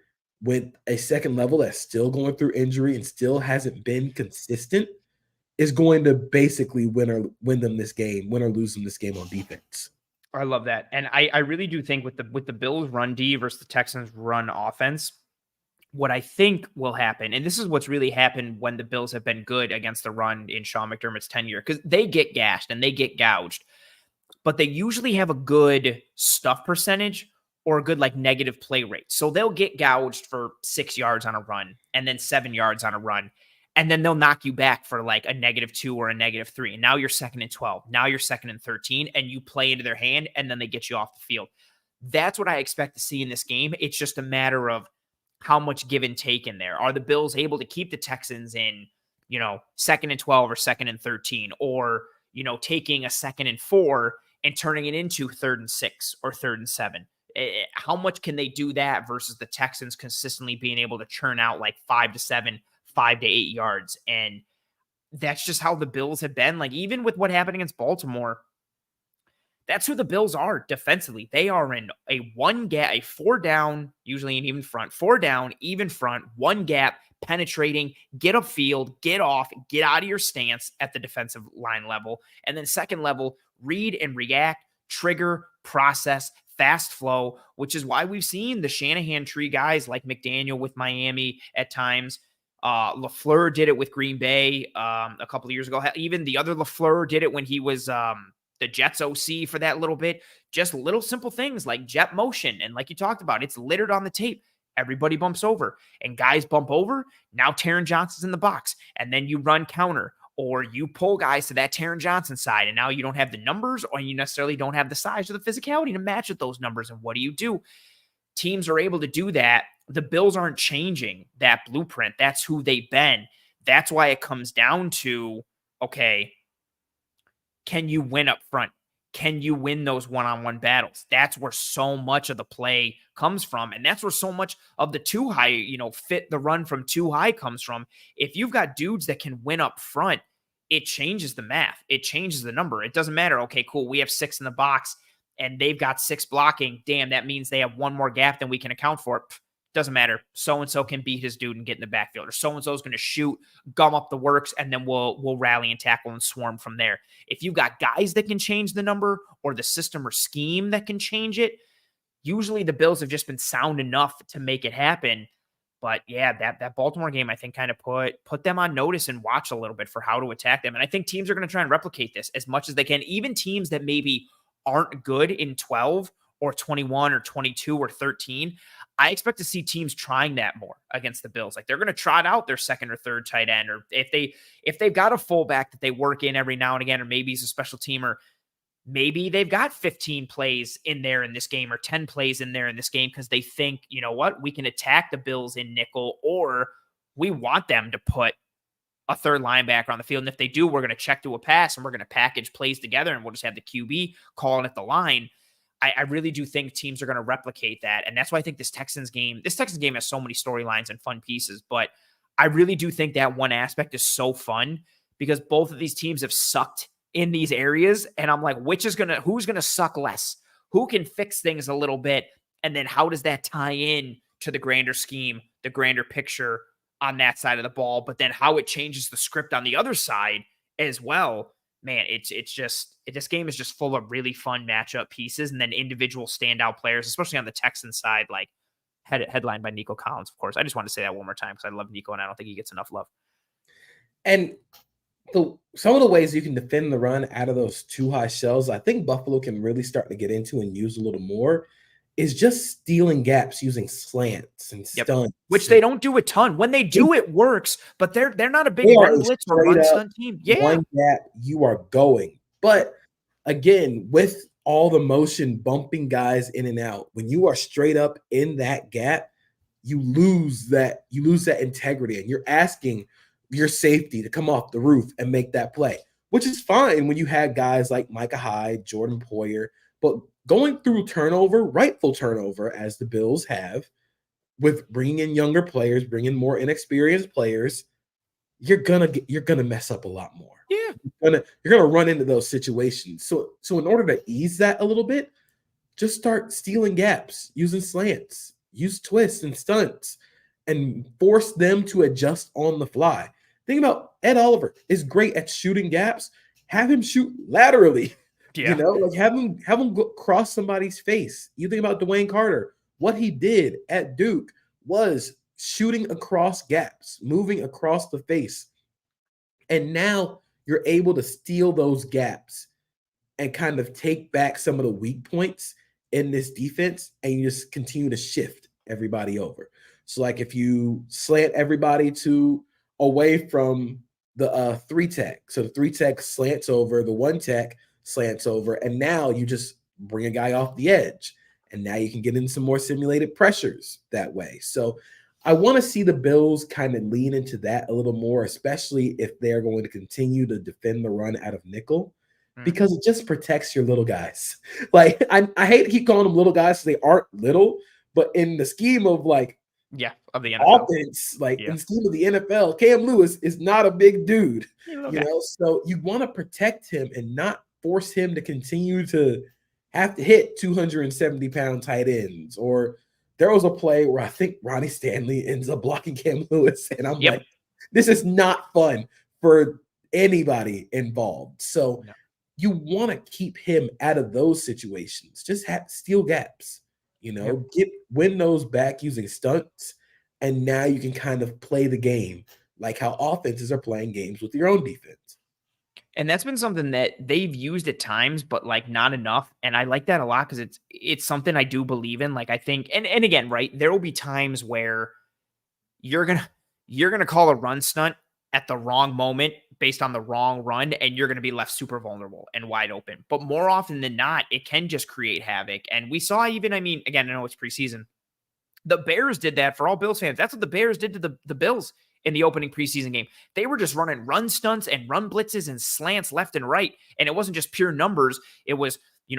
with a second level that's still going through injury and still hasn't been consistent is going to basically win or lose them this game on defense. I love that. And I really do think with the Bills run D versus the Texans run offense, what I think will happen, and this is what's really happened when the Bills have been good against the run in Sean McDermott's tenure, because they get gashed and they get gouged, but they usually have a good stuff percentage or a good negative play rate. So they'll get gouged for 6 yards on a run and then 7 yards on a run. And then they'll knock you back for a -2 or a -3. And now you're 2nd and 12. Now you're 2nd and 13, and you play into their hand, and then they get you off the field. That's what I expect to see in this game. It's just a matter of how much give and take in there. Are the Bills able to keep the Texans in, 2nd and 12 or 2nd and 13, or, taking a 2nd and 4 and turning it into 3rd and 6 or 3rd and 7? How much can they do that versus the Texans consistently being able to churn out 5 to 7, 5 to 8 yards? And that's just how the Bills have been. Even with what happened against Baltimore, that's who the Bills are defensively. They are in a 4 down, usually an even front, 4 down, even front, 1 gap, penetrating, get upfield, get off, get out of your stance at the defensive line level. And then second level, read and react, trigger, process, fast flow, which is why we've seen the Shanahan tree guys like McDaniel with Miami at times. LaFleur did it with Green Bay a couple of years ago. Even the other LaFleur did it when he was the Jets OC for that little bit. Just little simple things like jet motion. And like you talked about, it's littered on the tape. Everybody bumps over and guys bump over. Now Taron Johnson's in the box, and then you run counter, or you pull guys to that Taron Johnson side, and now you don't have the numbers, or you necessarily don't have the size or the physicality to match with those numbers. And what do? Teams are able to do that. The Bills aren't changing that blueprint. That's who they've been. That's why it comes down to, okay, can you win up front? Can you win those one-on-one battles? That's where so much of the play comes from. And that's where so much of the too high, fit the run from too high comes from. If you've got dudes that can win up front, it changes the math. It changes the number. It doesn't matter. Okay, cool. We have 6 in the box and they've got 6 blocking. Damn, that means they have 1 more gap than we can account for. Doesn't matter. So-and-so can beat his dude and get in the backfield, or so-and-so is going to shoot, gum up the works, and then we'll rally and tackle and swarm from there. If you've got guys that can change the number, or the system or scheme that can change it, usually the Bills have just been sound enough to make it happen. But yeah, that Baltimore game, I think, kind of put them on notice and watch a little bit for how to attack them. And I think teams are going to try and replicate this as much as they can. Even teams that maybe aren't good in 12 or 21 or 22 or 13, I expect to see teams trying that more against the Bills. They're going to trot out their second or third tight end, or if they've got a fullback that they work in every now and again, or maybe he's a special teamer, maybe they've got 15 plays in there in this game or 10 plays in there in this game because they think, you know what, we can attack the Bills in nickel, or we want them to put a third linebacker on the field. And if they do, we're going to check to a pass and we're going to package plays together and we'll just have the QB calling at the line. I really do think teams are going to replicate that. And that's why I think this Texans game has so many storylines and fun pieces. But I really do think that one aspect is so fun because both of these teams have sucked in these areas. And I'm like, who's going to suck less? Who can fix things a little bit? And then how does that tie in to the grander scheme, the grander picture on that side of the ball? But then how it changes the script on the other side as well. Man, this game is just full of really fun matchup pieces and then individual standout players, especially on the Texans side, like headlined by Nico Collins, of course. I just want to say that one more time because I love Nico and I don't think he gets enough love. And some of the ways you can defend the run out of those too high shells, I think Buffalo can really start to get into and use a little more, is just stealing gaps using slants and stunts. Which they don't do a ton. When they do, it works, but they're not a big run blitz or run stunt team. Yeah. One gap, you are going. But again, with all the motion bumping guys in and out, when you are straight up in that gap, you lose that integrity, and you're asking your safety to come off the roof and make that play, which is fine when you had guys like Micah Hyde, Jordan Poyer, but going through rightful turnover, as the Bills have, with bringing in younger players, bringing more inexperienced players, you're gonna mess up a lot more. Yeah, you're gonna run into those situations. So in order to ease that a little bit, just start stealing gaps, using slants, use twists and stunts, and force them to adjust on the fly. Think about Ed Oliver is great at shooting gaps. Have him shoot laterally. Yeah. Have him go cross somebody's face. You think about Dwayne Carter. What he did at Duke was shooting across gaps, moving across the face. And now you're able to steal those gaps and kind of take back some of the weak points in this defense, and you just continue to shift everybody over. So like if you slant everybody away from the 3-tech, so the 3-tech slants over, the 1-tech slants over, and now you just bring a guy off the edge, and now you can get in some more simulated pressures that way. So I want to see the Bills kind of lean into that a little more, especially if they're going to continue to defend the run out of nickel, because it just protects your little guys. Like I hate to keep calling them little guys, so they aren't little, but in the scheme of of the NFL offense, in the scheme of the NFL, Cam Lewis is not a big dude, so you want to protect him and not force him to continue to have to hit 270-pound tight ends. Or there was a play where I think Ronnie Stanley ends up blocking Cam Lewis, and I'm like, this is not fun for anybody involved. So you want to keep him out of those situations. Just steal gaps, win those back using stunts, and now you can kind of play the game like how offenses are playing games with your own defense. And that's been something that they've used at times, but not enough. And I like that a lot because it's something I do believe in. I think, and again, right, there will be times where you're gonna call a run stunt at the wrong moment based on the wrong run, and you're gonna be left super vulnerable and wide open. But more often than not, it can just create havoc. And we saw again, I know it's preseason. The Bears did that for all Bills fans. That's what the Bears did to the Bills in the opening preseason game. They were just running run stunts and run blitzes and slants left and right. And it wasn't just pure numbers. It was,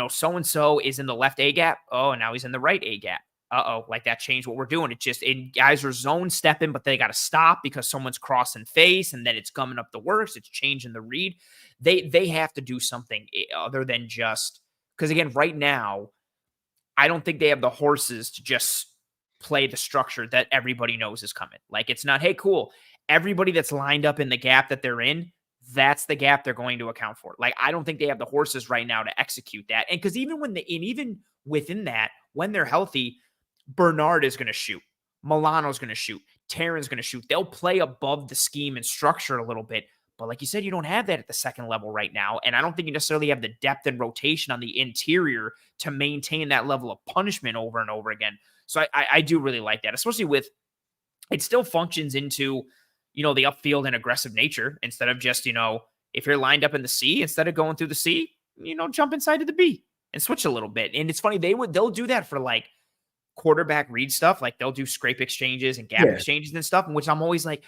so-and-so is in the left A gap. Oh, and now he's in the right A gap. That changed what we're doing. It just, guys are zone stepping, but they got to stop because someone's crossing face, and then it's gumming up the works. It's changing the read. They have to do something other than just, because again, right now, I don't think they have the horses to just play the structure that everybody knows is coming. It's not, hey, cool, everybody that's lined up in the gap that they're in, that's the gap they're going to account for. I don't think they have the horses right now to execute that. And because even within that, when they're healthy, Bernard is going to shoot, Milano's going to shoot, Terran's going to shoot. They'll play above the scheme and structure a little bit. But like you said, you don't have that at the second level right now. And I don't think you necessarily have the depth and rotation on the interior to maintain that level of punishment over and over again. So I do really like that, especially with it still functions into, the upfield and aggressive nature instead of just, if you're lined up in the C, instead of going through the C, jump inside to the B and switch a little bit. And it's funny, they'll do that for quarterback read stuff. They'll do scrape exchanges and gap exchanges and stuff, in which I'm always like,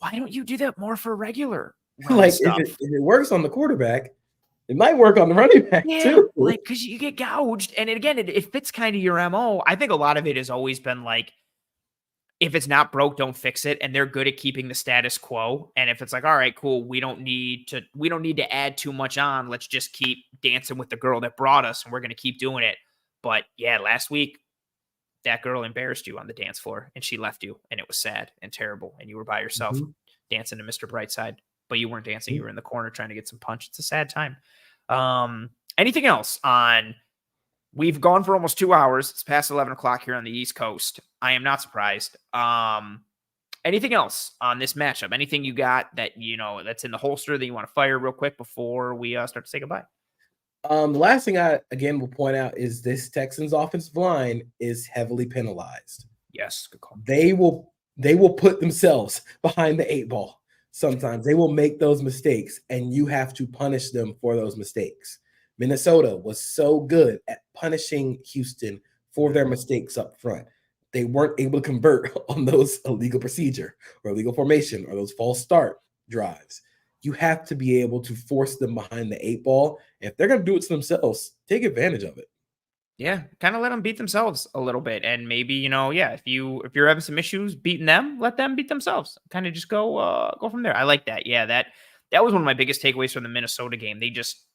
why don't you do that more for regular run Like stuff? if it works on the quarterback, it might work on the running back too. Like, because you get gouged. And again, it fits kind of your MO. I think a lot of it has always been like, if it's not broke, don't fix it. And they're good at keeping the status quo. And if it's like, all right, cool, we don't need to add too much on. Let's just keep dancing with the girl that brought us, and we're going to keep doing it. But yeah, last week, that girl embarrassed you on the dance floor and she left you, and it was sad and terrible. And you were by yourself dancing to Mr. Brightside, but you weren't dancing. You were in the corner trying to get some punch. It's a sad time. Anything else on, we've gone for almost 2 hours. It's past 11 o'clock here on the East Coast. I am not surprised. Anything else on this matchup? Anything you got that, that's in the holster that you want to fire real quick before we start to say goodbye? The last thing I, again, will point out is this Texans offensive line is heavily penalized. Yes, good call. They will put themselves behind the 8 ball. Sometimes they will make those mistakes, and you have to punish them for those mistakes. Minnesota was so good at punishing Houston for their mistakes up front. They weren't able to convert on those illegal procedure or illegal formation or those false start drives. You have to be able to force them behind the 8 ball. If they're going to do it to themselves, take advantage of it. Yeah, kind of let them beat themselves a little bit. And maybe, if you're having some issues beating them, let them beat themselves. Kind of just go from there. I like that. Yeah, that was one of my biggest takeaways from the Minnesota game. They just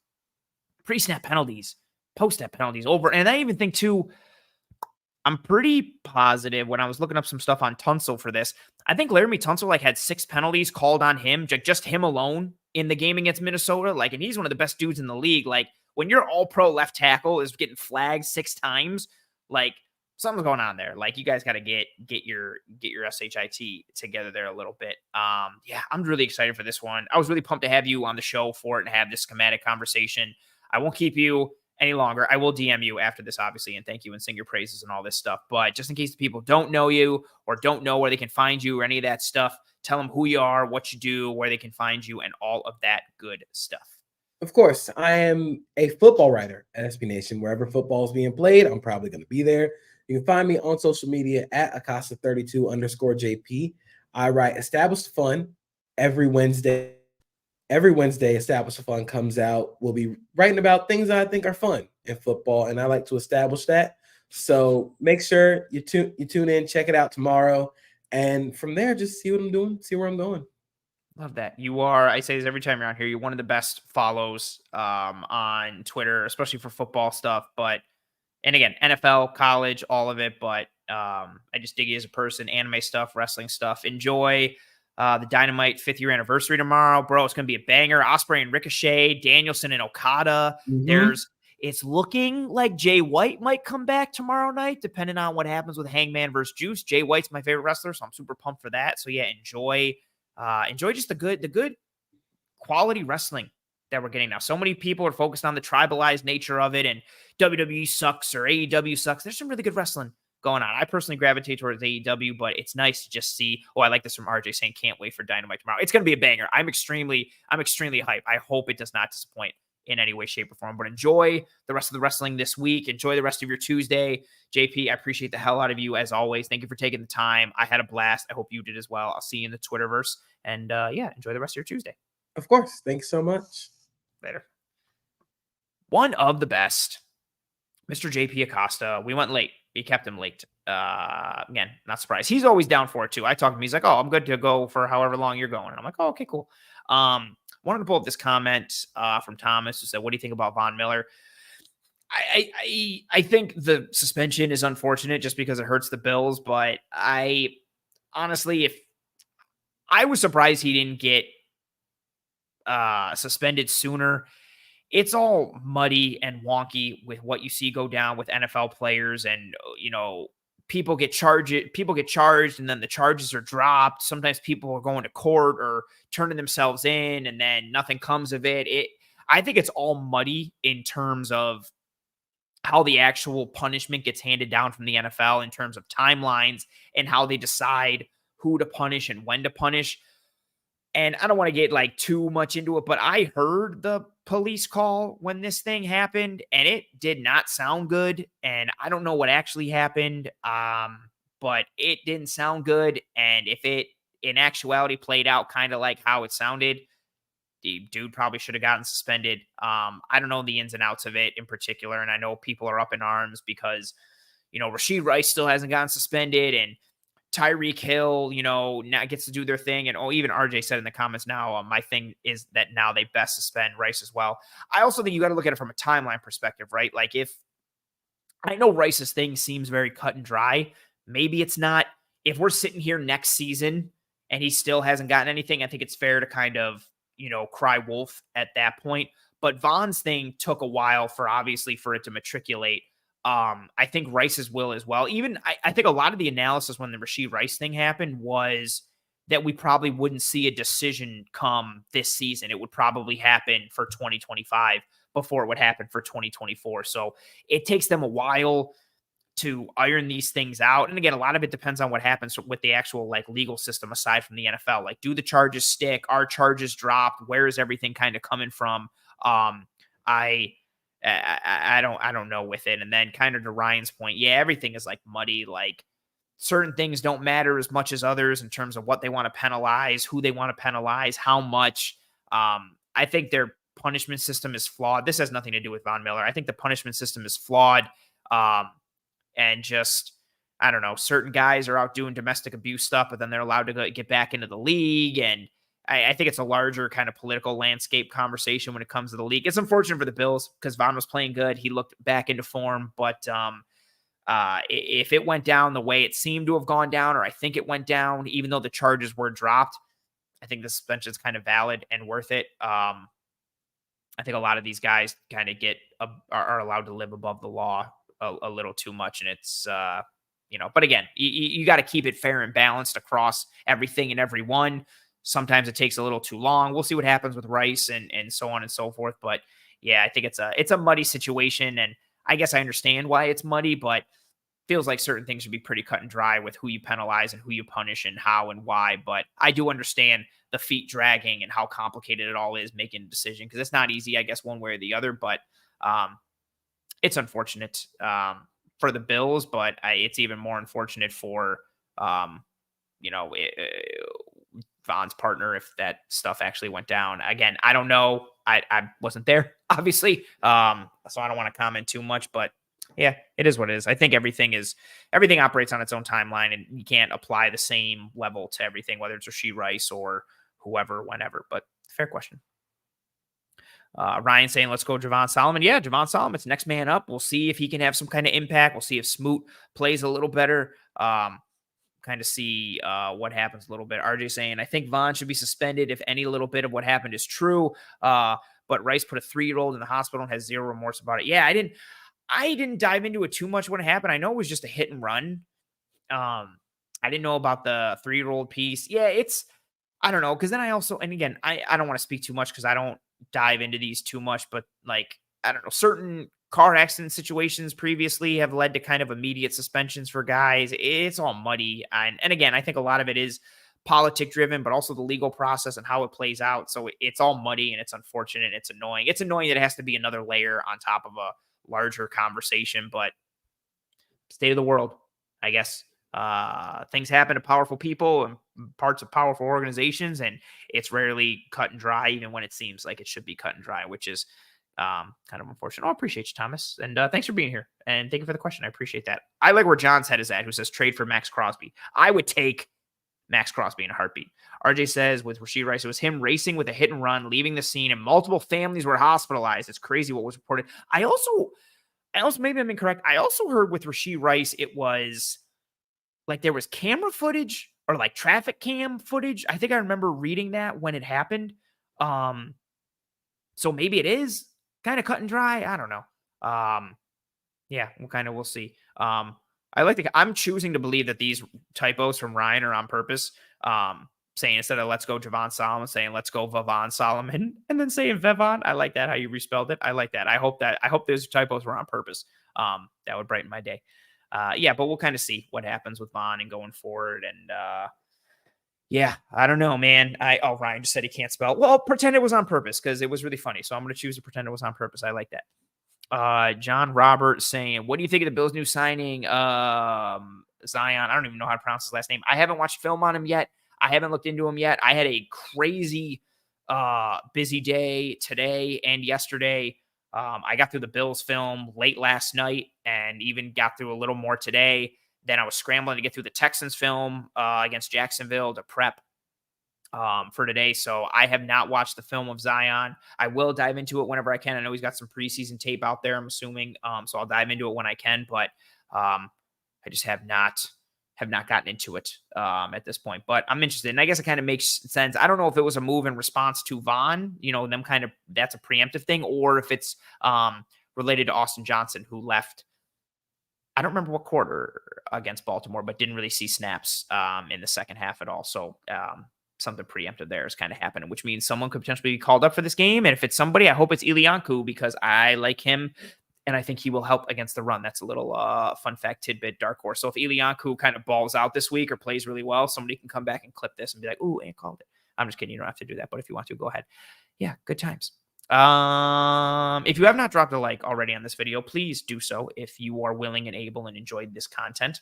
pre-snap penalties, post-snap penalties over. And I even think too, I'm pretty positive when I was looking up some stuff on Tunsil for this, I think Laramie Tunsil had 6 penalties called on him, just him alone in the game against Minnesota. And he's one of the best dudes in the league. When your all-pro left tackle is getting flagged 6 times, something's going on there. You guys got to get your SHIT together there a little bit. Yeah, I'm really excited for this one. I was really pumped to have you on the show for it and have this schematic conversation. I won't keep you any longer. I will DM you after this, obviously, and thank you and sing your praises and all this stuff. But just in case the people don't know you or don't know where they can find you or any of that stuff, tell them who you are, what you do, where they can find you, and all of that good stuff. Of course, I am a football writer at SB Nation. Wherever football is being played, I'm probably going to be there. You can find me on social media at Acosta32_JP. I write Established Fun every Wednesday. Every Wednesday, Established Fun comes out. We'll be writing about things that I think are fun in football, and I like to establish that. So make sure you tune in, check it out tomorrow, and from there, just see what I'm doing, see where I'm going. Love that. You are, I say this every time you're on here, you're one of the best follows on Twitter, especially for football stuff. And again, NFL, college, all of it. But I just dig you as a person, anime stuff, wrestling stuff. Enjoy the Dynamite 5th year anniversary tomorrow. Bro, it's going to be a banger. Ospreay and Ricochet, Danielson and Okada. It's looking like Jay White might come back tomorrow night, depending on what happens with Hangman versus Juice. Jay White's my favorite wrestler, so I'm super pumped for that. So yeah, enjoy just the good quality wrestling that we're getting now. So many people are focused on the tribalized nature of it, and WWE sucks or AEW sucks. There's some really good wrestling going on. I personally gravitate towards AEW, but it's nice to just see. Oh, I like this from RJ saying, can't wait for Dynamite tomorrow. It's going to be a banger. I'm extremely hyped. I hope it does not disappoint in any way, shape, or form. But enjoy the rest of the wrestling this week. Enjoy the rest of your Tuesday. JP, I appreciate the hell out of you as always. Thank you for taking the time. I had a blast. I hope you did as well. I'll see you in the Twitterverse. And yeah, enjoy the rest of your Tuesday. Of course. Thanks so much. Later. One of the best, Mr. JP Acosta. We went late. He kept him late. Again, not surprised. He's always down for it too. I talked to him. He's like, oh, I'm good to go for however long you're going. And I'm like, oh, okay, cool. Wanted to pull up this comment from Thomas who said, what do you think about Von Miller? I think the suspension is unfortunate just because it hurts the Bills, but I honestly, if I was surprised he didn't get suspended sooner. It's all muddy and wonky with what you see go down with NFL players, and people get charged, and then the charges are dropped. Sometimes people are going to court or turning themselves in, and then nothing comes of it. I think it's all muddy in terms of how the actual punishment gets handed down from the NFL in terms of timelines and how they decide who to punish and when to punish. And I don't want to get too much into it, but I heard the police call when this thing happened, and it did not sound good. And I don't know what actually happened, but it didn't sound good. And if in actuality played out kind of like how it sounded, the dude probably should have gotten suspended. I don't know the ins and outs of it in particular, and I know people are up in arms because, Rashee Rice still hasn't gotten suspended, and Tyreek Hill, now gets to do their thing. And even RJ said in the comments now, my thing is that now they best suspend Rice as well. I also think you got to look at it from a timeline perspective, right? Like, if I know Rice's thing seems very cut and dry, maybe it's not. If we're sitting here next season and he still hasn't gotten anything, I think it's fair to kind of, cry wolf at that point. But Von's thing took a while for it to matriculate. I think Rice's will as well. Even I think a lot of the analysis when the Rashee Rice thing happened was that we probably wouldn't see a decision come this season. It would probably happen for 2025 before it would happen for 2024. So it takes them a while to iron these things out. And again, a lot of it depends on what happens with the actual legal system aside from the NFL. Like, do the charges stick? Are charges dropped? Where is everything kind of coming from? I don't know with it. And then kind of to Ryan's point, yeah, everything is muddy. Like, certain things don't matter as much as others in terms of what they want to penalize, who they want to penalize, how much. I think their punishment system is flawed. This has nothing to do with Von Miller. I think the punishment system is flawed. And just, I don't know, certain guys are out doing domestic abuse stuff, but then they're allowed to get back into the league. And I think it's a larger kind of political landscape conversation when it comes to the league. It's unfortunate for the Bills because Von was playing good. He looked back into form, but if it went down the way it seemed to have gone down, or I think it went down, even though the charges were dropped, I think the suspension is kind of valid and worth it. I think a lot of these guys kind of are allowed to live above the law a little too much. And it's, but again, you got to keep it fair and balanced across everything and everyone. Sometimes it takes a little too long. We'll see what happens with Rice and so on and so forth. But yeah, I think it's a muddy situation. And I guess I understand why it's muddy, but feels like certain things should be pretty cut and dry with who you penalize and who you punish and how and why. But I do understand the feet dragging and how complicated it all is making a decision, because it's not easy, I guess, one way or the other. But it's unfortunate for the Bills, but it's even more unfortunate for, Von's partner if that stuff actually went down. Again, I don't know. I wasn't there, obviously. So I don't want to comment too much, but yeah, it is what it is. I think everything operates on its own timeline, and you can't apply the same level to everything, whether it's Rashee Rice or whoever, whenever. But fair question. Ryan saying, let's go Javon Solomon. Yeah, Javon Solomon's next man up. We'll see if he can have some kind of impact. We'll see if Smoot plays a little better. Kind of see what happens a little bit. RJ saying, I think Von should be suspended if any little bit of what happened is true. But Rice put a 3-year-old in the hospital and has zero remorse about it. Yeah, I didn't dive into it too much when it happened. I know it was just a hit and run. I didn't know about the 3-year-old piece. Yeah, I don't know. Because then I also, and again, I don't want to speak too much because I don't dive into these too much, but I don't know, certain car accident situations previously have led to kind of immediate suspensions for guys. It's all muddy. And again, I think a lot of it is politic driven, but also the legal process and how it plays out. So it's all muddy and it's unfortunate. And it's annoying. It's annoying that it has to be another layer on top of a larger conversation, but state of the world, I guess. Things happen to powerful people and parts of powerful organizations, and it's rarely cut and dry, even when it seems like it should be cut and dry, which is kind of unfortunate. I appreciate you, Thomas, and thanks for being here, and thank you for the question. I appreciate that. I like where John's head is at, who says trade for Max Crosby. I would take Max Crosby in a heartbeat. RJ says with Rashee Rice, it was him racing with a hit and run, leaving the scene, and multiple families were hospitalized. It's crazy what was reported. I also maybe I'm incorrect. I also heard with Rashee Rice, it was there was camera footage or traffic cam footage. I think I remember reading that when it happened. So maybe it is kind of cut and dry. I don't know. Yeah, we'll see. I'm choosing to believe that these typos from Ryan are on purpose. Saying instead of let's go Javon Solomon, saying let's go Vavon Solomon, and then saying Vavon. I like that how you respelled it. I like that. I hope those typos were on purpose. That would brighten my day. Yeah, but we'll kind of see what happens with Von and going forward. And yeah, I don't know, man. Ryan just said he can't spell. Well, pretend it was on purpose because it was really funny. So I'm going to choose to pretend it was on purpose. I like that. John Robert saying, what do you think of the Bills' new signing? Zion. I don't even know how to pronounce his last name. I haven't watched film on him yet. I haven't looked into them yet. I had a crazy busy day today and yesterday. I got through the Bills film late last night and even got through a little more today. Then I was scrambling to get through the Texans film against Jacksonville to prep for today. So I have not watched the film of Zion. I will dive into it whenever I can. I know he's got some preseason tape out there, I'm assuming. So I'll dive into it when I can, but I just have not gotten into it at this point, but I'm interested. And I guess it kind of makes sense. I don't know if it was a move in response to Vaughn, them kind of, that's a preemptive thing, or if it's related to Austin Johnson, who left, I don't remember what quarter against Baltimore, but didn't really see snaps in the second half at all. So something preemptive there is kind of happening, which means someone could potentially be called up for this game. And if it's somebody, I hope it's Elianku, because I like him and I think he will help against the run. That's a little fun fact tidbit, dark horse. So if Elianku kind of balls out this week or plays really well, somebody can come back and clip this and be like, ooh, Ant called it. I'm just kidding. You don't have to do that. But if you want to, go ahead. Yeah, good times. If you have not dropped a like already on this video, please do so if you are willing and able and enjoyed this content.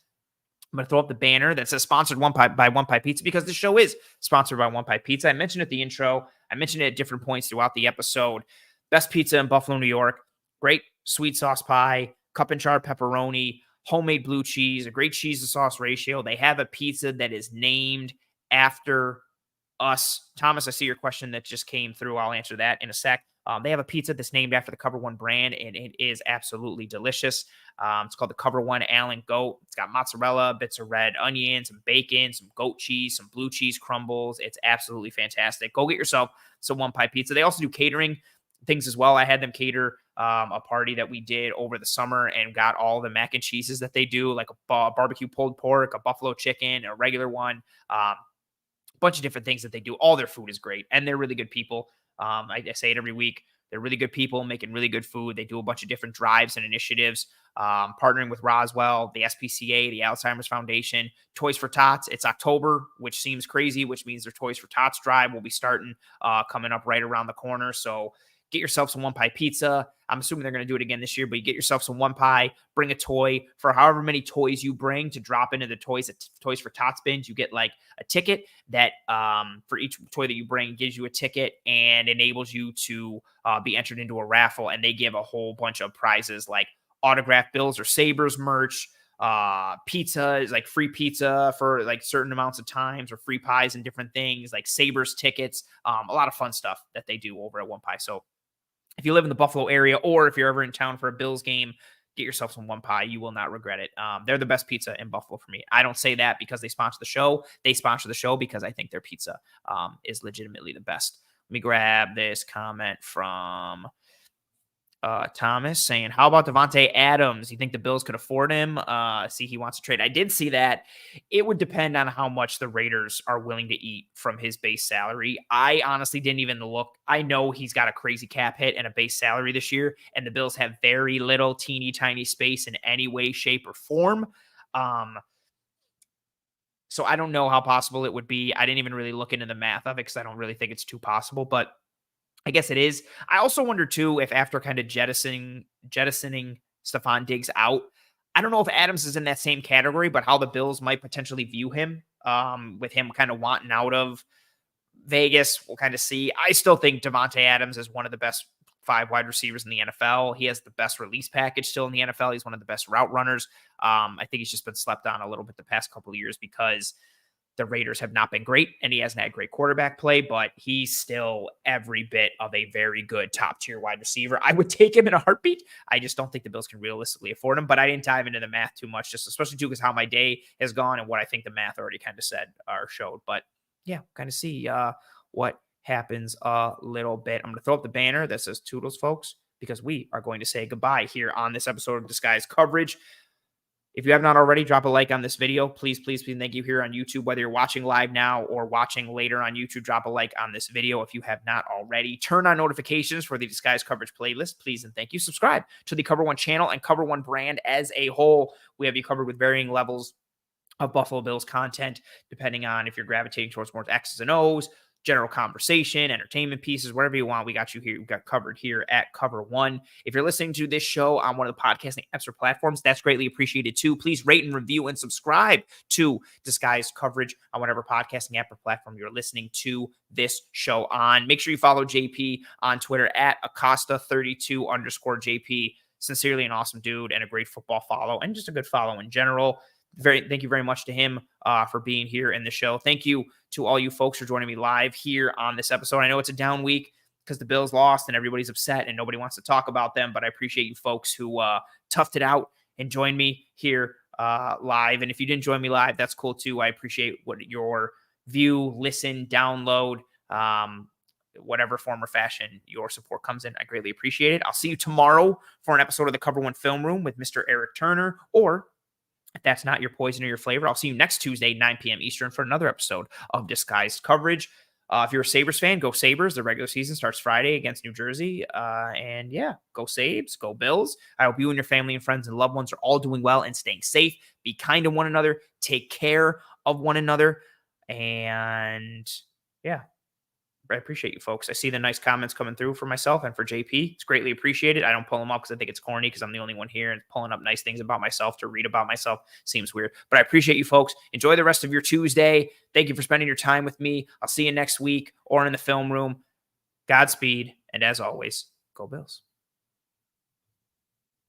I'm going to throw up the banner that says sponsored by One Pie Pizza, because the show is sponsored by One Pie Pizza. I mentioned at the intro. I mentioned it at different points throughout the episode. Best pizza in Buffalo, New York. Great sweet sauce pie, cup and char pepperoni, homemade blue cheese, a great cheese to sauce ratio. They have a pizza that is named after us. Thomas, I see your question that just came through. I'll answer that in a sec. They have a pizza that's named after the Cover One brand, and it is absolutely delicious. It's called the Cover One Allen Goat. It's got mozzarella, bits of red onion, some bacon, some goat cheese, some blue cheese crumbles. It's absolutely fantastic. Go get yourself some One Pie Pizza. They also do catering things as well. I had them cater a party that we did over the summer and got all the mac and cheeses that they do, like a barbecue pulled pork, a buffalo chicken, a regular one, bunch of different things that they do. All their food is great, and they're really good people. I say it every week. They're really good people making really good food. They do a bunch of different drives and initiatives, partnering with Roswell, the SPCA, the Alzheimer's Foundation, Toys for Tots. It's October, which seems crazy, which means their Toys for Tots drive will be starting coming up right around the corner. So get yourself some One Pie Pizza. I'm assuming they're going to do it again this year, but you get yourself some One Pie, bring a toy. For however many toys you bring to drop into the Toys for Tots bins, you get like a ticket that for each toy that you bring gives you a ticket and enables you to be entered into a raffle. And they give a whole bunch of prizes like autographed Bills or Sabres merch, pizza is like free pizza for like certain amounts of times, or free pies and different things like Sabres tickets, a lot of fun stuff that they do over at One Pie. So if you live in the Buffalo area, or if you're ever in town for a Bills game, get yourself some One Pie. You will not regret it. They're the best pizza in Buffalo for me. I don't say that because they sponsor the show. They sponsor the show because I think their pizza is legitimately the best. Let me grab this comment from Thomas saying, how about Devontae Adams? You think the Bills could afford him? See, he wants to trade. I did see that. It would depend on how much the Raiders are willing to eat from his base salary. I honestly didn't even look. I know he's got a crazy cap hit and a base salary this year, and the Bills have very little teeny tiny space in any way, shape, or form. So I don't know how possible it would be. I didn't even really look into the math of it because I don't really think it's too possible, but I guess it is. I also wonder too if after kind of jettisoning Stefon Diggs out, I don't know if Adams is in that same category, but how the Bills might potentially view him, with him kind of wanting out of Vegas. We'll kind of see. I still think Devontae Adams is one of the best 5 wide receivers in the NFL. He has the best release package still in the NFL. He's one of the best route runners. I think he's just been slept on a little bit the past couple of years because the Raiders have not been great, and he hasn't had great quarterback play, but he's still every bit of a very good top-tier wide receiver. I would take him in a heartbeat. I just don't think the Bills can realistically afford him, but I didn't dive into the math too much, just especially too because how my day has gone and what I think the math already kind of said or showed. But yeah, kind of see what happens a little bit. I'm going to throw up the banner that says Toodles, folks, because we are going to say goodbye here on this episode of Disguise Coverage. If you have not already, drop a like on this video. Please, please, please, thank you here on YouTube. Whether you're watching live now or watching later on YouTube, drop a like on this video if you have not already. Turn on notifications for the Disguise Coverage playlist, please, and thank you. Subscribe to the Cover One channel and Cover One brand as a whole. We have you covered with varying levels of Buffalo Bills content, depending on if you're gravitating towards more X's and O's, general conversation, entertainment pieces, whatever you want. We got you here. We got covered here at Cover One. If you're listening to this show on one of the podcasting apps or platforms, that's greatly appreciated too. Please rate and review and subscribe to Disguised Coverage on whatever podcasting app or platform you're listening to this show on. Make sure you follow JP on Twitter at Acosta32_JP. Sincerely an awesome dude and a great football follow and just a good follow in general. Thank you very much to him for being here in the show. Thank you to all you folks for joining me live here on this episode. I know it's a down week because the Bills lost and everybody's upset and nobody wants to talk about them, but I appreciate you folks who toughed it out and joined me here live. And if you didn't join me live, that's cool too. I appreciate what your view, listen, download, whatever form or fashion your support comes in. I greatly appreciate it. I'll see you tomorrow for an episode of the Cover One Film Room with Mr. Eric Turner, or if that's not your poison or your flavor, I'll see you next Tuesday, 9 p.m. Eastern, for another episode of Disguised Coverage. If you're a Sabres fan, go Sabres. The regular season starts Friday against New Jersey. And yeah, go Sabres, go Bills. I hope you and your family and friends and loved ones are all doing well and staying safe. Be kind to one another. Take care of one another. And yeah, I appreciate you folks. I see the nice comments coming through for myself and for JP. It's greatly appreciated. I don't pull them up because I think it's corny because I'm the only one here, and pulling up nice things about myself to read about myself seems weird. But I appreciate you folks. Enjoy the rest of your Tuesday. Thank you for spending your time with me. I'll see you next week or in the film room. Godspeed. And as always, go Bills.